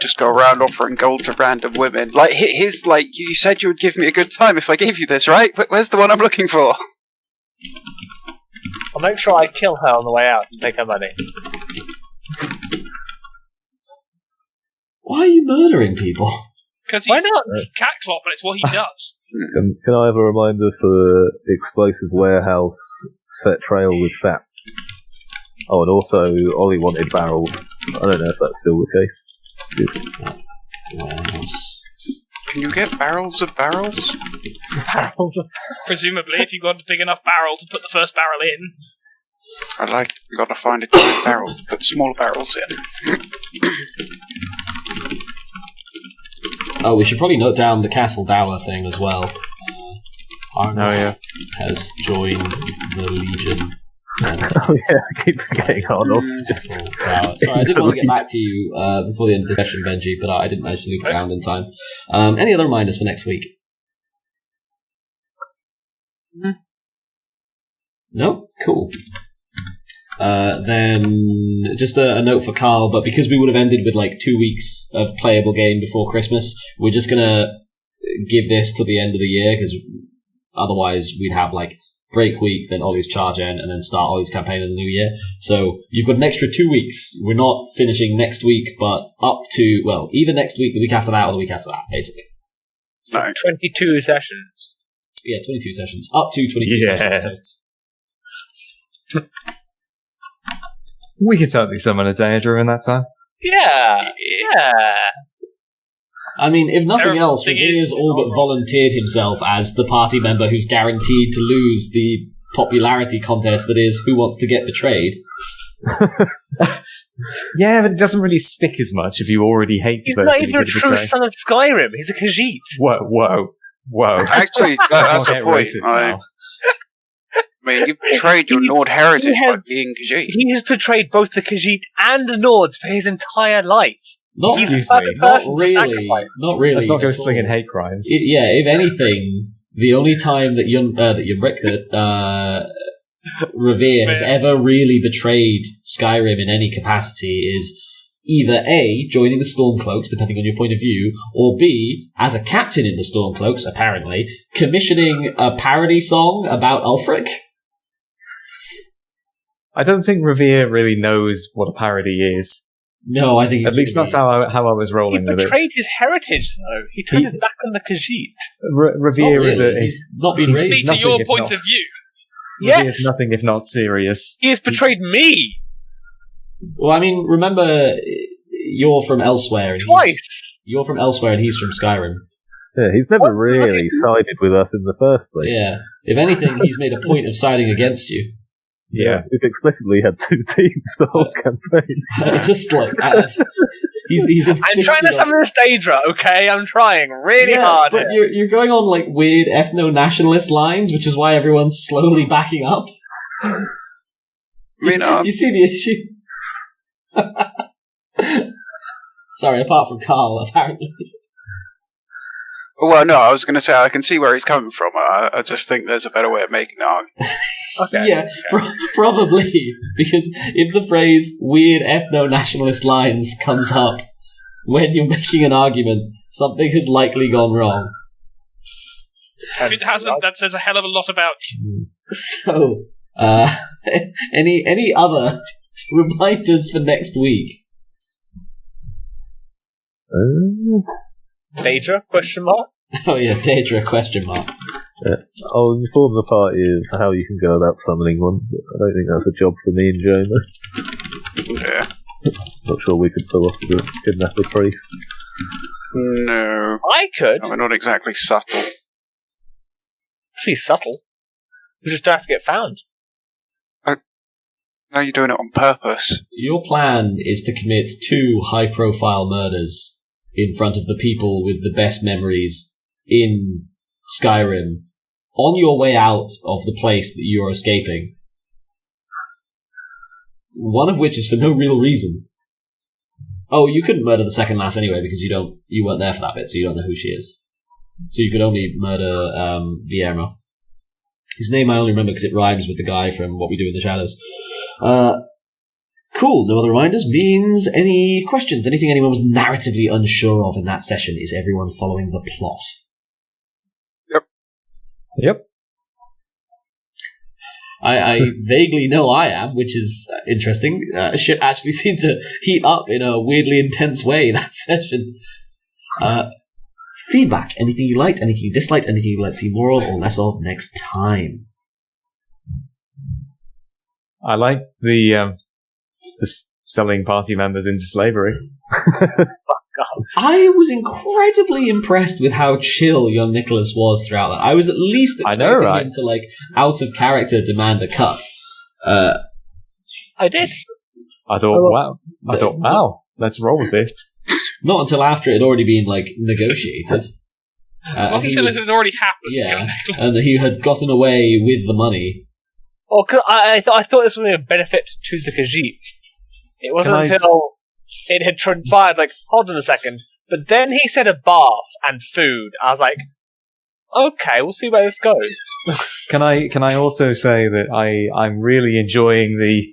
Just go around offering gold to random women. Like, here's, like, you said you would give me a good time if I gave you this, right? Where's the one I'm looking for? I'll make sure I kill her on the way out and take her money. Why are you murdering people? Because Why not? he's Catclop, and it's what he does. Can I have a reminder for explosive warehouse set trail with sap? Oh, and also Ollie wanted barrels. I don't know if that's still the case. Can you get barrels of barrels? Barrels of... Presumably, if you've got a big enough barrel to put the first barrel in. You gotta find a giant barrel to put smaller barrels in. Oh, we should probably note down the Castle Dower thing as well. Arnulf has joined the Legion. Oh yeah, I keep forgetting Arnulf's just... Sorry, I did want to get back to you before the end of the session, Benji, but I didn't manage to loop around in time. Any other reminders for next week? No? Cool. Then just a note for Carl, but because we would have ended with like 2 weeks of playable game before Christmas, we're just gonna give this to the end of the year, because otherwise we'd have like break week, then Ollie's charge end, and then start Ollie's campaign in the new year. So you've got an extra 2 weeks. We're not finishing next week, but up to, well, either next week, the week after that, or the week after that, basically. So 22 sessions. Yeah, 22 sessions. Up to 22 sessions. We could totally summon a day during that time. Yeah. I mean, if nothing else, Revere's all but volunteered himself as the party member who's guaranteed to lose the popularity contest that is Who Wants to Get Betrayed. Yeah, but it doesn't really stick as much if you already hate the He's person. not even a true son of Skyrim. He's a Khajiit. Whoa. Actually, that's a point. I mean, you betrayed your Nord heritage by being Khajiit. He has betrayed both the Khajiit and the Nords for his entire life. Not He's really. Not really. Let's not go slinging hate crimes. If anything, the only time that Revere has ever really betrayed Skyrim in any capacity is either A, joining the Stormcloaks, depending on your point of view, or B, as a captain in the Stormcloaks, apparently, commissioning a parody song about Ulfric. I don't think Revere really knows what a parody is. No, I think at least that's how I was rolling with it. He betrayed his heritage, though. He turned his back on the Khajiit. Revere he's not been raised. To your point of view. Revere is nothing if not serious. He has betrayed me. Well, I mean, remember, you're from elsewhere. And Twice. You're from elsewhere, and he's from Skyrim. Yeah, he's never really sided with us in the first place. Yeah. If anything, he's made a point of siding against you. Yeah, we've explicitly had 2 teams the whole campaign. Just like he's I'm trying to summon a Daedra, okay? I'm trying really hard. But you're going on like weird ethno-nationalist lines, which is why everyone's slowly backing up. I mean, do you see the issue? Sorry, apart from Carl, apparently. Well, no, I was going to say I can see where he's coming from. I just think there's a better way of making the argument. Okay. Yeah, probably. Because if the phrase weird ethno-nationalist lines comes up when you're making an argument, something has likely gone wrong. If it hasn't, that says a hell of a lot about you. So, any other reminders for next week? Daedra? Question mark? Oh yeah, Daedra, question mark. I'll inform the party of how you can go about summoning one. I don't think that's a job for me and JoMo. Yeah. Not sure we could pull off the kidnap a priest. No. I could. No, we're not exactly subtle. Pretty subtle. We just have to get found. No, you're doing it on purpose. Your plan is to commit 2 high-profile murders in front of the people with the best memories in Skyrim on your way out of the place that you're escaping. One of which is for no real reason. Oh, you couldn't murder the second lass anyway because you weren't there for that bit, so you don't know who she is. So you could only murder Vierma, whose name I only remember because it rhymes with the guy from What We Do in the Shadows. Cool. No other reminders. Means any questions? Anything anyone was narratively unsure of in that session? Is everyone following the plot? Yep. I vaguely know I am, which is interesting. Shit actually seemed to heat up in a weirdly intense way that session. Feedback. Anything you liked, anything you disliked, anything you'd like to see more of or less of next time. I like the selling party members into slavery. I was incredibly impressed with how chill young Nicholas was throughout that. I was at least expecting him to, out of character, demand a cut. I did. I thought, wow, let's roll with this. Not until after it had already been, negotiated. Not until it had already happened. Yeah, and he had gotten away with the money. Well, I thought this would be a benefit to the Khajiit. It wasn't until it had transpired, hold on a second. But then he said a bath and food. I was like, okay, we'll see where this goes. Can I also say that I'm really enjoying the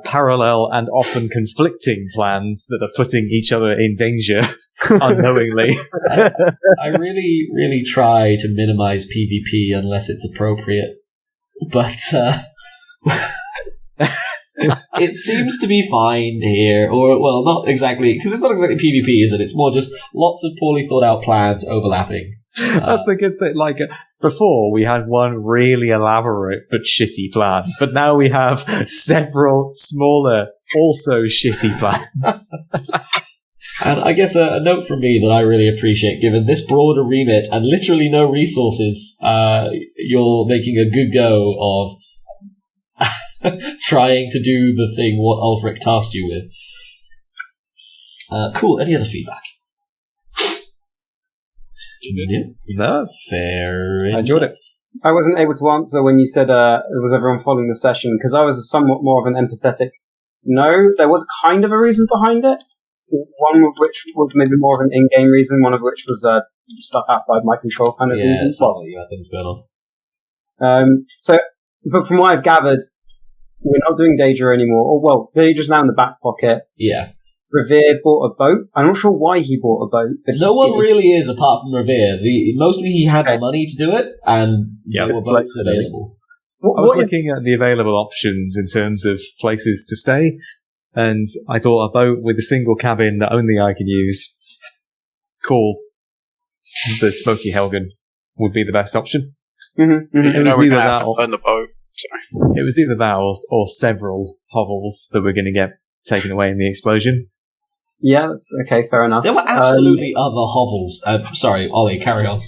parallel and often conflicting plans that are putting each other in danger unknowingly. I really, really try to minimize PvP unless it's appropriate. But it seems to be fine here, or, well, not exactly, because it's not exactly PvP, is it? It's more just lots of poorly thought out plans overlapping. That's the good thing. Before, we had one really elaborate but shitty plan, but now we have several smaller, also shitty plans. And I guess a note from me that I really appreciate, given this broader remit and literally no resources, you're making a good go of trying to do the thing what Ulfric tasked you with. Cool. Any other feedback? No. Fair enough. I enjoyed it. I wasn't able to answer when you said was everyone following the session, because I was somewhat more of an empathetic. No, there was kind of a reason behind it. One of which was maybe more of an in-game reason, one of which was stuff outside my control kind of reason. Yeah, you have things going on. But from what I've gathered, we're not doing Daedra anymore. Daedra's now in the back pocket. Yeah. Revere bought a boat. I'm not sure why he bought a boat. But no one really is, apart from Revere. Mostly he had the money to do it, and there were boats available. I was looking at the available options in terms of places to stay, and I thought a boat with a single cabin that only I could use, called the Smokey Helgen, would be the best option. Mm-hmm, mm-hmm. It was either that or burn the boat. Sorry. It was either that or several hovels that were going to get taken away in the explosion. Yeah, that's okay, fair enough. There were absolutely other hovels. Sorry, Ollie, carry on.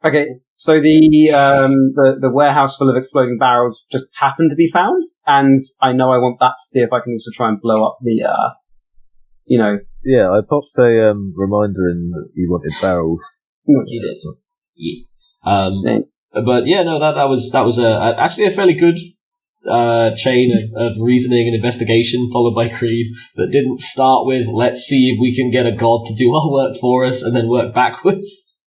Okay, so the warehouse full of exploding barrels just happened to be found, and I know I want that to see if I can also try and blow up the, Yeah, I popped a reminder in that you wanted barrels. You did. Yeah. But yeah, no, that was actually a fairly good chain of reasoning and investigation, followed by Creed, that didn't start with let's see if we can get a god to do our work for us and then work backwards.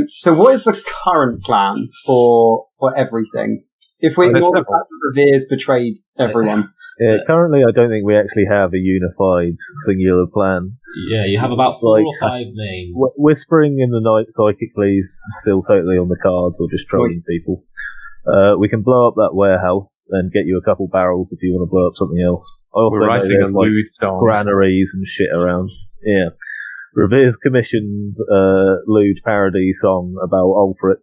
So what is the current plan for everything? If we ignore the fact that Revere's betrayed everyone. Yeah, currently I don't think we actually have a unified singular plan. Yeah, you have about 4 or 5 names. Whispering in the night psychically is still totally on the cards, or just trolling people. We can blow up that warehouse and get you a couple barrels if you want to blow up something else. I also We're writing a like lewd song. granaries and shit around. Yeah. Revere's commissioned a lewd parody song about Ulfric.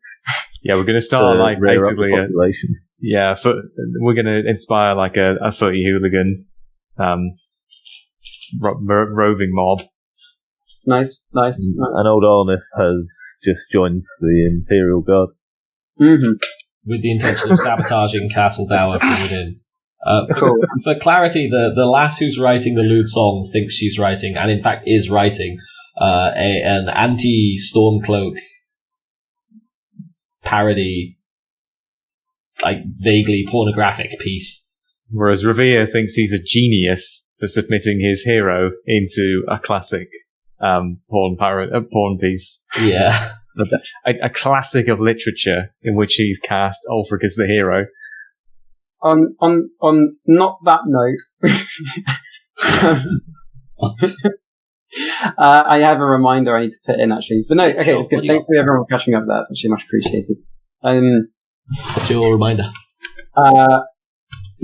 Yeah, we're going to start like basically population. we're going to inspire like a footy hooligan roving mob. Nice. And old Arnif has just joined the Imperial Guard. Mm-hmm. With the intention of sabotaging Castle Dower from within. Cool. For clarity, the lass who's writing the lewd song thinks she's writing, and in fact is writing, an anti-Stormcloak parody, like vaguely pornographic piece. Whereas Revere thinks he's a genius for submitting his hero into a classic porn piece. Yeah. A classic of literature in which he's cast Ulfric as the hero. On not that note, I have a reminder I need to put in actually. But no, okay, Sure, it's good. what do you Thank you everyone for catching up. That's actually much appreciated. What's your reminder?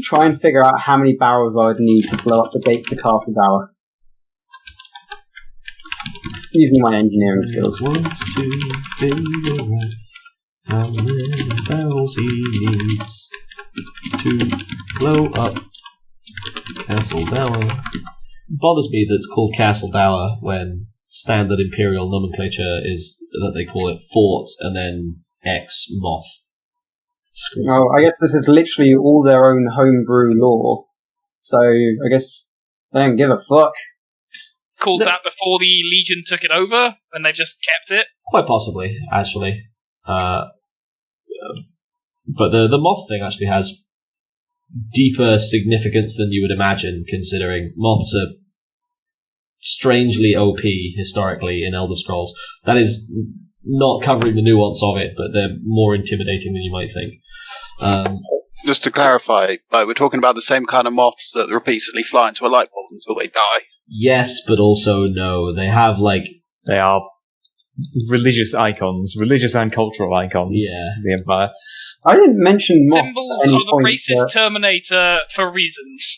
Try and figure out how many barrels I would need to blow up the gate to Castle Dower. Using my engineering skills. Wants to figure out how many barrels he needs to blow up Castle Dower. It bothers me that it's called Castle Dower when standard Imperial nomenclature is that they call it Fort and then X Moth. Oh, I guess this is literally all their own homebrew lore. So I guess they don't give a fuck. Called that before the Legion took it over, and they've just kept it. Quite possibly, actually. But the moth thing actually has deeper significance than you would imagine, considering moths are strangely OP historically in Elder Scrolls. That is not covering the nuance of it, but they're more intimidating than you might think. Just to clarify, we're talking about the same kind of moths that repeatedly fly into a light bulb until they die. Yes, but also no. They have they are religious icons, religious and cultural icons. Yeah. The Empire. I didn't mention moths Symbols at any of a point, racist Terminator for reasons.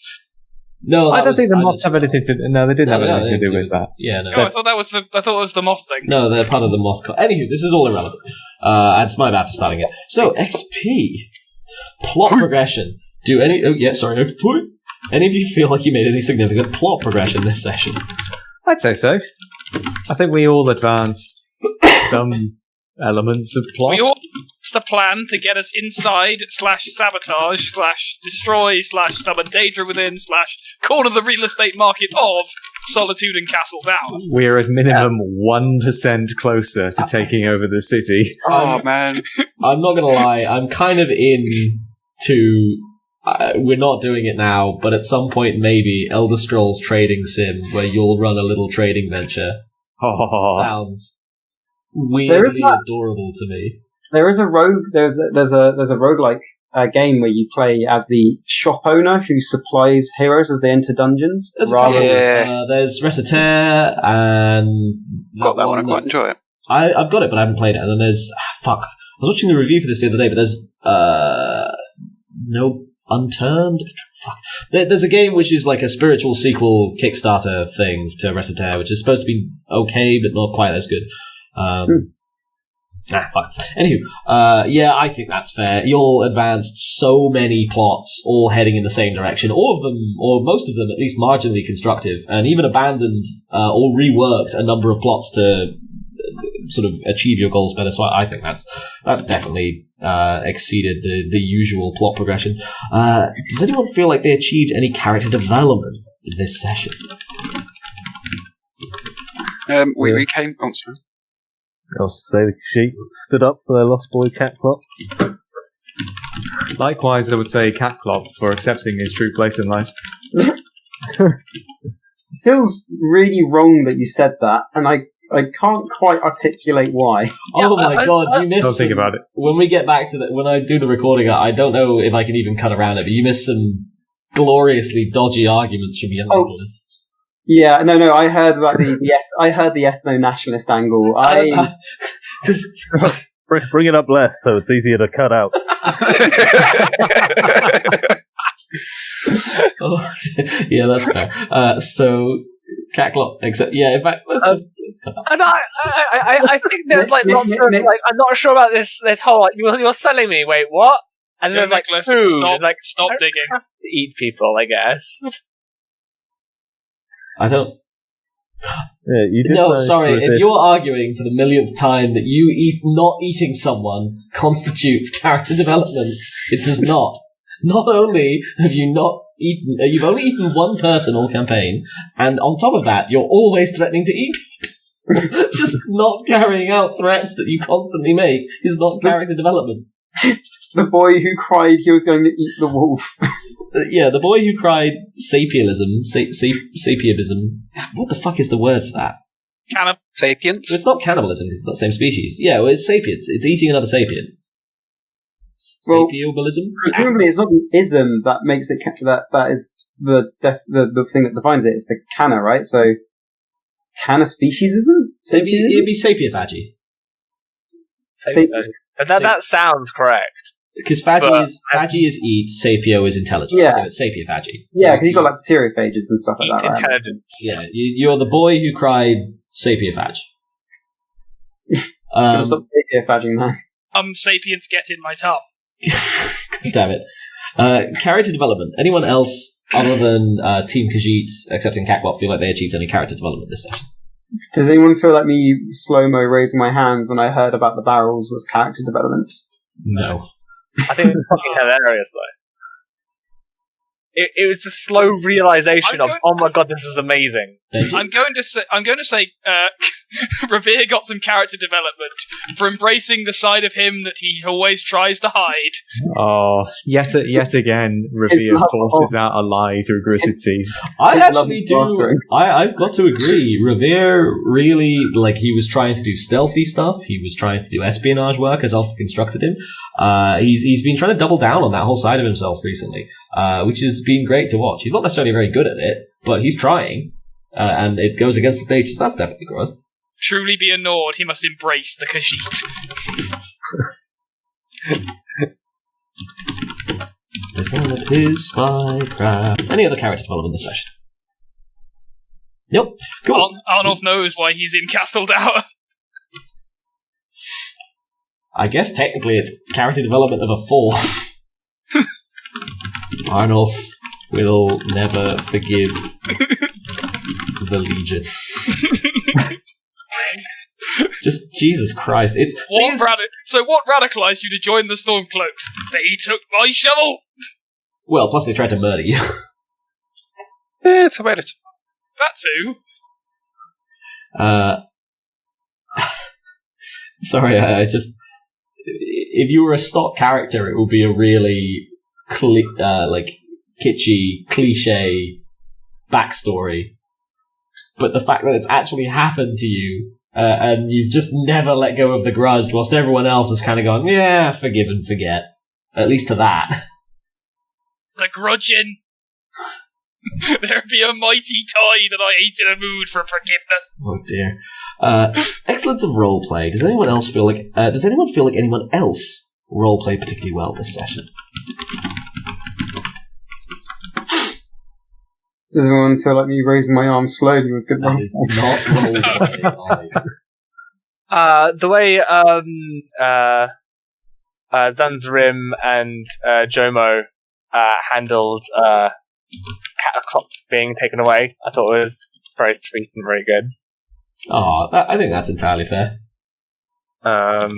No, I don't think the moths have anything to. No, they didn't have No, anything to do with that. Yeah, no. Oh, I thought it was the moth thing. No, they're part of the moth. Anywho, this is all irrelevant. It's my bad for starting it. So, XP. Plot progression. Any of you feel like you made any significant plot progression this session? I'd say so. I think we all advanced some elements of plot. We all it's the plan to get us inside /sabotage /destroy /summon Daedra within /corner the real estate market of Solitude and Castle Dower. We're at minimum 1% closer to taking over the city. Oh, man. I'm not going to lie, I'm kind of in to... we're not doing it now, but at some point maybe Elder Scrolls trading sim where you'll run a little trading venture. Sounds weirdly adorable to me. There is a rogue. There's a roguelike game where you play as the shop owner who supplies heroes as they enter dungeons. There's Recitaire and Got that one. I quite enjoy it. I've got it, but I haven't played it. And then there's I was watching the review for this the other day, but there's no Unturned. Fuck. There's a game which is like a spiritual sequel Kickstarter thing to Recitaire, which is supposed to be okay, but not quite as good. Fuck. Anywho, I think that's fair. You'll advanced so many plots, all heading in the same direction. All of them, or most of them, at least marginally constructive, and even abandoned or reworked a number of plots to sort of achieve your goals better. So I think that's definitely exceeded the usual plot progression. Does anyone feel like they achieved any character development this session? We came. Oh, sorry. I was to say the sheep stood up for their lost boy Catclop. Likewise, I would say Catclop for accepting his true place in life. It feels really wrong that you said that, and I I can't quite articulate why. Oh my god, you missed. Don't think about it. When we get back to when I do the recording, I don't know if I can even cut around it, but you missed some gloriously dodgy arguments from young Nicholas. Yeah, no, I heard about I heard the ethno-nationalist angle. Bring it up less so it's easier to cut out. Yeah, that's fair. So, Catclop, except, yeah, in fact, let's cut that. And I think there's like lots of like I'm not sure about this whole like you're selling me. Wait, what? And then there's like Nicholas, food. stop, like stop digging. Have to eat people, I guess. I don't. Yeah, you did No, sorry. If you're arguing for the millionth time that not eating someone constitutes character development, it does not. Not only have you not eaten, you've only eaten one person all campaign, and on top of that, you're always threatening to eat people. Just not carrying out threats that you constantly make is not character development. The boy who cried he was going to eat the wolf. Yeah, the boy who cried sapialism, sapiabism. What the fuck is the word for that? Sapiens? It's not cannibalism because it's not the same species. Yeah, well, it's sapiens. It's eating another sapien. Well, Sapiobalism? presumably it's not the ism that makes it that is the thing that defines it. It's the canna, right? So canna speciesism? It'd be sapiophagy. That sounds correct. Because phagy is eat, sapio is intelligence. Yeah. So it's sapiophagy. Yeah, because you've got like bacteriophages and stuff like that. Right? Intelligence. Yeah, you're the boy who cried sapiophagy. Stop sapiophaging, man. Sapiens get in my top. Damn it. Character development. Anyone else other than Team Khajiit, excepting Catclop, feel like they achieved any character development this session? Does anyone feel like me slow-mo raising my hands when I heard about the barrels was character development? No. I think it's fucking hilarious though. It was the slow realization of, oh my god, this is amazing. I'm going to say, Revere got some character development for embracing the side of him that he always tries to hide. Oh, yet again, Revere forces out a lie through gritted teeth. I actually do. I've got to agree. Revere really, he was trying to do stealthy stuff. He was trying to do espionage work, as Ulfric instructed him. He's been trying to double down on that whole side of himself recently, which has been great to watch. He's not necessarily very good at it, but he's trying, and it goes against the nature. So that's definitely growth. Truly be a Nord, he must embrace the Khajiit. Develop his spycraft. Any other character development this session? Nope. Cool. Arnulf knows why he's in Castle Dower. I guess technically it's character development of a 4. Arnulf will never forgive the Legion. Just Jesus Christ! What radicalized you to join the Stormcloaks? They took my shovel. Well, plus they tried to murder you. Yeah, it's a way to. That too. Sorry, I just. If you were a stock character, it would be a really kitschy, cliche backstory. But the fact that it's actually happened to you, and you've just never let go of the grudge, whilst everyone else has kind of gone, yeah, forgive and forget. At least to that. The grudging. There be a mighty tide, and I ain't in a mood for forgiveness. Oh dear. Excellence of roleplay. Does anyone feel like anyone else roleplayed particularly well this session? Does anyone feel like me raising my arm slowly was good? That is not roleplay. The way Zan'zharim and JoMo handled Catclop being taken away, I thought was very sweet and very good. Oh, I think that's entirely fair. As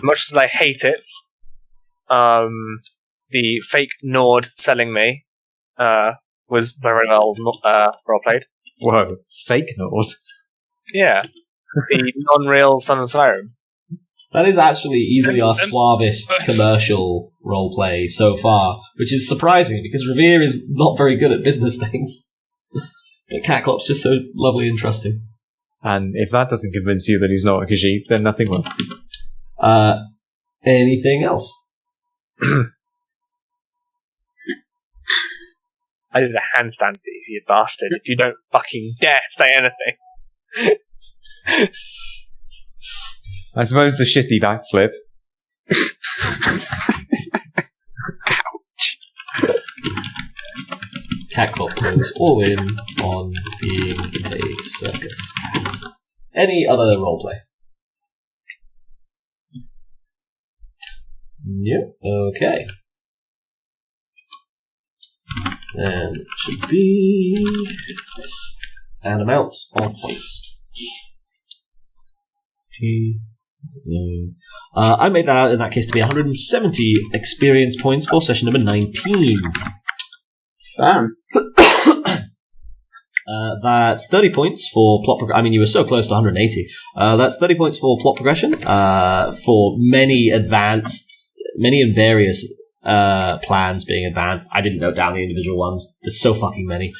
much as I hate it, the fake Nord selling me was very well role played. Whoa, fake Nord? Yeah, the non-real Son of Skyrim. That is actually easily our suavest commercial roleplay so far, which is surprising because Revere is not very good at business things. But Catclop's just so lovely and trusting. And if that doesn't convince you that he's not a Khajiit, then nothing will. Anything else? I did a handstand for you, you bastard, if you don't fucking dare say anything. I suppose the shitty backflip. Catclop goes all in on being a circus cat. Any other roleplay? Yep. Okay. And it should be an amount of points. I made that out in that case to be 170 experience points for session number 19. Damn. That's 30 points for plot progression. I mean, you were so close to 180. That's 30 points for plot progression, for many and various plans being advanced. I didn't note down the individual ones. There's so fucking many.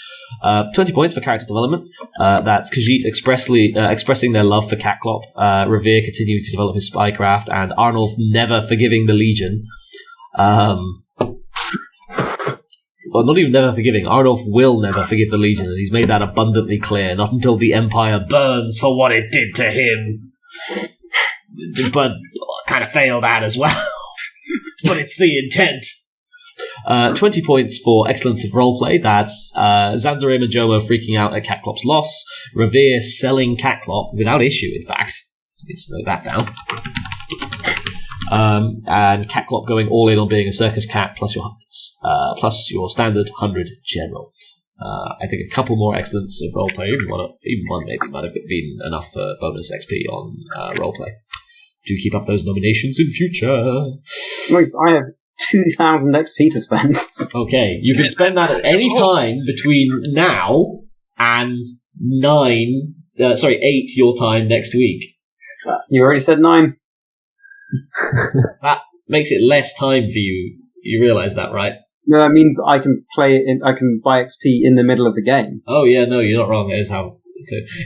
20 points for character development. That's Khajiit expressing their love for Catclop, Revere continuing to develop his spycraft, and Arnulf never forgiving the Legion. Well, not even never forgiving. Arnulf will never forgive the Legion, and he's made that abundantly clear. Not until the Empire burns for what it did to him. But kind of failed at as well. But it's the intent. 20 points for excellence of roleplay. That's Zan'zharim and JoMo freaking out at Catclop's loss. Revere selling Catclop without issue, in fact. Let's note that down. And Catclop going all in on being a circus cat plus your standard 100 general. I think a couple more excellence of roleplay, even one maybe might have been enough for bonus XP on roleplay. Do keep up those nominations in future. I have 2,000 XP to spend. Okay, you can spend that at any time between now and 8 your time next week. You already said 9. That makes it less time for you. You realise that, right? No, that means I can I can buy XP in the middle of the game. Oh yeah, no, you're not wrong. That is how.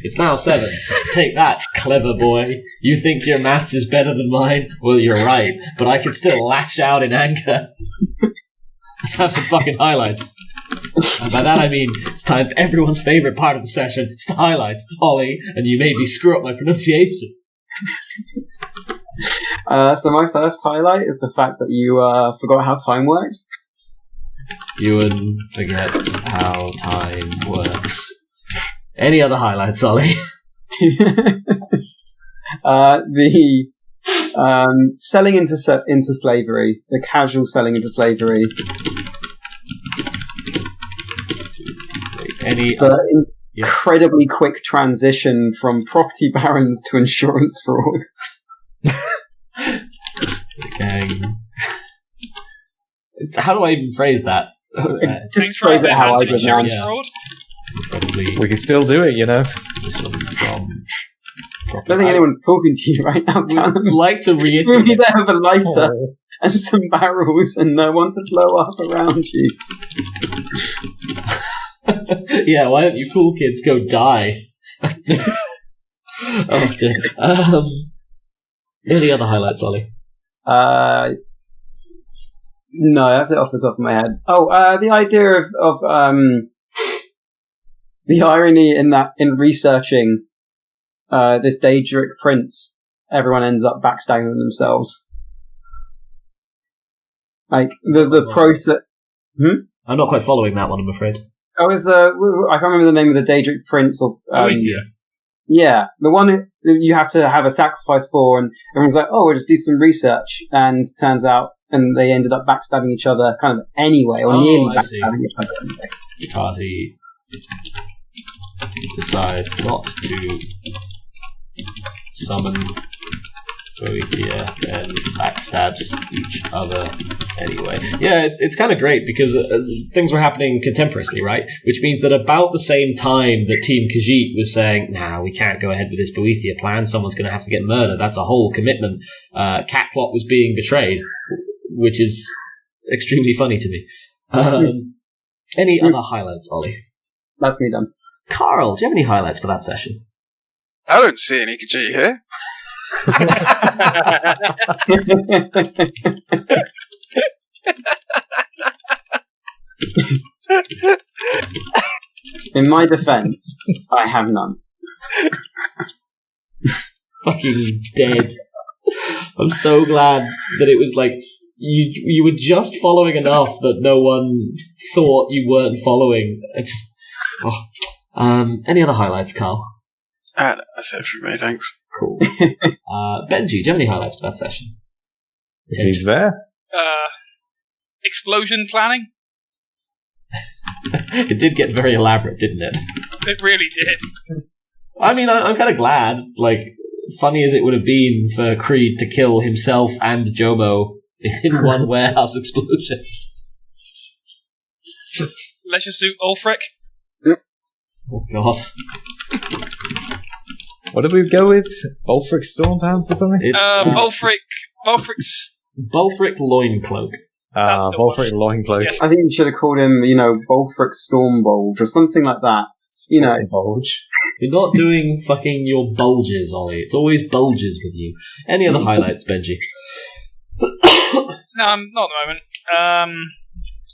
It's now 7. Take that, clever boy. You think your maths is better than mine? Well, you're right, but I can still lash out in anger. Let's have some fucking highlights. And by that I mean, it's time for everyone's favourite part of the session. It's the highlights. Ollie, and you made me screw up my pronunciation. So my first highlight is the fact that you forgot how time works. Ewan forgets how time works. Any other highlights, Ollie? The selling into slavery, the casual selling into slavery. The incredibly quick transition from property barons to insurance fraud. Gang. How do I even phrase that? Just phrase it how I would insurance fraud. We can still do it, you know. I don't think anyone's talking to you right now. I'd like to reiterate. We'll be there with a lighter and some barrels and want to blow up around you. Yeah, why don't you cool kids go die? Oh dear. Any other highlights, Ollie? No, that's it off the top of my head. Oh, the idea of the irony in researching this Daedric prince, everyone ends up backstabbing themselves. Like the process. I'm not quite following that one, I'm afraid. I can't remember the name of the Daedric prince or. Boethiah. Yeah, the one you have to have a sacrifice for, and everyone's like, "Oh, we'll just do some research," and turns out, and they ended up backstabbing each other, kind of anyway, or nearly backstabbing each other anyway. Because he decides not to summon Boethiah and backstabs each other anyway. Yeah, it's kind of great because things were happening contemporaneously, right? Which means that about the same time that Team Khajiit was saying, "Nah, we can't go ahead with this Boethiah plan. Someone's going to have to get murdered. That's a whole commitment." Catclop was being betrayed, which is extremely funny to me. Any other highlights, Ollie? That's me done. Carl, do you have any highlights for that session? I don't see any Khajiit here. In my defense, I have none. Fucking dead. I'm so glad that it was like you were just following enough that no one thought you weren't following. Any other highlights, Carl? That's it for me, thanks. Cool. Benji, do you have any highlights for that session? If he's there. Explosion planning. It did get very elaborate, didn't it? It really did. I mean, I'm kind of glad. Like, funny as it would have been for Creed to kill himself and JoMo in one warehouse explosion. Leisure Suit Ulfric. Oh, God. What did we go with? Ulfric Stormpounds or something? It's Ulfric's... Bulfric Loincloak. Bulfric Loincloak. Yes. I think you should have called him, Bolfric Stormbulge or something like that. Stormbulge. You're not doing fucking your bulges, Ollie. It's always bulges with you. Any other highlights, Benji? No, not at the moment. I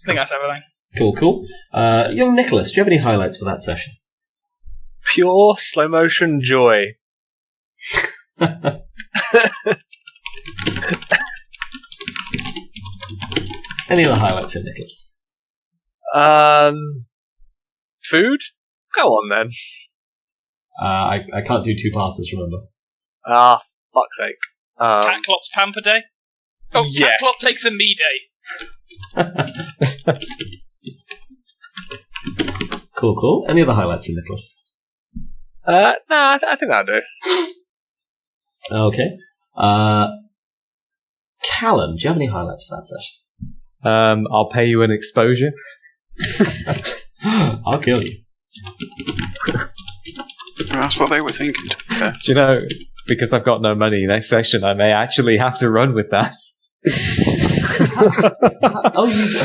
think that's everything. Cool. Young Nicholas, do you have any highlights for that session? Pure slow motion joy. Any other highlights here, Nicholas? Food? Go on then. I can't do two-parters, remember. Fuck's sake. Catclop's Pamper Day? Oh, yeah. Catclop takes a me day. Cool. Any other highlights here, Nicholas? No, I think that'll do. Okay. Callum, do you have any highlights for that session? I'll pay you an exposure. I'll kill you. That's what they were thinking. Yeah. Do you know, because I've got no money next session, I may actually have to run with that.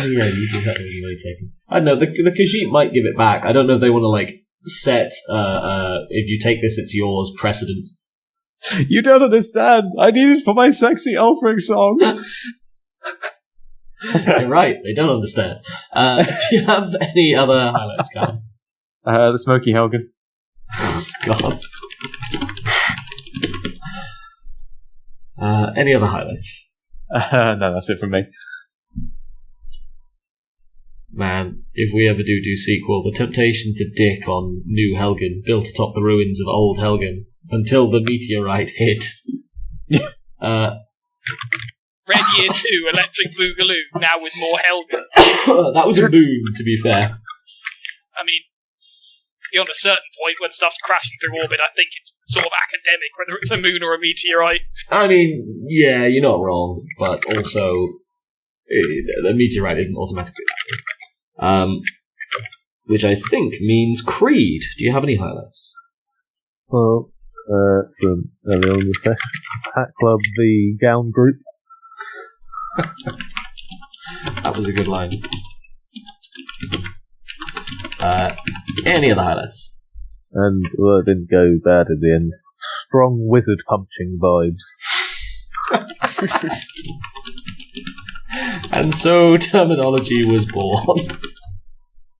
Yeah, you do have any money taken. I don't know, the Khajiit might give it back. I don't know if they want to, set, if you take this, it's yours, precedent. You don't understand. I need it for my sexy Ulfric song. You're right, they don't understand. Do you have any other highlights, Callum? The Smokey Helgen. God. Any other highlights? No, that's it from me. Man, if we ever do sequel, the temptation to dick on New Helgen, built atop the ruins of Old Helgen, until the meteorite hit. Red Year 2, Electric Boogaloo, now with more Helgen. That was a boon, to be fair. I mean, beyond a certain point, when stuff's crashing through orbit, I think it's sort of academic, whether it's a moon or a meteorite. I mean, yeah, you're not wrong, but also, the meteorite isn't automatically which I think means Creed. Do you have any highlights? Well, from earlier on the session, Catclop, the gown group. That was a good line. Any other highlights? And, well, it didn't go bad at the end. Strong wizard punching vibes. And so terminology was born.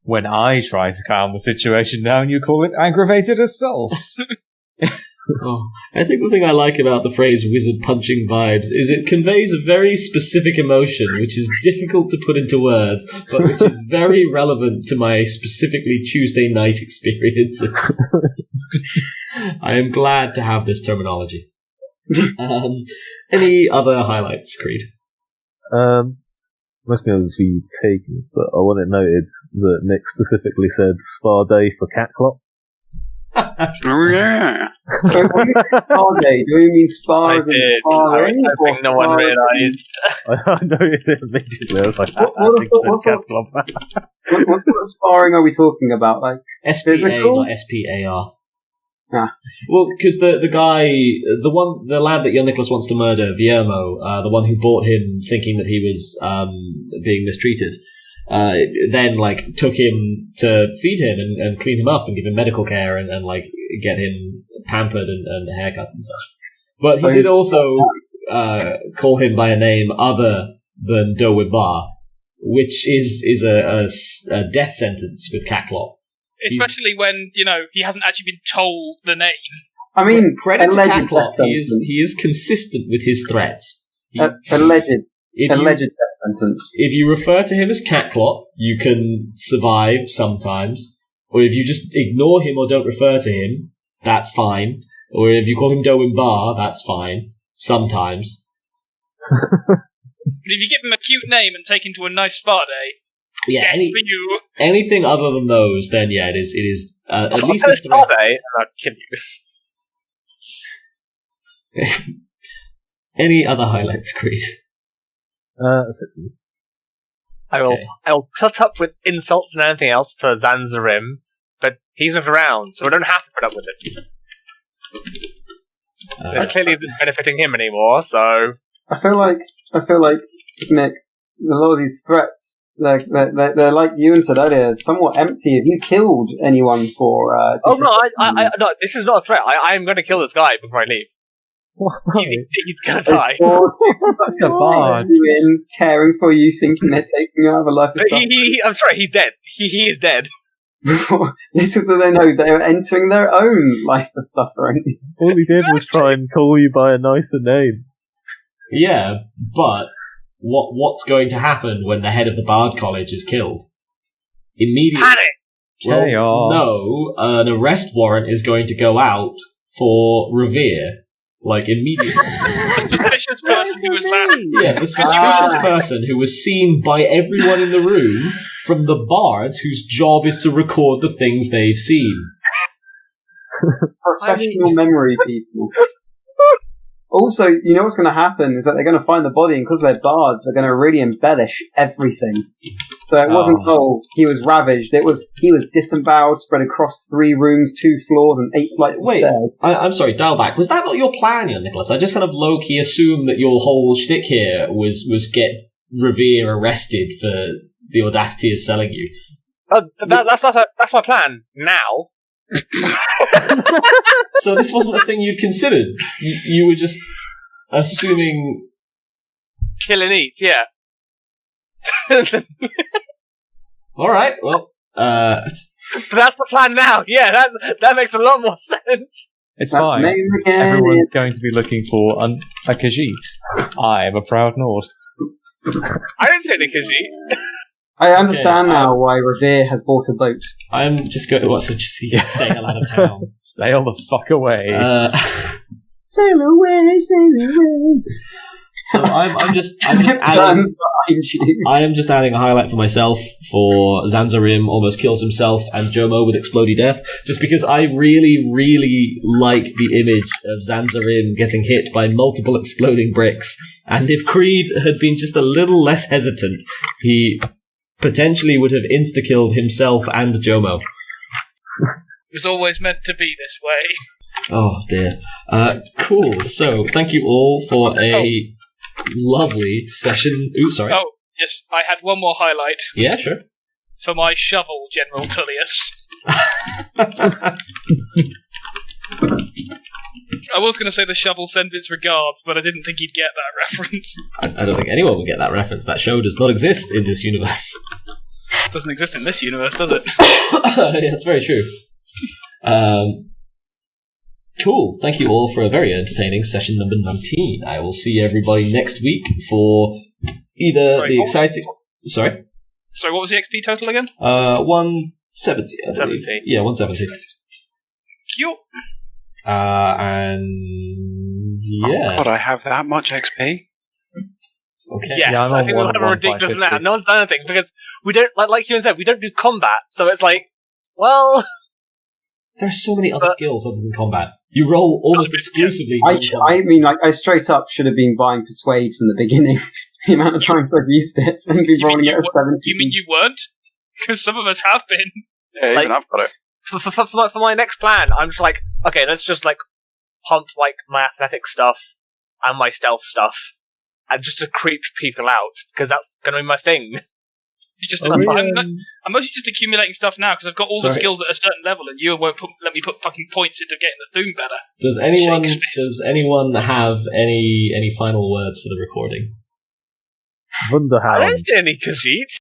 When I try to calm the situation down, you call it aggravated assault. I think the thing I like about the phrase wizard punching vibes is it conveys a very specific emotion which is difficult to put into words, but which is very relevant to my specifically Tuesday night experiences. I am glad to have this terminology. Any other highlights, Creed? Most of those be taken, but I want it noted that Nick specifically said spa day for Catclop. Oh, yeah. When you say spa day, do you mean spa I as in did. spa I was ring, hoping or no one spa- realised. I noted it immediately. I was like, What sort of- What sort of sparring are we talking about? Like SPA, physical? not SPAR. Ah. Well, because the guy, the lad that young Nicholas wants to murder, Viermo, the one who bought him thinking that he was being mistreated, then like took him to feed him and clean him up and give him medical care and like get him pampered and a haircut and such. But he did also call him by a name other than Dowimbar, which is a death sentence with Catclop. Especially when, he hasn't actually been told the name. I mean, credit to alleged Catclop, death he is consistent with his threats. Alleged death sentence. If you refer to him as Catclop, you can survive sometimes. Or if you just ignore him or don't refer to him, that's fine. Or if you call him Dowimbar, that's fine. Sometimes. But if you give him a cute name and take him to a nice spa day, death for you. Anything other than those, then yeah, it is at least a spa day, and I'll kill you. Any other highlights, Creed? I will put up with insults and anything else for Zan'zharim, but he's not around, so I don't have to put up with it. This clearly isn't benefiting him anymore, so... I feel like, Nick, a lot of these threats, they're like Ewan said earlier, somewhat empty. Have you killed anyone for... no, this is not a threat. I am going to kill this guy before I leave. He's going to die. That's the bard. Caring for you, thinking they're taking you out of a life of suffering. I'm sorry, he's dead. He is dead. Little do they know they are entering their own life of suffering. All he did was try and call you by a nicer name. Yeah, but what's going to happen when the head of the Bard College is killed? Immediately. Panic! Well, no, an arrest warrant is going to go out for Revere. Like, immediately. The suspicious person who was last. Yeah, the suspicious person who was seen by everyone in the room from the bards whose job is to record the things they've seen. Professional memory people. Also, you know what's going to happen is that they're going to find the body, and because they're bards, they're going to really embellish everything. So it wasn't, he was ravaged. It was, he was disemboweled, spread across 3 rooms, 2 floors, and 8 flights of stairs. I'm sorry, dial back. Was that not your plan, Nicholas? I just kind of low-key assumed that your whole shtick here was get Revere arrested for the audacity of selling you. That's my plan now. So this wasn't a thing you'd considered. You were just assuming... Kill and eat, yeah. Alright, well... That's the plan now, yeah, that makes a lot more sense. It's fine. Everyone's going to be looking for a Khajiit. I am a proud Nord. I didn't say the Khajiit. I understand now why Revere has bought a boat. I'm just going to sail out of town. Sail the fuck away. Sail away, sail away. So I'm just adding a highlight for myself for Zan'zharim almost kills himself and JoMo with explody death, just because I really, really like the image of Zan'zharim getting hit by multiple exploding bricks, and if Creed had been just a little less hesitant, he potentially would have insta-killed himself and JoMo. It was always meant to be this way. Oh dear. Cool. So, thank you all for a lovely session. Ooh, sorry. Oh, yes, I had one more highlight. Yeah, sure. For my shovel, General Tullius. I was going to say the shovel sends its regards, but I didn't think he'd get that reference. I don't think anyone will get that reference. That show does not exist in this universe. It doesn't exist in this universe, does it? Yeah, that's very true. Cool. Thank you all for a very entertaining session number 19. I will see everybody next week for either the exciting... Sorry, what was the XP total again? 170. 70. Yeah, 170. Cute. And yeah. Oh God, I have that much XP. Okay. Yes, Yeah, I think we'll have a ridiculous amount. No one's done anything because we don't, like Ewan said, we don't do combat. So it's like, well, There's so many other skills other than combat. You roll almost exclusively. I mean, like, I straight up should have been buying Persuade from the beginning. The amount of times I've used it and been rolling it at 70. You mean you weren't? Because some of us have been. Yeah, even I've got it. for my next plan, I'm just like, okay, let's just like pump like my athletic stuff and my stealth stuff, and just to creep people out because that's going to be my thing. I'm mostly just accumulating stuff now because I've got all the Sorry. skills at a certain level, and you won't let me put fucking points into getting the Thune better. Does anyone have any final words for the recording? I Wunderhound. don't see any Khajiit.